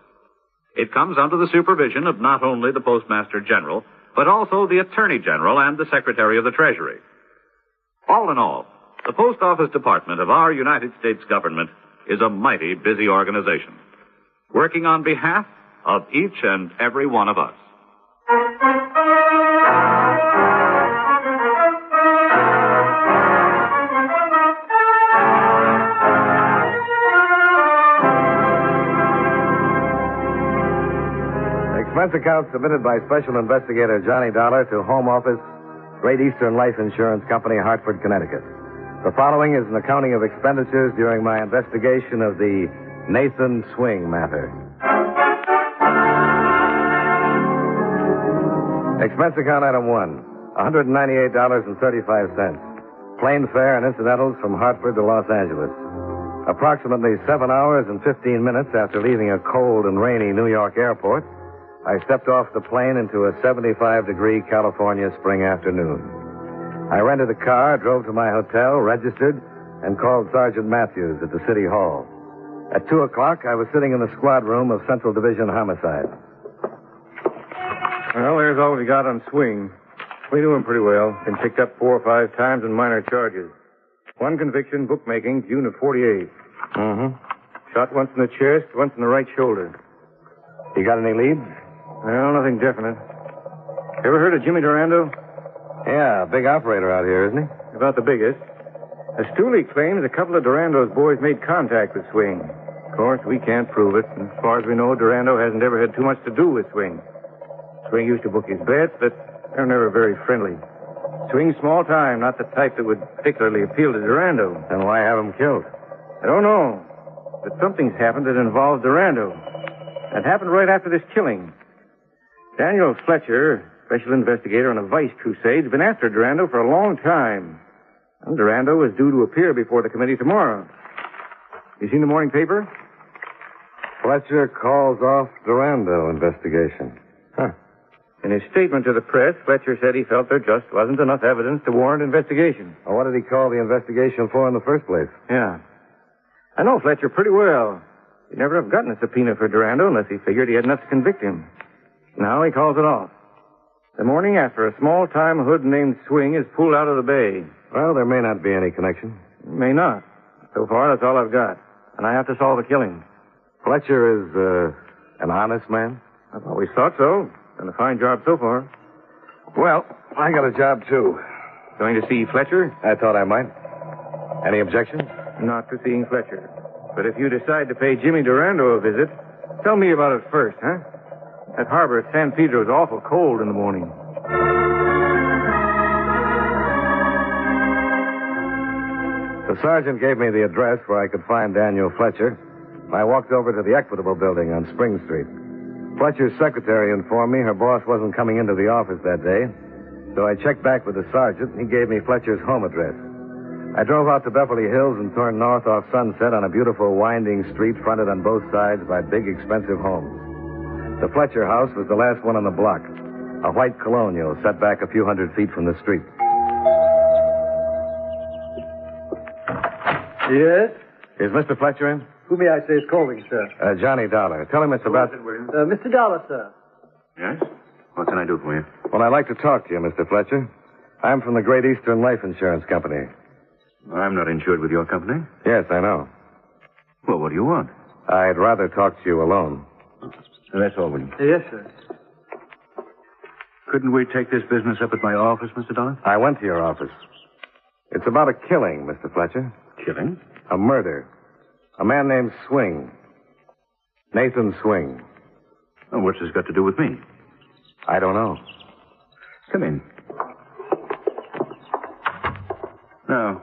It comes under the supervision of not only the Postmaster General, but also the Attorney General and the Secretary of the Treasury. All in all, the Post Office Department of our United States government is a mighty busy organization, working on behalf of each and every one of us. Expense account submitted by Special Investigator Johnny Dollar to Home Office, Great Eastern Life Insurance Company, Hartford, Connecticut. The following is an accounting of expenditures during my investigation of the Nathan Swing matter. Expense account item 1, $198.35. Plane fare and incidentals from Hartford to Los Angeles. Approximately 7 hours and 15 minutes after leaving a cold and rainy New York airport, I stepped off the plane into a 75-degree California spring afternoon. I rented a car, drove to my hotel, registered, and called Sergeant Matthews at the City Hall. At 2 o'clock, I was sitting in the squad room of Central Division Homicide. Well, there's all we got on Swing. We knew him pretty well. Been picked up 4 or 5 times in minor charges. 1 conviction, bookmaking, June of 48. Mm-hmm. Shot once in the chest, once in the right shoulder. You got any leads? Well, nothing definite. Ever heard of Jimmy Durando? Yeah, big operator out here, isn't he? About the biggest. Stooley claims a couple of Durando's boys made contact with Swing. Of course, we can't prove it. As far as we know, Durando hasn't ever had too much to do with Swing. Swing used to book his bets, but they're never very friendly. Swing's small time, not the type that would particularly appeal to Durando. Then why have him killed? I don't know. But something's happened that involves Durando. It happened right after this killing. Daniel Fletcher, special investigator on a vice crusade, has been after Durando for a long time. And Durando is due to appear before the committee tomorrow. You seen the morning paper? Fletcher calls off Durando investigation. Huh. In his statement to the press, Fletcher said he felt there just wasn't enough evidence to warrant investigation. Well, what did he call the investigation for in the first place? Yeah. I know Fletcher pretty well. He'd never have gotten a subpoena for Durando unless he figured he had enough to convict him. Now he calls it off. The morning after, a small-time hood named Swing is pulled out of the bay. Well, there may not be any connection. May not. So far, that's all I've got. And I have to solve a killing. Fletcher is, an honest man? I've always thought so. Done a fine job so far. Well, I got a job, too. Going to see Fletcher? I thought I might. Any objections? Not to seeing Fletcher. But if you decide to pay Jimmy Durando a visit, tell me about it first, huh? That harbor at San Pedro is awful cold in the morning. The sergeant gave me the address where I could find Daniel Fletcher. I walked over to the Equitable Building on Spring Street. Fletcher's secretary informed me her boss wasn't coming into the office that day, so I checked back with the sergeant, and he gave me Fletcher's home address. I drove out to Beverly Hills and turned north off Sunset on a beautiful winding street fronted on both sides by big, expensive homes. The Fletcher house was the last one on the block, a white colonial set back a few hundred feet from the street. Yes? Is Mr. Fletcher in? Who may I say is calling, sir? Johnny Dollar. Tell him it's about... Mr. Dollar, sir. Yes? What can I do for you? Well, I'd like to talk to you, Mr. Fletcher. I'm from the Great Eastern Life Insurance Company. I'm not insured with your company. Yes, I know. Well, what do you want? I'd rather talk to you alone. That's all, William. Yes, sir. Couldn't we take this business up at my office, Mr. Dollar? I went to your office. It's about a killing, Mr. Fletcher. Killing? A murder. A man named Swing. Nathan Swing. Oh, what's this got to do with me? I don't know. Come in. Now,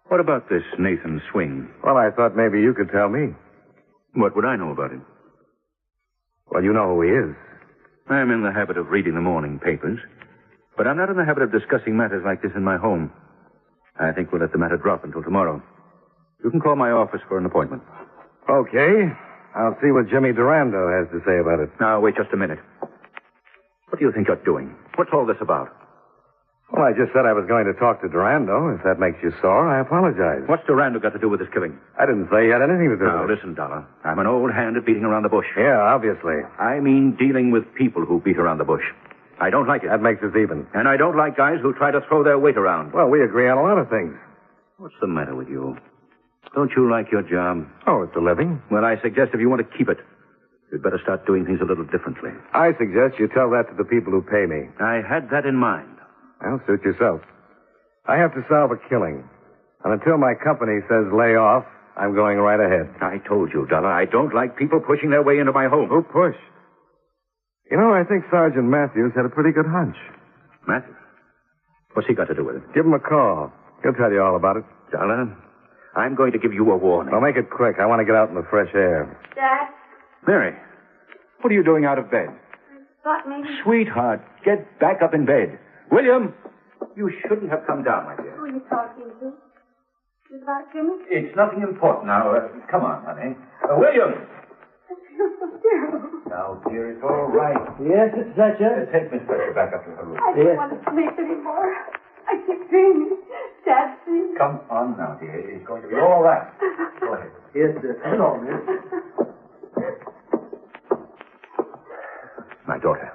what about this Nathan Swing? Well, I thought maybe you could tell me. What would I know about him? Well, you know who he is. I'm in the habit of reading the morning papers, but I'm not in the habit of discussing matters like this in my home. I think we'll let the matter drop until tomorrow. You can call my office for an appointment. Okay. I'll see what Jimmy Durando has to say about it. Now, wait just a minute. What do you think you're doing? What's all this about? Well, I just said I was going to talk to Durando. If that makes you sore, I apologize. What's Durando got to do with this killing? I didn't say he had anything to do Now, with it. listen, Dollar. I'm an old hand at beating around the bush. Yeah, obviously. I mean dealing with people who beat around the bush. I don't like it. That makes us even. And I don't like guys who try to throw their weight around. Well, we agree on a lot of things. What's the matter with you? Don't you like your job? Oh, it's a living. Well, I suggest if you want to keep it, you'd better start doing things a little differently. I suggest you tell that to the people who pay me. I had that in mind. Well, suit yourself. I have to solve a killing. And until my company says lay off, I'm going right ahead. I told you, Dollar, I don't like people pushing their way into my home. Who pushed? You know, I think Sergeant Matthews had a pretty good hunch. Matthews? What's he got to do with it? Give him a call. He'll tell you all about it. Dollar, I'm going to give you a warning. Well, make it quick. I want to get out in the fresh air. Dad? Mary, what are you doing out of bed? Thought maybe... Sweetheart, get back up in bed. William, you shouldn't have come down, my dear. Who are you talking to? Is it about Jimmy? It's nothing important now. Come on, honey. William! I feel so terrible. Now, dear, it's all right. Yes, it's Fletcher. Take Miss Fletcher back up to her room. I don't want to sleep anymore. I keep dreaming. Dad, please. Come on now, dear. It's going to be all right. Go ahead. Yes, sir. Hello, miss. My daughter.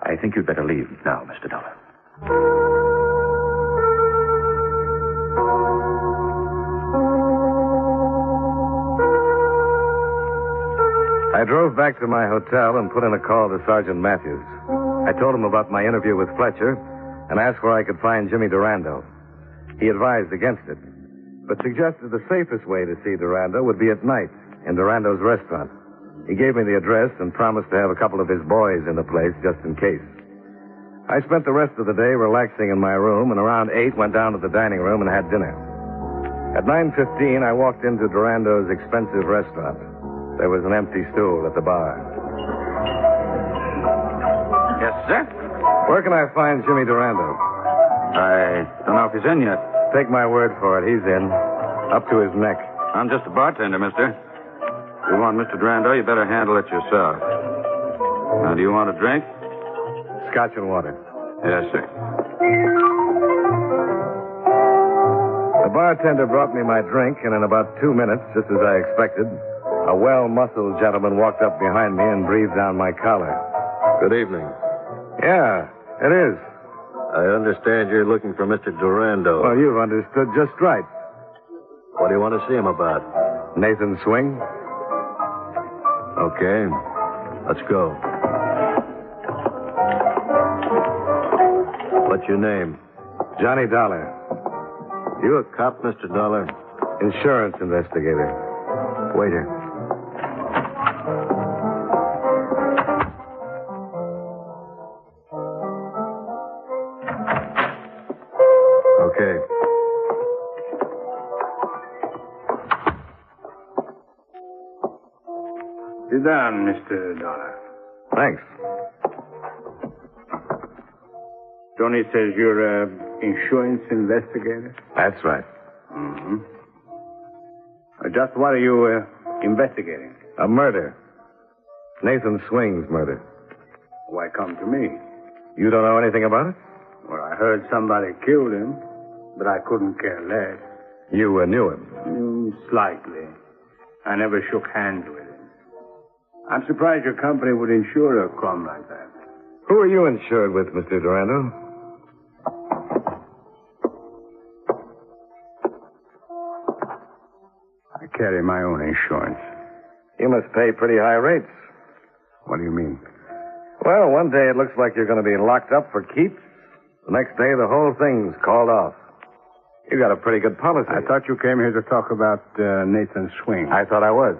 I think you'd better leave now, Mr. Dollar. I drove back to my hotel and put in a call to Sergeant Matthews. I told him about my interview with Fletcher and asked where I could find Jimmy Durando. He advised against it, but suggested the safest way to see Durando would be at night in Durando's restaurant. He gave me the address and promised to have a couple of his boys in the place just in case. I spent the rest of the day relaxing in my room, and around 8 went down to the dining room and had dinner. At 9:15, I walked into Durando's expensive restaurant. There was an empty stool at the bar. Yes, sir? Where can I find Jimmy Durando? I don't know if he's in yet. Take my word for it, he's in. Up to his neck. I'm just a bartender, mister. If you want Mr. Durando, you better handle it yourself. Now, do you want a drink? Scotch and water. Yes, sir. The bartender brought me my drink, and in about 2 minutes, just as I expected, a well-muscled gentleman walked up behind me and breathed down my collar. Good evening. Yeah, it is. I understand you're looking for Mr. Durando. Well, you've understood just right. What do you want to see him about? Nathan Swing? Okay. Let's go. What's your name? Johnny Dollar. You a cop, Mr. Dollar? Insurance investigator. Waiter. Okay. Sit down, Mr. Dollar. Thanks. Tony says you're an insurance investigator? That's right. Mm-hmm. Just what are you investigating? A murder. Nathan Swing's murder. Why come to me? You don't know anything about it? Well, I heard somebody killed him, but I couldn't care less. You knew him? Slightly. I never shook hands with him. I'm surprised your company would insure a crime like that. Who are you insured with, Mr. Durando? I carry my own insurance. You must pay pretty high rates. What do you mean? Well, one day it looks like you're going to be locked up for keeps. The next day, the whole thing's called off. You got a pretty good policy. I thought you came here to talk about Nathan Swing. I thought I was.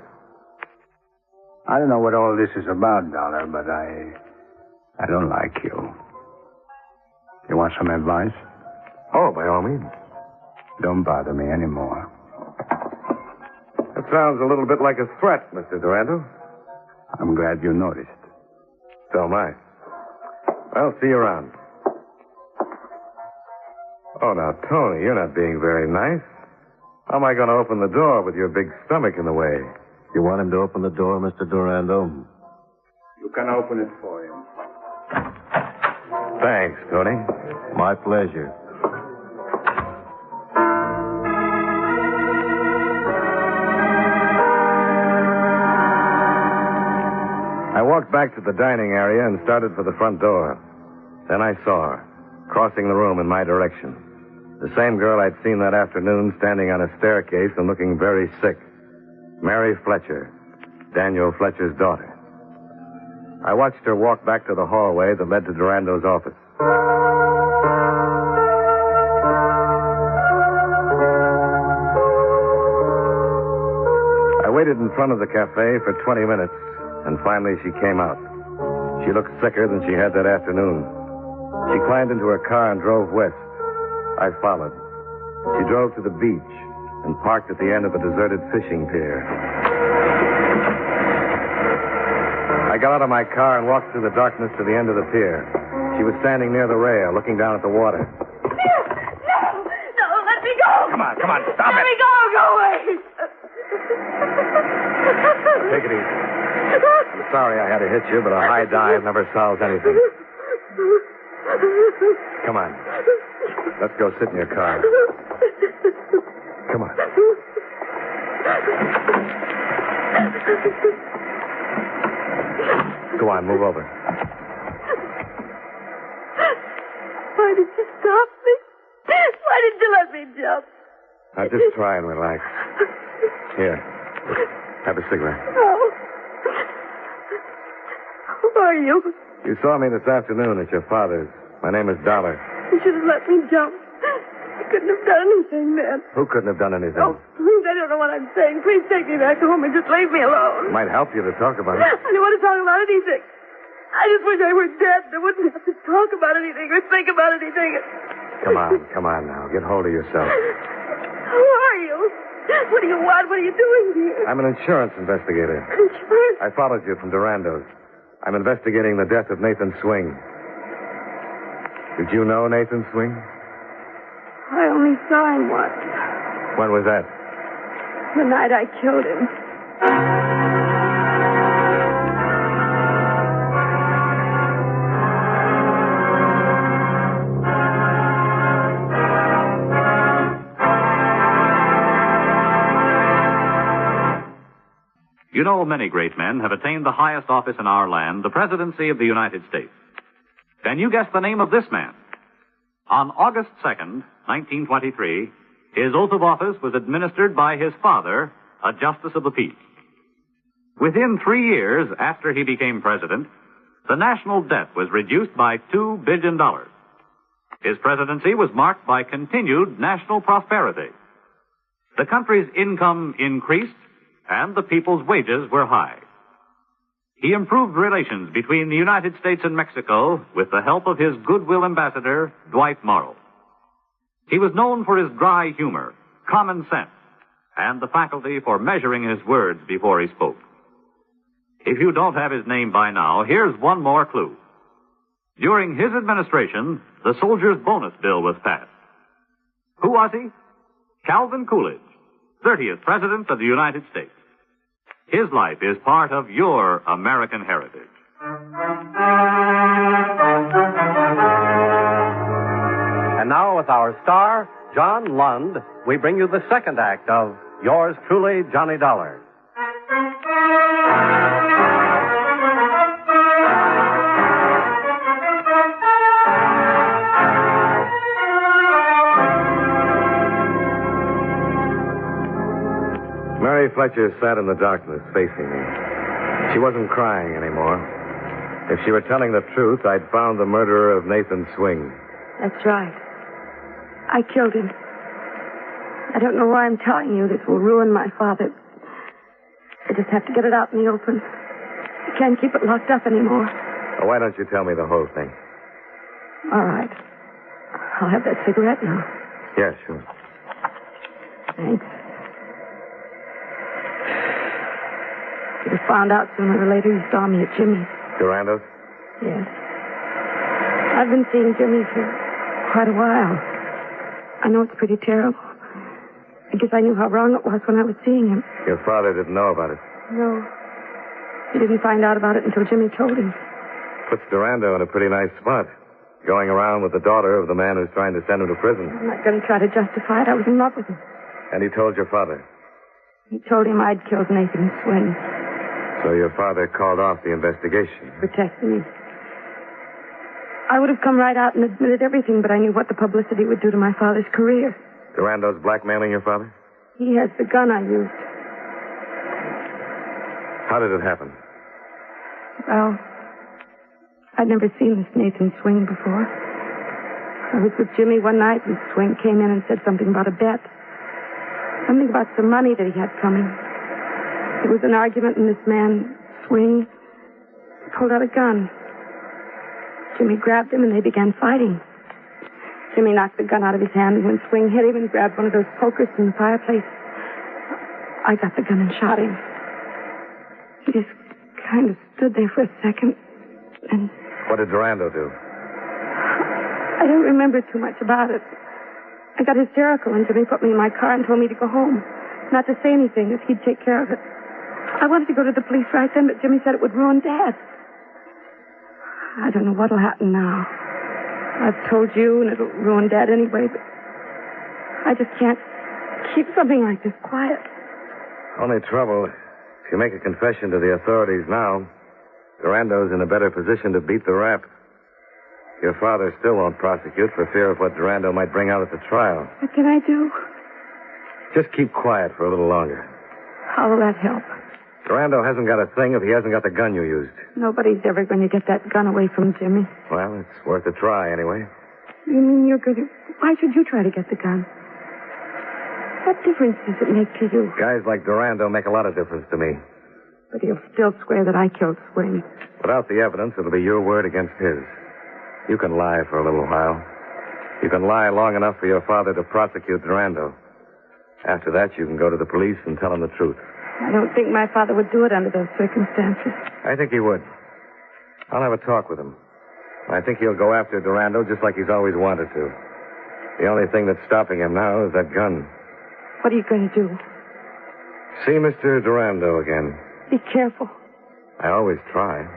I don't know what all this is about, Dollar, but I don't like you. You want some advice? Oh, by all means. Don't bother me anymore. That sounds a little bit like a threat, Mr. Durando. I'm glad you noticed. So am I. Well, see you around. Oh, now, Tony, you're not being very nice. How am I going to open the door with your big stomach in the way? You want him to open the door, Mr. Durando? You can open it for him. Thanks, Tony. My pleasure. I walked back to the dining area and started for the front door. Then I saw her, crossing the room in my direction. The same girl I'd seen that afternoon standing on a staircase and looking very sick. Mary Fletcher, Daniel Fletcher's daughter. I watched her walk back to the hallway that led to Durando's office. I waited in front of the cafe for 20 minutes, and finally she came out. She looked sicker than she had that afternoon. She climbed into her car and drove west. I followed. She drove to the beach and parked at the end of a deserted fishing pier. I got out of my car and walked through the darkness to the end of the pier. She was standing near the rail, looking down at the water. No, let me go. Come on, stop Let me go away. Take it easy. I'm sorry I had to hit you, but a high dive never solves anything. Come on. Let's go sit in your car. Come on. Go on, move over. Why did you stop me? Why did you let me jump? Now, just try and relax. Here. Have a cigarette. Oh. Who are you? You saw me this afternoon at your father's. My name is Dollar. You should have let me jump. I couldn't have done anything then. Who couldn't have done anything? Oh, please, I don't know what I'm saying. Please take me back home and just leave me alone. It might help you to talk about it. I don't want to talk about anything. I just wish I were dead. I wouldn't have to talk about anything or think about anything. Come on now. Get hold of yourself. Who are you? What do you want? What are you doing here? I'm an insurance investigator. Insurance? I followed you from Durando's. I'm investigating the death of Nathan Swing. Did you know Nathan Swing? I only saw him once. When was that? The night I killed him. You know, many great men have attained the highest office in our land, the presidency of the United States. Can you guess the name of this man? On August 2nd, 1923, his oath of office was administered by his father, a justice of the peace. Within 3 years after he became president, the national debt was reduced by $2 billion. His presidency was marked by continued national prosperity. The country's income increased, and the people's wages were high. He improved relations between the United States and Mexico with the help of his goodwill ambassador, Dwight Morrow. He was known for his dry humor, common sense, and the faculty for measuring his words before he spoke. If you don't have his name by now, here's one more clue. During his administration, the Soldiers' Bonus Bill was passed. Who was he? Calvin Coolidge, 30th President of the United States. His life is part of your American heritage. And now, with our star, John Lund, we bring you the second act of Yours Truly, Johnny Dollar. Mary Fletcher sat in the darkness facing me. She wasn't crying anymore. If she were telling the truth, I'd found the murderer of Nathan Swing. That's right. I killed him. I don't know why I'm telling you. This will ruin my father. I just have to get it out in the open. I can't keep it locked up anymore. Well, why don't you tell me the whole thing? All right. I'll have that cigarette now. Yeah, sure. Thanks. You'd have found out sooner or later you saw me at Jimmy's. Durando's? Yes. I've been seeing Jimmy for quite a while. I know it's pretty terrible. I guess I knew how wrong it was when I was seeing him. Your father didn't know about it. No. He didn't find out about it until Jimmy told him. Puts Durando in a pretty nice spot. Going around with the daughter of the man who's trying to send him to prison. I'm not going to try to justify it. I was in love with him. And he told your father? He told him I'd killed Nathan Swing. So your father called off the investigation. Protect me. I would have come right out and admitted everything, but I knew what the publicity would do to my father's career. Durando's blackmailing your father? He has the gun I used. How did it happen? Well, I'd never seen this Nathan Swing before. I was with Jimmy one night, and Swing came in and said something about a bet. Something about some money that he had coming. There was an argument, and this man, Swing, pulled out a gun. Jimmy grabbed him and they began fighting. Jimmy knocked the gun out of his hand when Swing hit him and grabbed one of those pokers from the fireplace. I got the gun and shot him. He just kind of stood there for a second and... What did Durando do? I don't remember too much about it. I got hysterical and Jimmy put me in my car and told me to go home. Not to say anything, if he'd take care of it. I wanted to go to the police right then, but Jimmy said it would ruin Dad. I don't know what'll happen now. I've told you, and it'll ruin Dad anyway, but I just can't keep something like this quiet. Only trouble, if you make a confession to the authorities now, Durando's in a better position to beat the rap. Your father still won't prosecute for fear of what Durando might bring out at the trial. What can I do? Just keep quiet for a little longer. How will that help? Durando hasn't got a thing if he hasn't got the gun you used. Nobody's ever going to get that gun away from Jimmy. Well, it's worth a try anyway. You mean you're going to... Why should you try to get the gun? What difference does it make to you? Guys like Durando make a lot of difference to me. But he'll still swear that I killed Swing. Without the evidence, it'll be your word against his. You can lie for a little while. You can lie long enough for your father to prosecute Durando. After that, you can go to the police and tell them the truth. I don't think my father would do it under those circumstances. I think he would. I'll have a talk with him. I think he'll go after Durando just like he's always wanted to. The only thing that's stopping him now is that gun. What are you going to do? See Mr. Durando again. Be careful. I always try.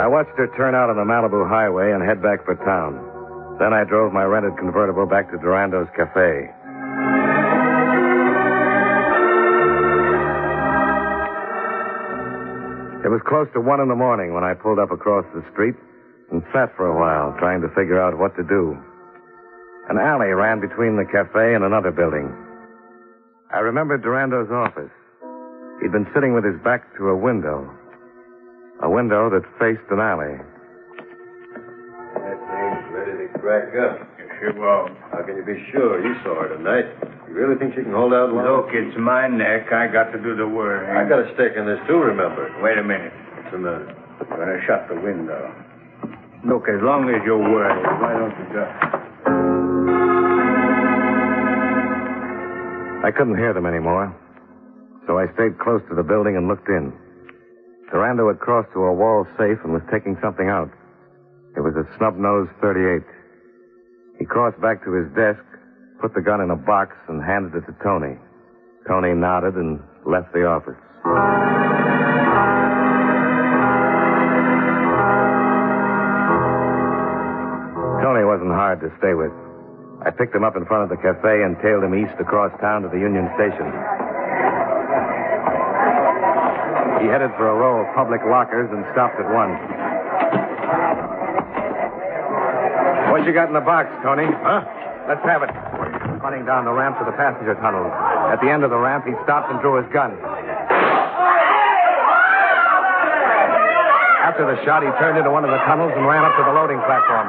I watched her turn out on the Malibu highway and head back for town. Then I drove my rented convertible back to Durando's cafe. It was close to 1 a.m. when I pulled up across the street and sat for a while trying to figure out what to do. An alley ran between the cafe and another building. I remembered Durando's office. He'd been sitting with his back to a window that faced an alley. That thing's ready to crack up. It sure will. How can you be sure? You saw her tonight. You really think she can hold out long? Look, it's my neck. I got to do the work. I got a stake in this, too, remember. Wait a minute. What's the matter? I'm going to shut the window. Look, as long as you're worried, why don't you go? I couldn't hear them anymore, so I stayed close to the building and looked in. Durando had crossed to a wall safe and was taking something out. It was a snub-nosed .38. He crossed back to his desk, put the gun in a box, and handed it to Tony. Tony nodded and left the office. Tony wasn't hard to stay with. I picked him up in front of the cafe and tailed him east across town to the Union Station. He headed for a row of public lockers and stopped at one. What you got in the box, Tony? Huh? Let's have it. Running down the ramp to the passenger tunnel. At the end of the ramp, he stopped and drew his gun. After the shot, he turned into one of the tunnels and ran up to the loading platform.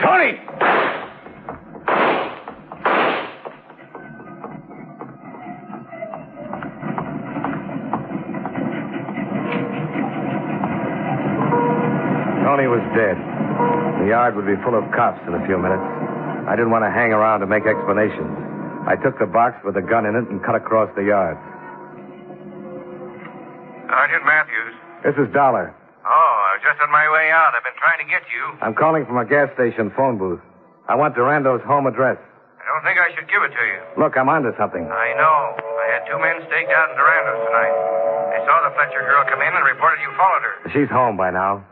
Tony! Tony was dead. The yard would be full of cops in a few minutes. I didn't want to hang around to make explanations. I took the box with the gun in it and cut across the yard. Sergeant Matthews. This is Dollar. Oh, I was just on my way out. I've been trying to get you. I'm calling from a gas station phone booth. I want Durando's home address. I don't think I should give it to you. Look, I'm onto something. I know. I had 2 men staked out in Durando's tonight. They saw the Fletcher girl come in and reported you followed her. She's home by now.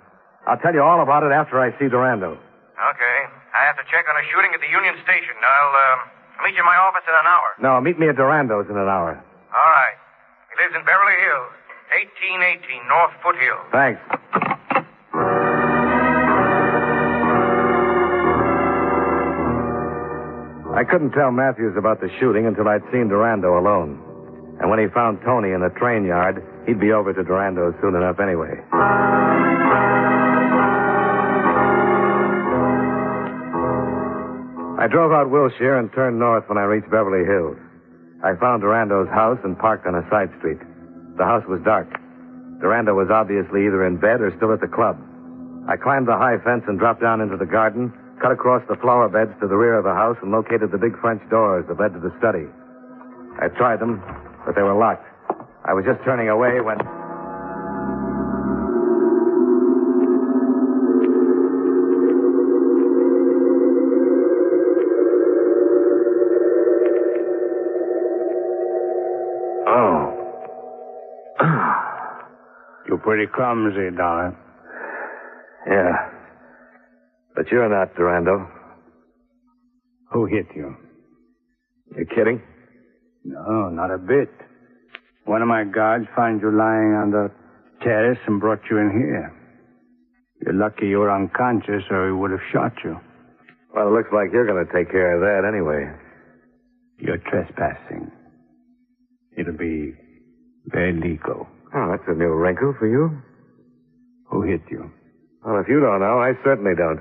I'll tell you all about it after I see Durando. Okay. I have to check on a shooting at the Union Station. I'll meet you in my office in an hour. No, meet me at Durando's in an hour. All right. He lives in Beverly Hills, 1818 North Foothill. Thanks. I couldn't tell Matthews about the shooting until I'd seen Durando alone. And when he found Tony in the train yard, he'd be over to Durando's soon enough anyway. I drove out Wilshire and turned north when I reached Beverly Hills. I found Durando's house and parked on a side street. The house was dark. Durando was obviously either in bed or still at the club. I climbed the high fence and dropped down into the garden, cut across the flower beds to the rear of the house, and located the big French doors that led to the study. I tried them, but they were locked. I was just turning away when... You're pretty clumsy, darling. Yeah. But you're not, Durando. Who hit you? You're kidding? No, not a bit. One of my guards found you lying on the terrace and brought you in here. You're lucky you were unconscious or he would have shot you. Well, it looks like you're going to take care of that anyway. You're trespassing. It'll be very legal. Oh, that's a new wrinkle for you. Who hit you? Well, if you don't know, I certainly don't.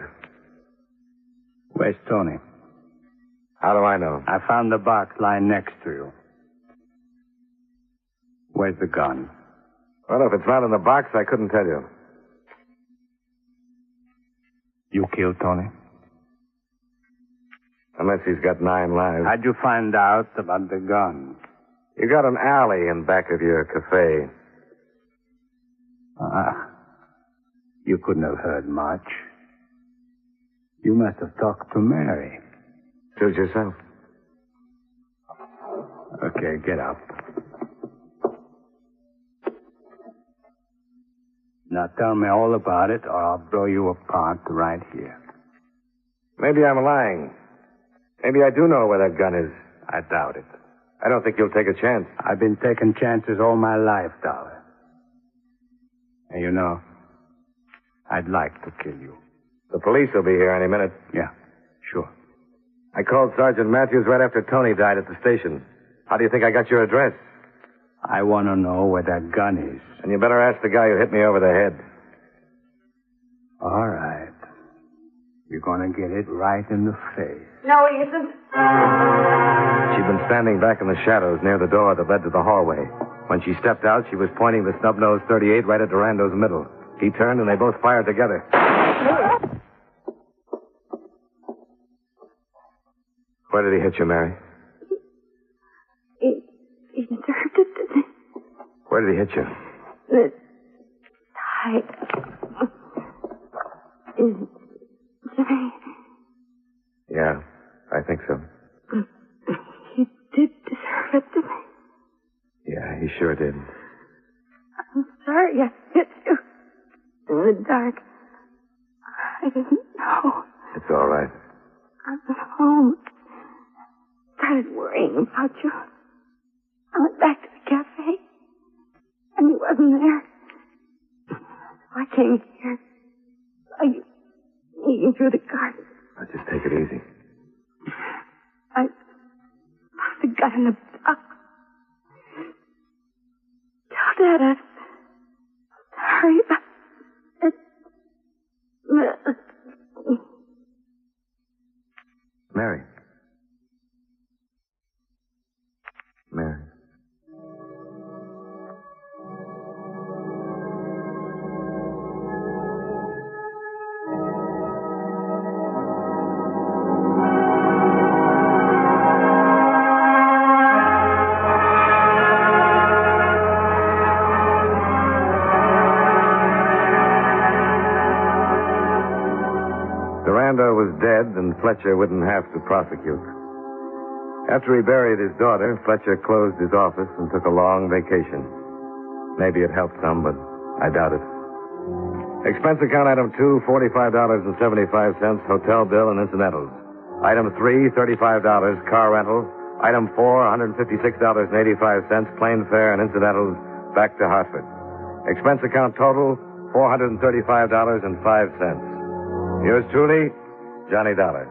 Where's Tony? How do I know? I found the box lying next to you. Where's the gun? Well, if it's not in the box, I couldn't tell you. You killed Tony? Unless he's got 9 lives. How'd you find out about the gun? You got an alley in back of your cafe. You couldn't have heard much. You must have talked to Mary. Suit yourself. Okay, get up. Now tell me all about it, or I'll blow you apart right here. Maybe I'm lying. Maybe I do know where that gun is. I doubt it. I don't think you'll take a chance. I've been taking chances all my life, Dollar. And you know, I'd like to kill you. The police will be here any minute. Yeah, sure. I called Sergeant Matthews right after Tony died at the station. How do you think I got your address? I want to know where that gun is. And you better ask the guy who hit me over the head. All right. You're going to get it right in the face. No, he isn't. She'd been standing back in the shadows near the door that led to the hallway. When she stepped out, she was pointing the snub-nosed .38 right at Durando's middle. He turned, and they both fired together. Where did he hit you, Mary? He deserved it, didn't he? Where did he hit you? The tide. Is Jimmy? Yeah, I think so. He did deserve it, didn't he? Yeah, he sure did. I'm sorry I hit you in the dark. I didn't know. It's all right. I was home. Started worrying about you. I went back to the cafe, and he wasn't there. So I came here. Saw you sneaking through the garden. Now, just take it easy. I put the gun in the box. Tell Dad I'm sorry about it. Mary. Mary. Durando was dead, and Fletcher wouldn't have to prosecute. After he buried his daughter, Fletcher closed his office and took a long vacation. Maybe it helped some, but I doubt it. Expense account item 2, $45.75, hotel bill and incidentals. Item 3, $35, car rental. Item 4, $156.85, plane fare and incidentals back to Hartford. Expense account total, $435.05. Yours truly, Johnny Dollar.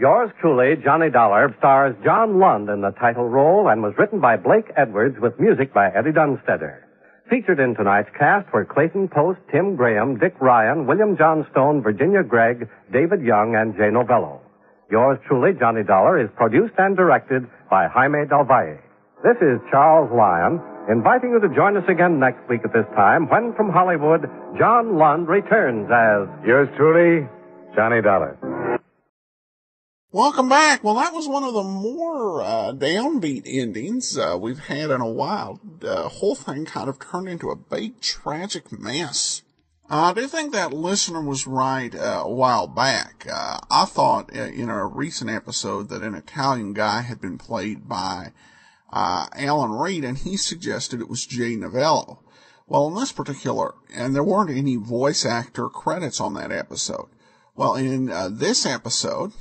Yours truly, Johnny Dollar, stars John Lund in the title role and was written by Blake Edwards with music by Eddie Dunstetter. Featured in tonight's cast were Clayton Post, Tim Graham, Dick Ryan, William Johnstone, Virginia Gregg, David Young, and Jay Novello. Yours truly, Johnny Dollar, is produced and directed by Jaime Del Valle. This is Charles Lyon, inviting you to join us again next week at this time when, from Hollywood, John Lund returns as... Yours truly, Johnny Dollar. Welcome back. Well, that was one of the more downbeat endings we've had in a while. The whole thing kind of turned into a big tragic mess. I do think that listener was right a while back. I thought in a recent episode that an Italian guy had been played by Alan Reed, and he suggested it was Jay Novello. Well, in this particular, and there weren't any voice actor credits on that episode. Well, in this episode...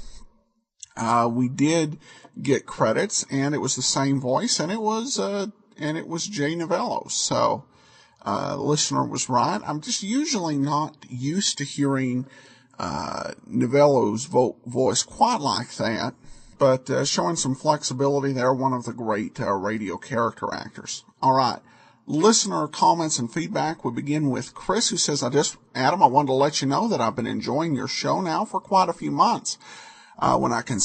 we did get credits, and it was the same voice, and it was Jay Novello. So, the listener was right. I'm just usually not used to hearing, Novello's voice quite like that, but, showing some flexibility there, one of the great, radio character actors. All right. Listener comments and feedback. We begin with Chris, who says, Adam, I wanted to let you know that I've been enjoying your show now for quite a few months. When I can,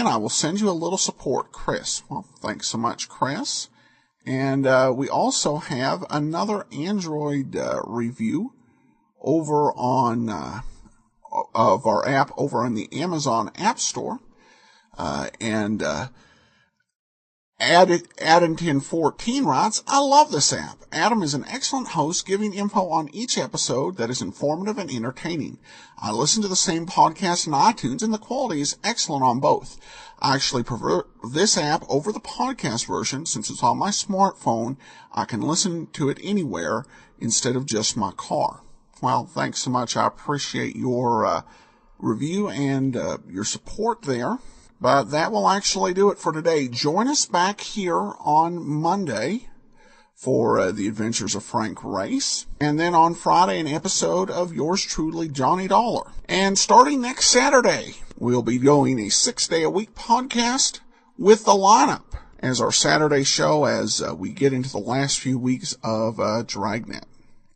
I will send you a little support, Chris. Well, thanks so much, Chris. And we also have another Android review over on of our app over on the Amazon App Store. And Adam1014 writes, I love this app. Adam is an excellent host, giving info on each episode that is informative and entertaining. I listen to the same podcast in iTunes, and the quality is excellent on both. I actually prefer this app over the podcast version. Since it's on my smartphone, I can listen to it anywhere instead of just my car. Well, thanks so much. I appreciate your review and your support there. But that will actually do it for today. Join us back here on Monday for the adventures of Frank Race. And then on Friday, an episode of yours truly, Johnny Dollar. And starting next Saturday, we'll be doing a 6-day-a-week podcast with the lineup as our Saturday show as we get into the last few weeks of Dragnet.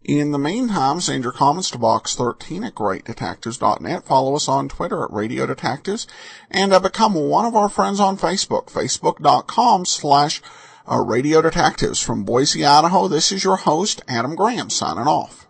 In the meantime, send your comments to Box 13 at greatdetectives.net. Follow us on Twitter at Radio Detectives. And become one of our friends on Facebook, facebook.com/Radio Detectives. From Boise, Idaho, this is your host, Adam Graham, signing off.